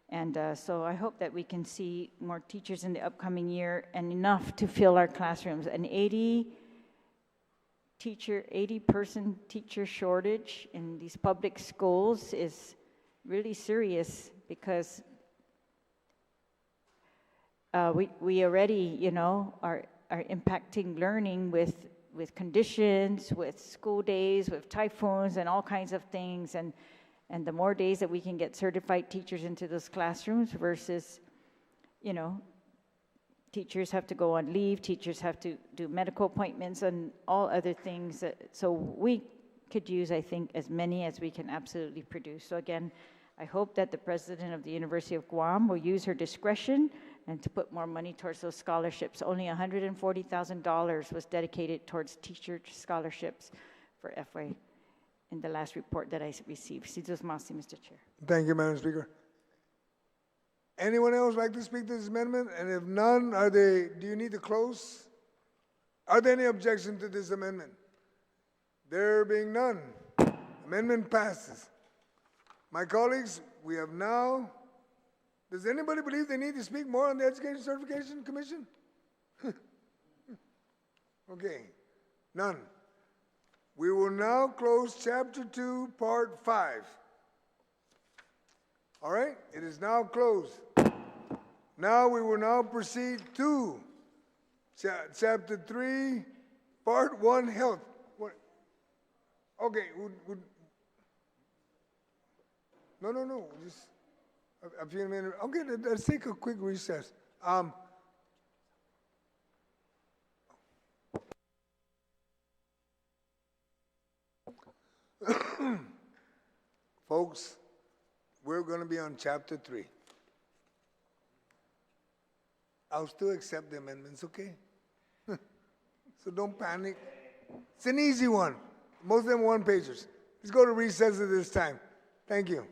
And so I hope that we can see more teachers in the upcoming year and enough to fill our classrooms. An 80-person teacher shortage in these public schools is really serious, because we already, you know, are impacting learning with conditions, with school days, with typhoons and all kinds of things. And the more days that we can get certified teachers into those classrooms versus, you know, teachers have to go on leave, teachers have to do medical appointments and all other things. So we could use, I think, as many as we can absolutely produce. So again, I hope that the president of the University of Guam will use her discretion and to put more money towards those scholarships. Only $140,000 was dedicated towards teacher scholarships for FY in the last report that I received. Sidos Masi, Mr. Chair. Thank you, Madam Speaker. Anyone else like to speak to this amendment? And if none, do you need to close? Are there any objection to this amendment? There being none, amendment passes. My colleagues, we have now, does anybody believe they need to speak more on the Education Certification Commission? Okay, none. We will now close Chapter 2, Part 5. All right, it is now closed. Now we will now proceed to Chapter 3, Part 1, Health. What? Okay, no, just a few minutes. Okay, let's take a quick recess. Folks, we're going to be on Chapter 3. I'll still accept the amendments, okay? So don't panic. It's an easy one. Most of them one-pagers. Let's go to recess at this time. Thank you.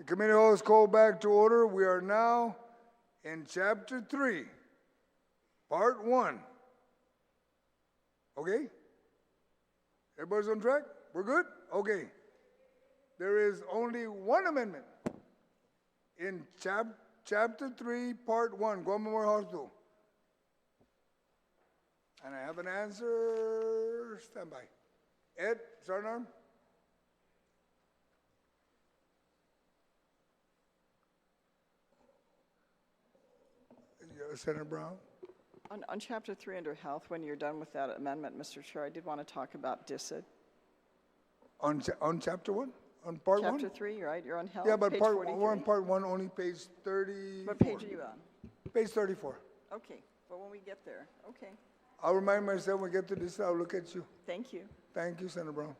The committee hall is called back to order. We are now in Chapter 3, Part 1. Okay? Everybody's on track? We're good? Okay. There is only one amendment in Chapter 3, Part 1, Guam Memorial Hospital. And I have an answer. Stand by. Ed, Sergeant Arm. Senator Brown. On Chapter 3 under Health, when you're done with that amendment, Mr. Chair, I did want to talk about DISID. On Chapter 1? On Part 1? Chapter 3, you're right, you're on Health, Yeah, but page we're 43. on Part 1, only page 30. What page are you on? Page 34. Okay, but when we get there, okay. I'll remind myself when we get to this, I'll look at you. Thank you. Thank you, Senator Brown.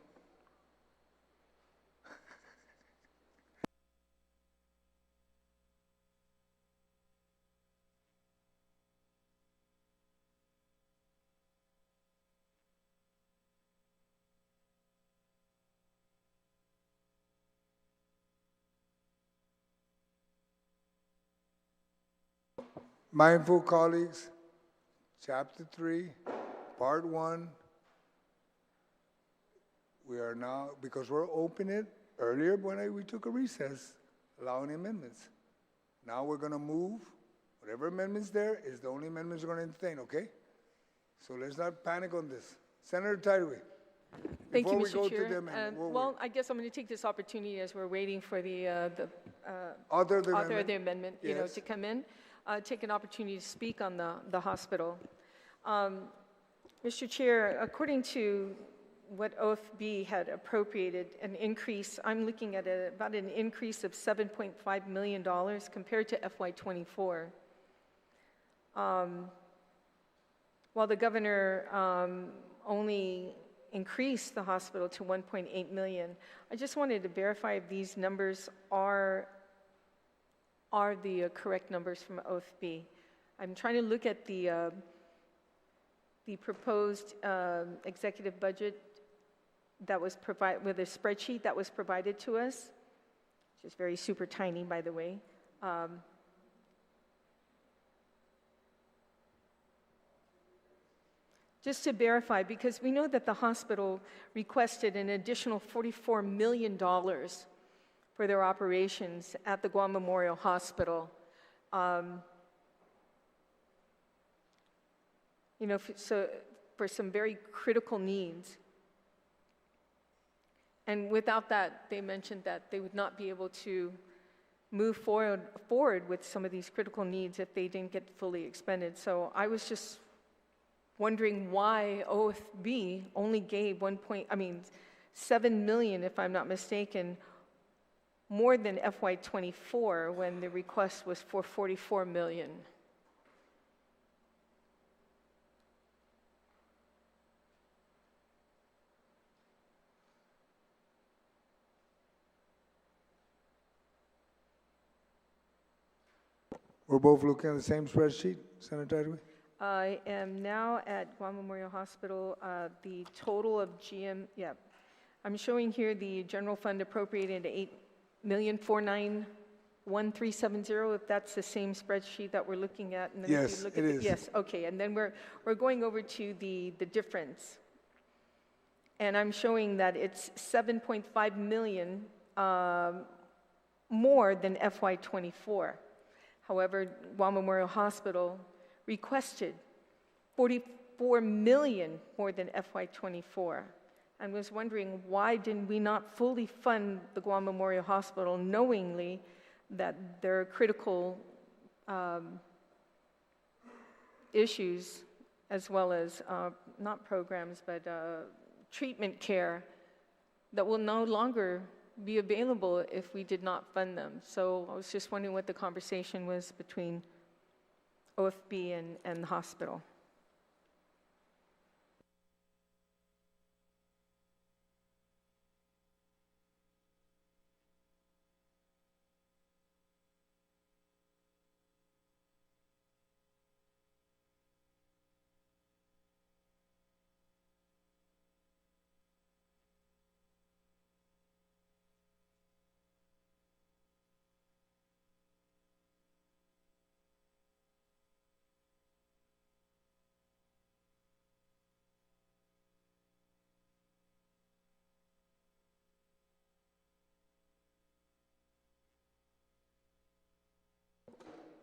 Mindful colleagues, Chapter 3, Part 1. We are now, because we're open it earlier when we took a recess, allowing amendments. Now we're going to move. Whatever amendment's there is the only amendments we're going to entertain, okay? So let's not panic on this. Senator Tideway. Thank you, Before we Mr. go Chair. to them, Well, I guess I'm going to take this opportunity as we're waiting for the author of the author of amendment. the amendment, Yes. to come in, take an opportunity to speak on the hospital. Mr. Chair, according to what OFB had appropriated, an increase, I'm looking at about an increase of $7.5 million compared to FY24. While the governor only increased the hospital to 1.8 million, I just wanted to verify if these numbers are the correct numbers from OFB. I'm trying to look at the proposed executive budget that was provided with a spreadsheet that was provided to us, which is very super tiny, by the way. Just to verify, because we know that the hospital requested an additional $44 million for their operations at the Guam Memorial Hospital. So for some very critical needs. And without that, they mentioned that they would not be able to move forward with some of these critical needs if they didn't get fully expended. So I was just wondering why OFB only gave 7 million, if I'm not mistaken, more than FY24 when the request was for 44 million. We're both looking at the same spreadsheet, Senator Tideway? I am now at Guam Memorial Hospital. The total of I'm showing here the general fund appropriated $8,491,370. If that's the same spreadsheet that we're looking at, and then if Yes, you look it at is. Yes, okay, and then we're going over to the difference, and I'm showing that it's 7.5 million more than FY24. However, Guam Memorial Hospital requested 44 million more than FY24. And was wondering why didn't we not fully fund the Guam Memorial Hospital knowingly that there are critical issues as well as not programs but treatment care that will no longer be available if we did not fund them. So I was just wondering what the conversation was between OFB and the hospital.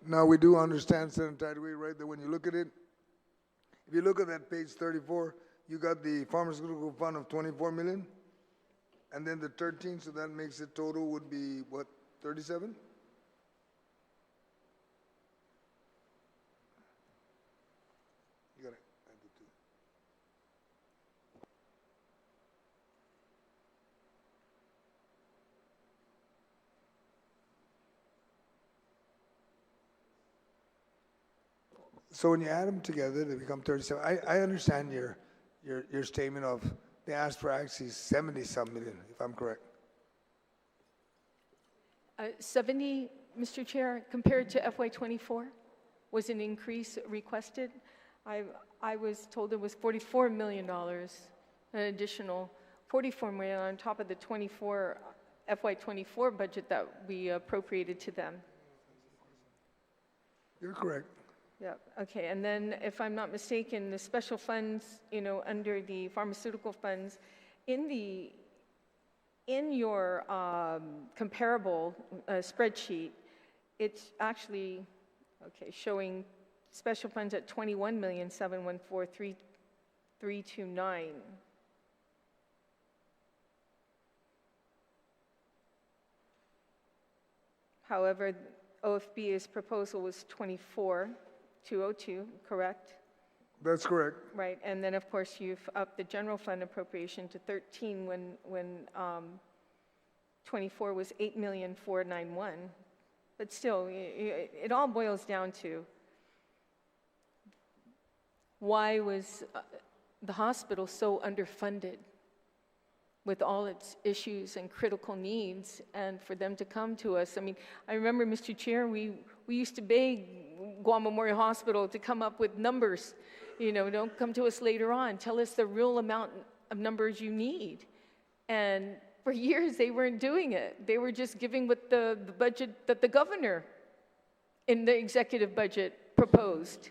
Now, we do understand, Senator Tideway, right, that when you look at it, if you look at that page 34, you got the pharmaceutical fund of 24 million, and then the 13, so that makes it total would be, what, 37? You got it. Add the two. So when you add them together, they become 37. I understand your statement of they asked for actually 70-some million, if I'm correct. 70, Mr. Chair, compared to FY24 was an increase requested. I was told it was $44 million, an additional $44 million on top of the FY24 budget that we appropriated to them. You're correct. Yeah, okay, and then if I'm not mistaken, the special funds, you know, under the pharmaceutical funds, in your comparable spreadsheet, it's actually, okay, showing special funds at 21,714,329. However, OFB's proposal was 24,202, correct? That's correct. Right, and then of course you've upped the general fund appropriation to 13 when 24 was 8,491,000. But still, it all boils down to why was the hospital so underfunded with all its issues and critical needs, and for them to come to us. I mean, I remember, Mr. Chair, we used to beg Guam Memorial Hospital to come up with numbers. You know, don't come to us later on. Tell us the real amount of numbers you need. And for years, they weren't doing it. They were just giving with the budget that the governor in the executive budget proposed.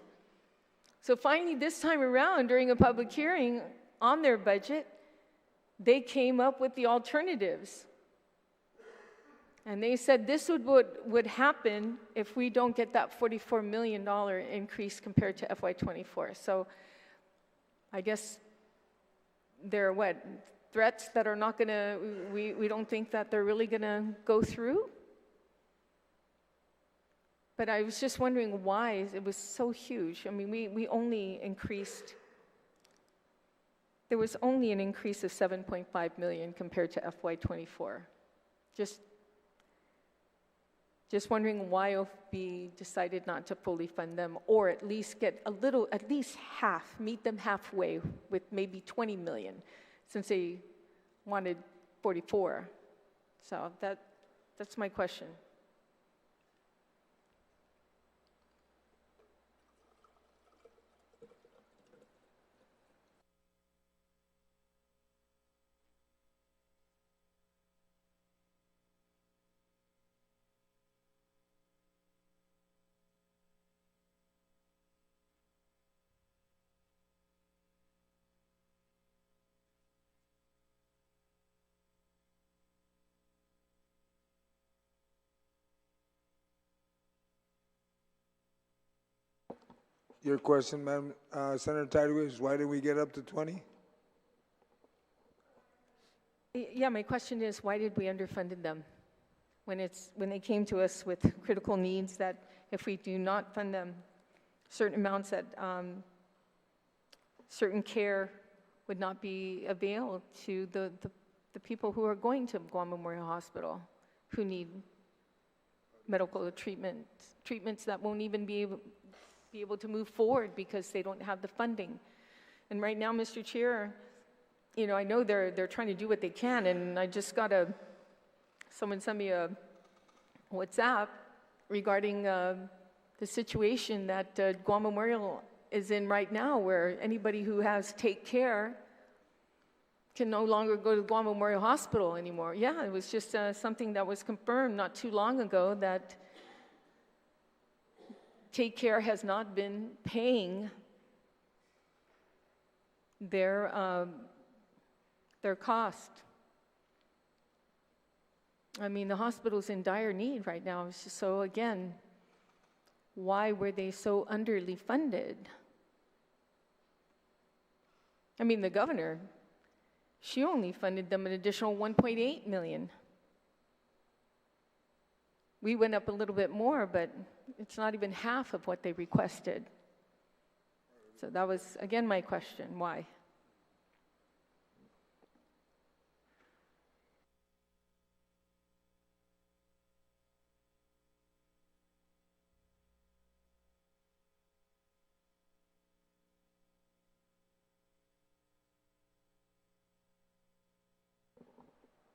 So finally, this time around, during a public hearing on their budget, they came up with the alternatives. And they said this would happen if we don't get that $44 million increase compared to FY24. So I guess they're threats that are not gonna, we don't think that they're really gonna go through? But I was just wondering why it was so huge. I mean, we only increased, there was only an increase of 7.5 million compared to FY24. Just wondering why OFB decided not to fully fund them, or at least get a little, at least half, meet them halfway with maybe 20 million, since they wanted 44. So that's my question. Your question, Madam Senator Tideway, is why did we get up to 20? Yeah, my question is, why did we underfunded them? When they came to us with critical needs that if we do not fund them, certain amounts that certain care would not be available to the people who are going to Guam Memorial Hospital, who need medical treatments that won't even be able to move forward because they don't have the funding. And right now, Mr. Chair, you know, I know they're trying to do what they can, and I just got someone sent me a WhatsApp regarding the situation that Guam Memorial is in right now, where anybody who has Take Care can no longer go to Guam Memorial Hospital anymore. Yeah, it was just something that was confirmed not too long ago, that Take Care has not been paying their cost. I mean, the hospital's in dire need right now. So again, why were they so underly funded? I mean, the governor, she only funded them an additional 1.8 million. We went up a little bit more, but it's not even half of what they requested. So that was, again, my question, why?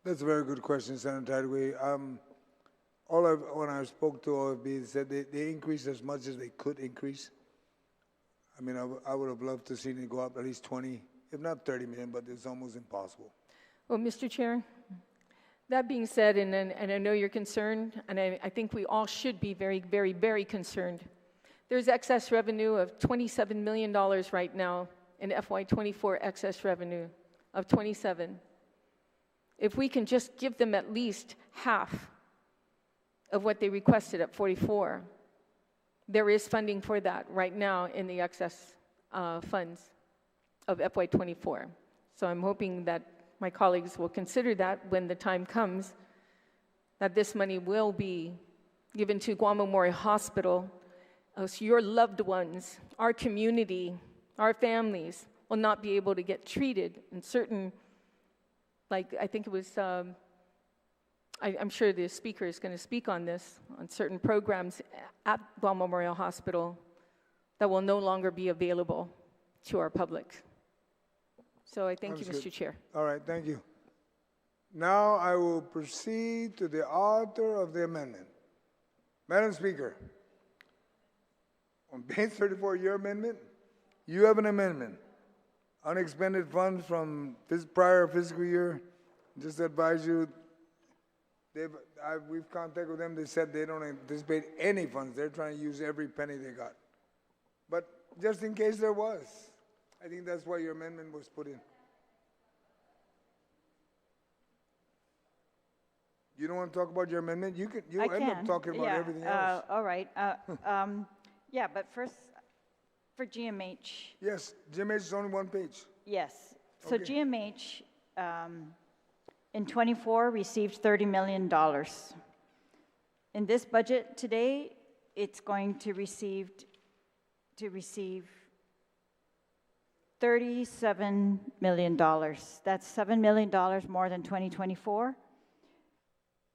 That's a very good question, Senator Tideway. When I spoke to OFB, they said they increased as much as they could increase. I mean, I would have loved to see it go up at least 20, if not 30 million, but it's almost impossible. Well, Mr. Chair, that being said, and I know you're concerned, and I think we all should be very, very, very concerned. There's excess revenue of $27 million right now in FY24 excess revenue of 27. If we can just give them at least half of what they requested at 44, there is funding for that right now in the excess funds of FY24. So I'm hoping that my colleagues will consider that when the time comes, that this money will be given to Guam Memorial Hospital. So your loved ones, our community, our families will not be able to get treated in certain, like I think it was, I'm sure the speaker is going to speak on this, on certain programs at Guam Memorial Hospital that will no longer be available to our public. So I thank you, Mr. Chair. All right, thank you. Now I will proceed to the author of the amendment. Madam Speaker, on page 34, your amendment, you have an amendment. Unexpended funds from prior fiscal year. Just to advise you, we've contacted with them. They said they don't anticipate any funds. They're trying to use every penny they got. But just in case there was, I think that's why your amendment was put in. You don't want to talk about your amendment? You end up talking about everything else. All right. Yeah, but first, for GMH. Yes, GMH is only one page. Yes. So Okay. GMH in 24 received $30 million. In this budget today, it's going to receive $37 million. That's $7 million more than 2024.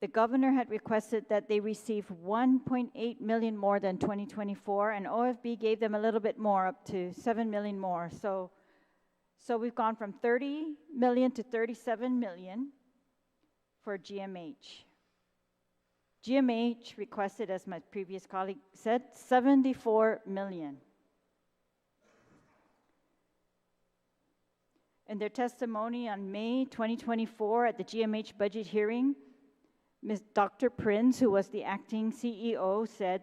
The governor had requested that they receive 1.8 million more than 2024, and OFB gave them a little bit more, up to 7 million more. So we've gone from 30 million to 37 million for GMH. GMH requested, as my previous colleague said, 74 million. In their testimony on May 2024 at the GMH budget hearing, Dr. Prince, who was the acting CEO, said,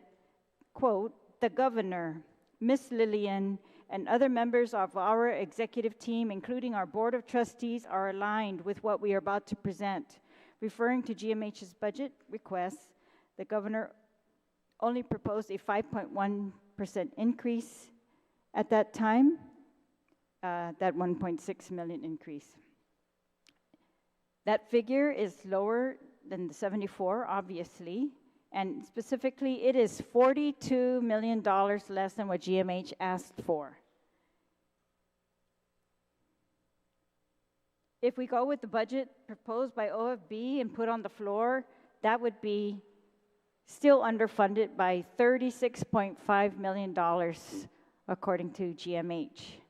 quote, "The governor, Ms. Lillian, and other members of our executive team, including our board of trustees, are aligned with what we are about to present." Referring to GMH's budget request, the governor only proposed a 5.1% increase at that time, that 1.6 million increase. That figure is lower than the 74, obviously, and specifically, it is $42 million less than what GMH asked for. If we go with the budget proposed by OFB and put on the floor, that would be still underfunded by $36.5 million, according to GMH.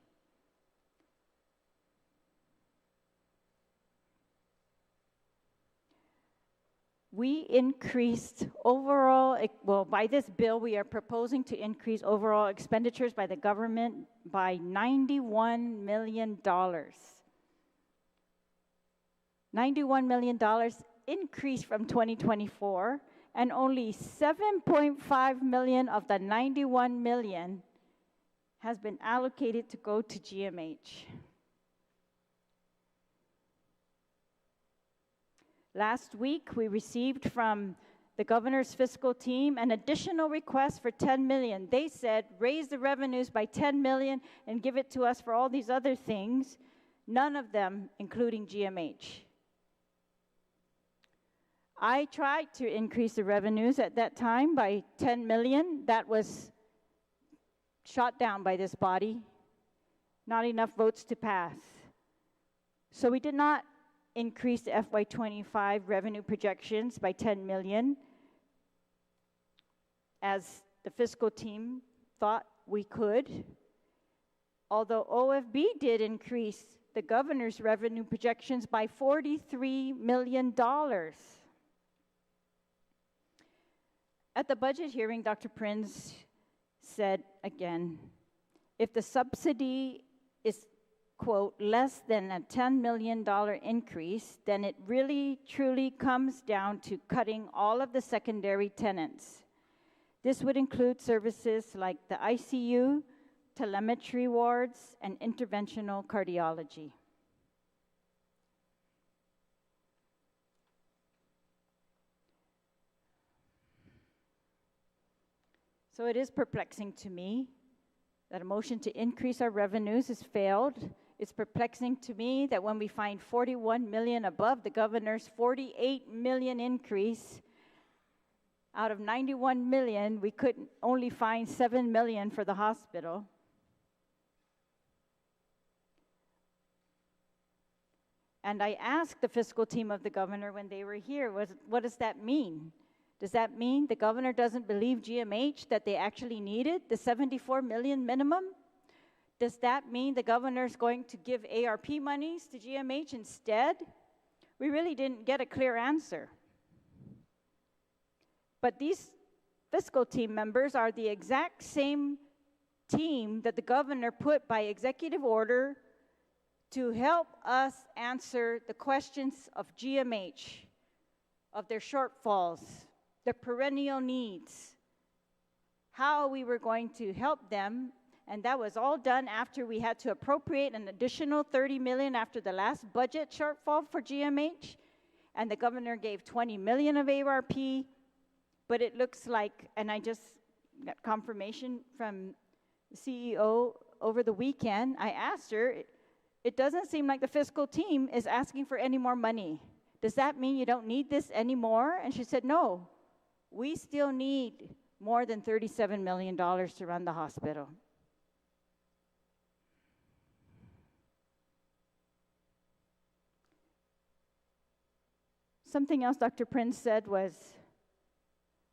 We increased overall, well, by this bill, we are proposing to increase overall expenditures by the government by $91 million. $91 million increase from 2024, and only 7.5 million of the 91 million has been allocated to go to GMH. Last week, we received from the governor's fiscal team an additional request for 10 million. They said, raise the revenues by 10 million and give it to us for all these other things, none of them including GMH. I tried to increase the revenues at that time by 10 million. That was shot down by this body. Not enough votes to pass. So we did not increase the FY25 revenue projections by 10 million as the fiscal team thought we could. Although OFB did increase the governor's revenue projections by $43 million. At the budget hearing, Dr. Prince said again, if the subsidy is, quote, less than a $10 million increase, then it really, truly comes down to cutting all of the secondary tenants. This would include services like the ICU, telemetry wards, and interventional cardiology. So it is perplexing to me that a motion to increase our revenues has failed. It's perplexing to me that when we find 41 million above the governor's 48 million increase, out of 91 million, we could only find 7 million for the hospital. And I asked the fiscal team of the governor when they were here, what does that mean? Does that mean the governor doesn't believe GMH that they actually needed the 74 million minimum? Does that mean the governor's going to give ARP monies to GMH instead? We really didn't get a clear answer. But these fiscal team members are the exact same team that the governor put by executive order to help us answer the questions of GMH, of their shortfalls, their perennial needs, how we were going to help them. And that was all done after we had to appropriate an additional 30 million after the last budget shortfall for GMH. And the governor gave 20 million of ARP. But it looks like, and I just got confirmation from the CEO over the weekend, I asked her, it doesn't seem like the fiscal team is asking for any more money. Does that mean you don't need this anymore? And she said, no, we still need more than $37 million to run the hospital. Something else Dr. Prince said was,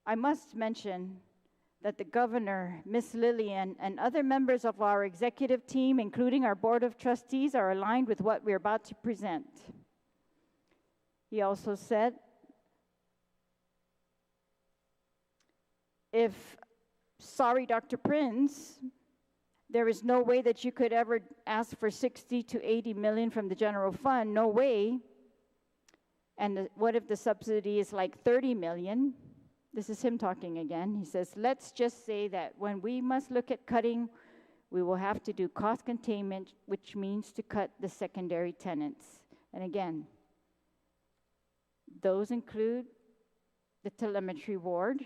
I must mention that the governor, Ms. Lillian, and other members of our executive team, including our board of trustees, are aligned with what we're about to present. He also said, sorry, Dr. Prince, there is no way that you could ever ask for 60 to 80 million from the general fund, no way. And what if the subsidy is like 30 million? This is him talking again. He says, let's just say that when we must look at cutting, we will have to do cost containment, which means to cut the secondary tenants. And again, those include the telemetry ward,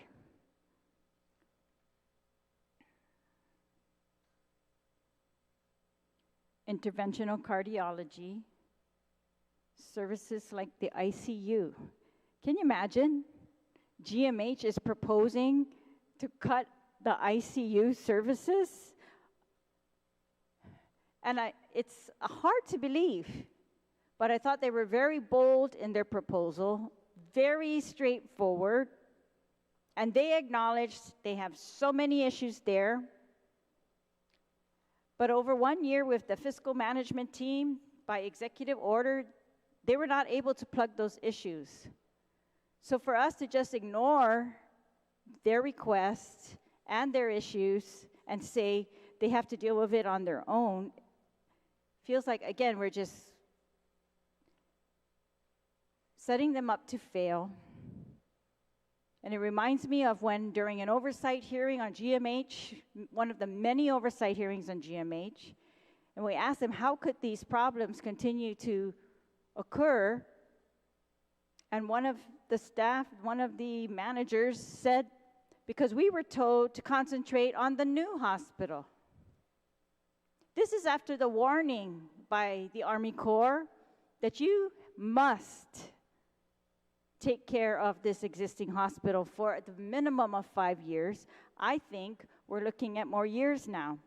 interventional cardiology, services like the ICU. Can you imagine? GMH is proposing to cut the ICU services. And it's hard to believe, but I thought they were very bold in their proposal, very straightforward, and they acknowledged they have so many issues there. But over 1 year with the fiscal management team, by executive order, they were not able to plug those issues. So for us to just ignore their requests and their issues and say they have to deal with it on their own, feels like, again, we're just setting them up to fail. And it reminds me of when during an oversight hearing on GMH, one of the many oversight hearings on GMH, and we asked them how could these problems continue to occur. And one of the staff, one of the managers said, because we were told to concentrate on the new hospital. This is after the warning by the Army Corps that you must take care of this existing hospital for the minimum of 5 years. I think we're looking at more years now.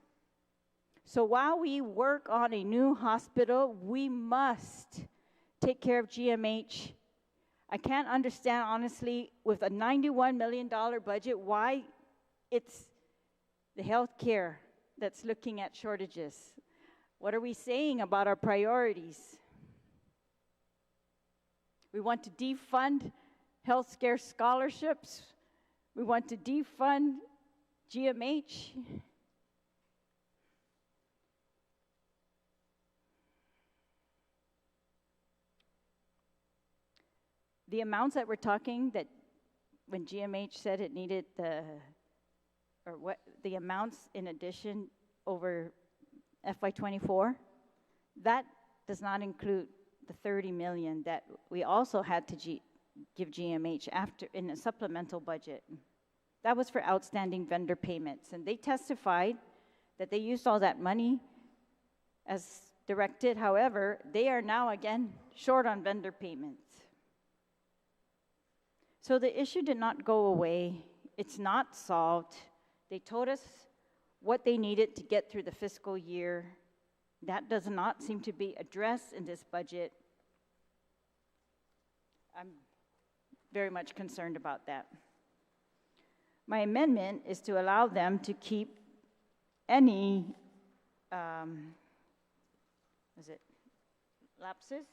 So while we work on a new hospital, we must take care of GMH. I can't understand, honestly, with a $91 million budget, why it's the health care that's looking at shortages. What are we saying about our priorities? We want to defund healthcare scholarships. We want to defund GMH. The amounts that we're talking, that when GMH said it needed the amounts in addition over FY24, that does not include the 30 million that we also had to give GMH after in a supplemental budget. That was for outstanding vendor payments, and they testified that they used all that money as directed. However, they are now again short on vendor payments. So the issue did not go away. It's not solved. They told us what they needed to get through the fiscal year. That does not seem to be addressed in this budget. I'm very much concerned about that. My amendment is to allow them to keep any, lapses?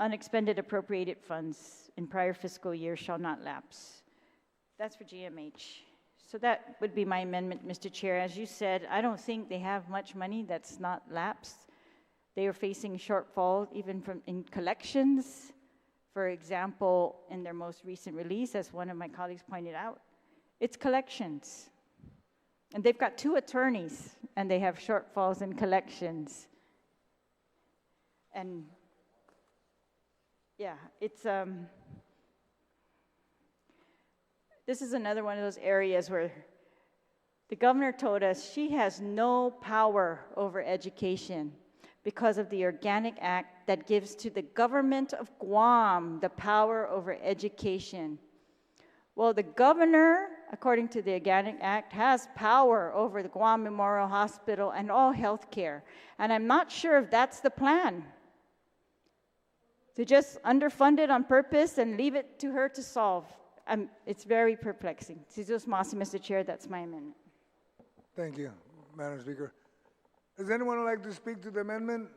Unexpended appropriated funds in prior fiscal years shall not lapse. That's for GMH. So that would be my amendment, Mr. Chair. As you said, I don't think they have much money that's not lapsed. They are facing shortfall even in collections. For example, in their most recent release, as one of my colleagues pointed out, it's collections. And they've got 2 attorneys, and they have shortfalls in collections. And yeah, it's, this is another one of those areas where the governor told us she has no power over education because of the Organic Act that gives to the government of Guam the power over education. Well, the governor, according to the Organic Act, has power over the Guam Memorial Hospital and all health care. And I'm not sure if that's the plan. To just underfund it on purpose and leave it to her to solve. It's very perplexing. Mr. Chair, that's my amendment. Thank you, Madam Speaker. Does anyone like to speak to the amendment?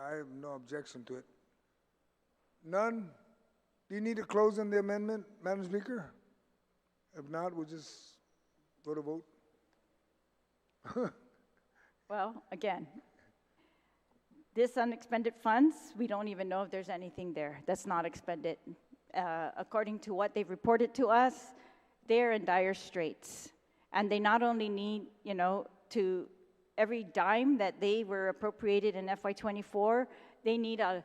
I have no objection to it. None? Do you need to close on the amendment, Madam Speaker? If not, we'll just go to vote. Well, again, this unexpended funds, we don't even know if there's anything there that's not expended. According to what they've reported to us, they're in dire straits. And they not only need, to every dime that they were appropriated in FY24, they need a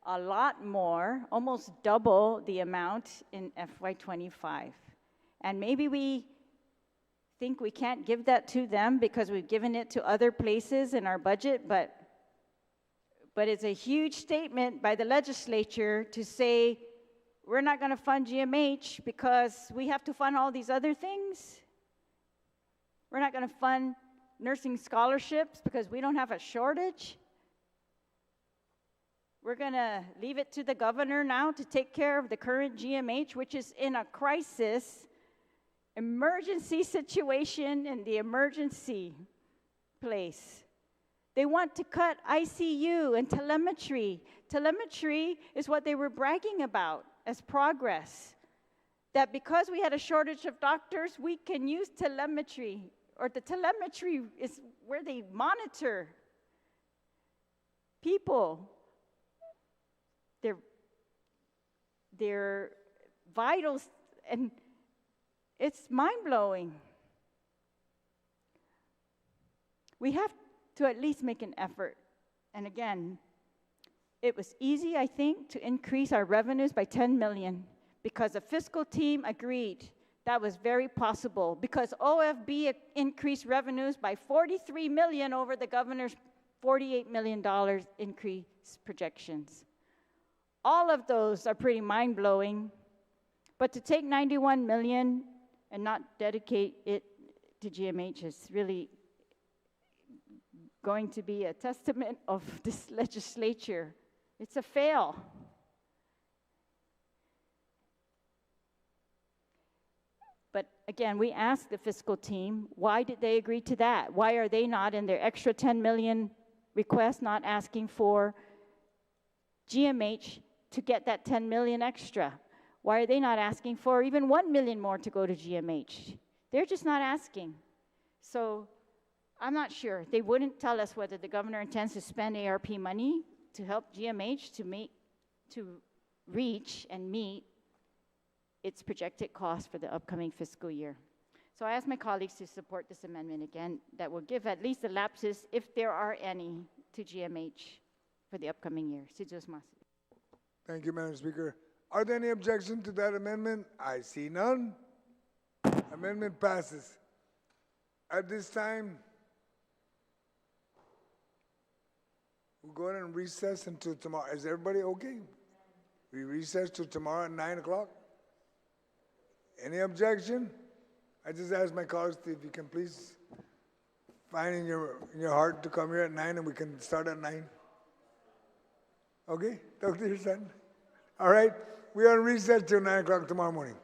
lot more, almost double the amount in FY25. And maybe we think we can't give that to them because we've given it to other places in our budget, but it's a huge statement by the legislature to say, we're not going to fund GMH because we have to fund all these other things. We're not going to fund nursing scholarships because we don't have a shortage. We're going to leave it to the governor now to take care of the current GMH, which is in a crisis, emergency situation in the emergency place. They want to cut ICU and telemetry. Telemetry is what they were bragging about as progress. That because we had a shortage of doctors, we can use telemetry, or the telemetry is where they monitor people, their vitals, and it's mind-blowing. We have to at least make an effort. And again, it was easy, I think, to increase our revenues by 10 million because the fiscal team agreed that was very possible because OFB increased revenues by 43 million over the governor's $48 million increase projections. All of those are pretty mind-blowing, but to take 91 million and not dedicate it to GMH is really going to be a testament of this legislature. It's a fail. But again, we asked the fiscal team, why did they agree to that? Why are they not in their extra 10 million request, not asking for GMH to get that 10 million extra? Why are they not asking for even 1 million more to go to GMH? They're just not asking. So I'm not sure. They wouldn't tell us whether the governor intends to spend ARP money to help GMH to reach and meet its projected cost for the upcoming fiscal year. So I ask my colleagues to support this amendment again that will give at least the lapses, if there are any, to GMH for the upcoming year. Thank you, Madam Speaker. Are there any objections to that amendment? I see none. Amendment passes. At this time, we'll go ahead and recess until tomorrow. Is everybody okay? We recess till tomorrow at 9 o'clock? Any objection? I just ask my colleagues if you can please find in your heart to come here at 9 and we can start at 9. Okay? Talk to your son. All right? We are in recess till 9 o'clock tomorrow morning.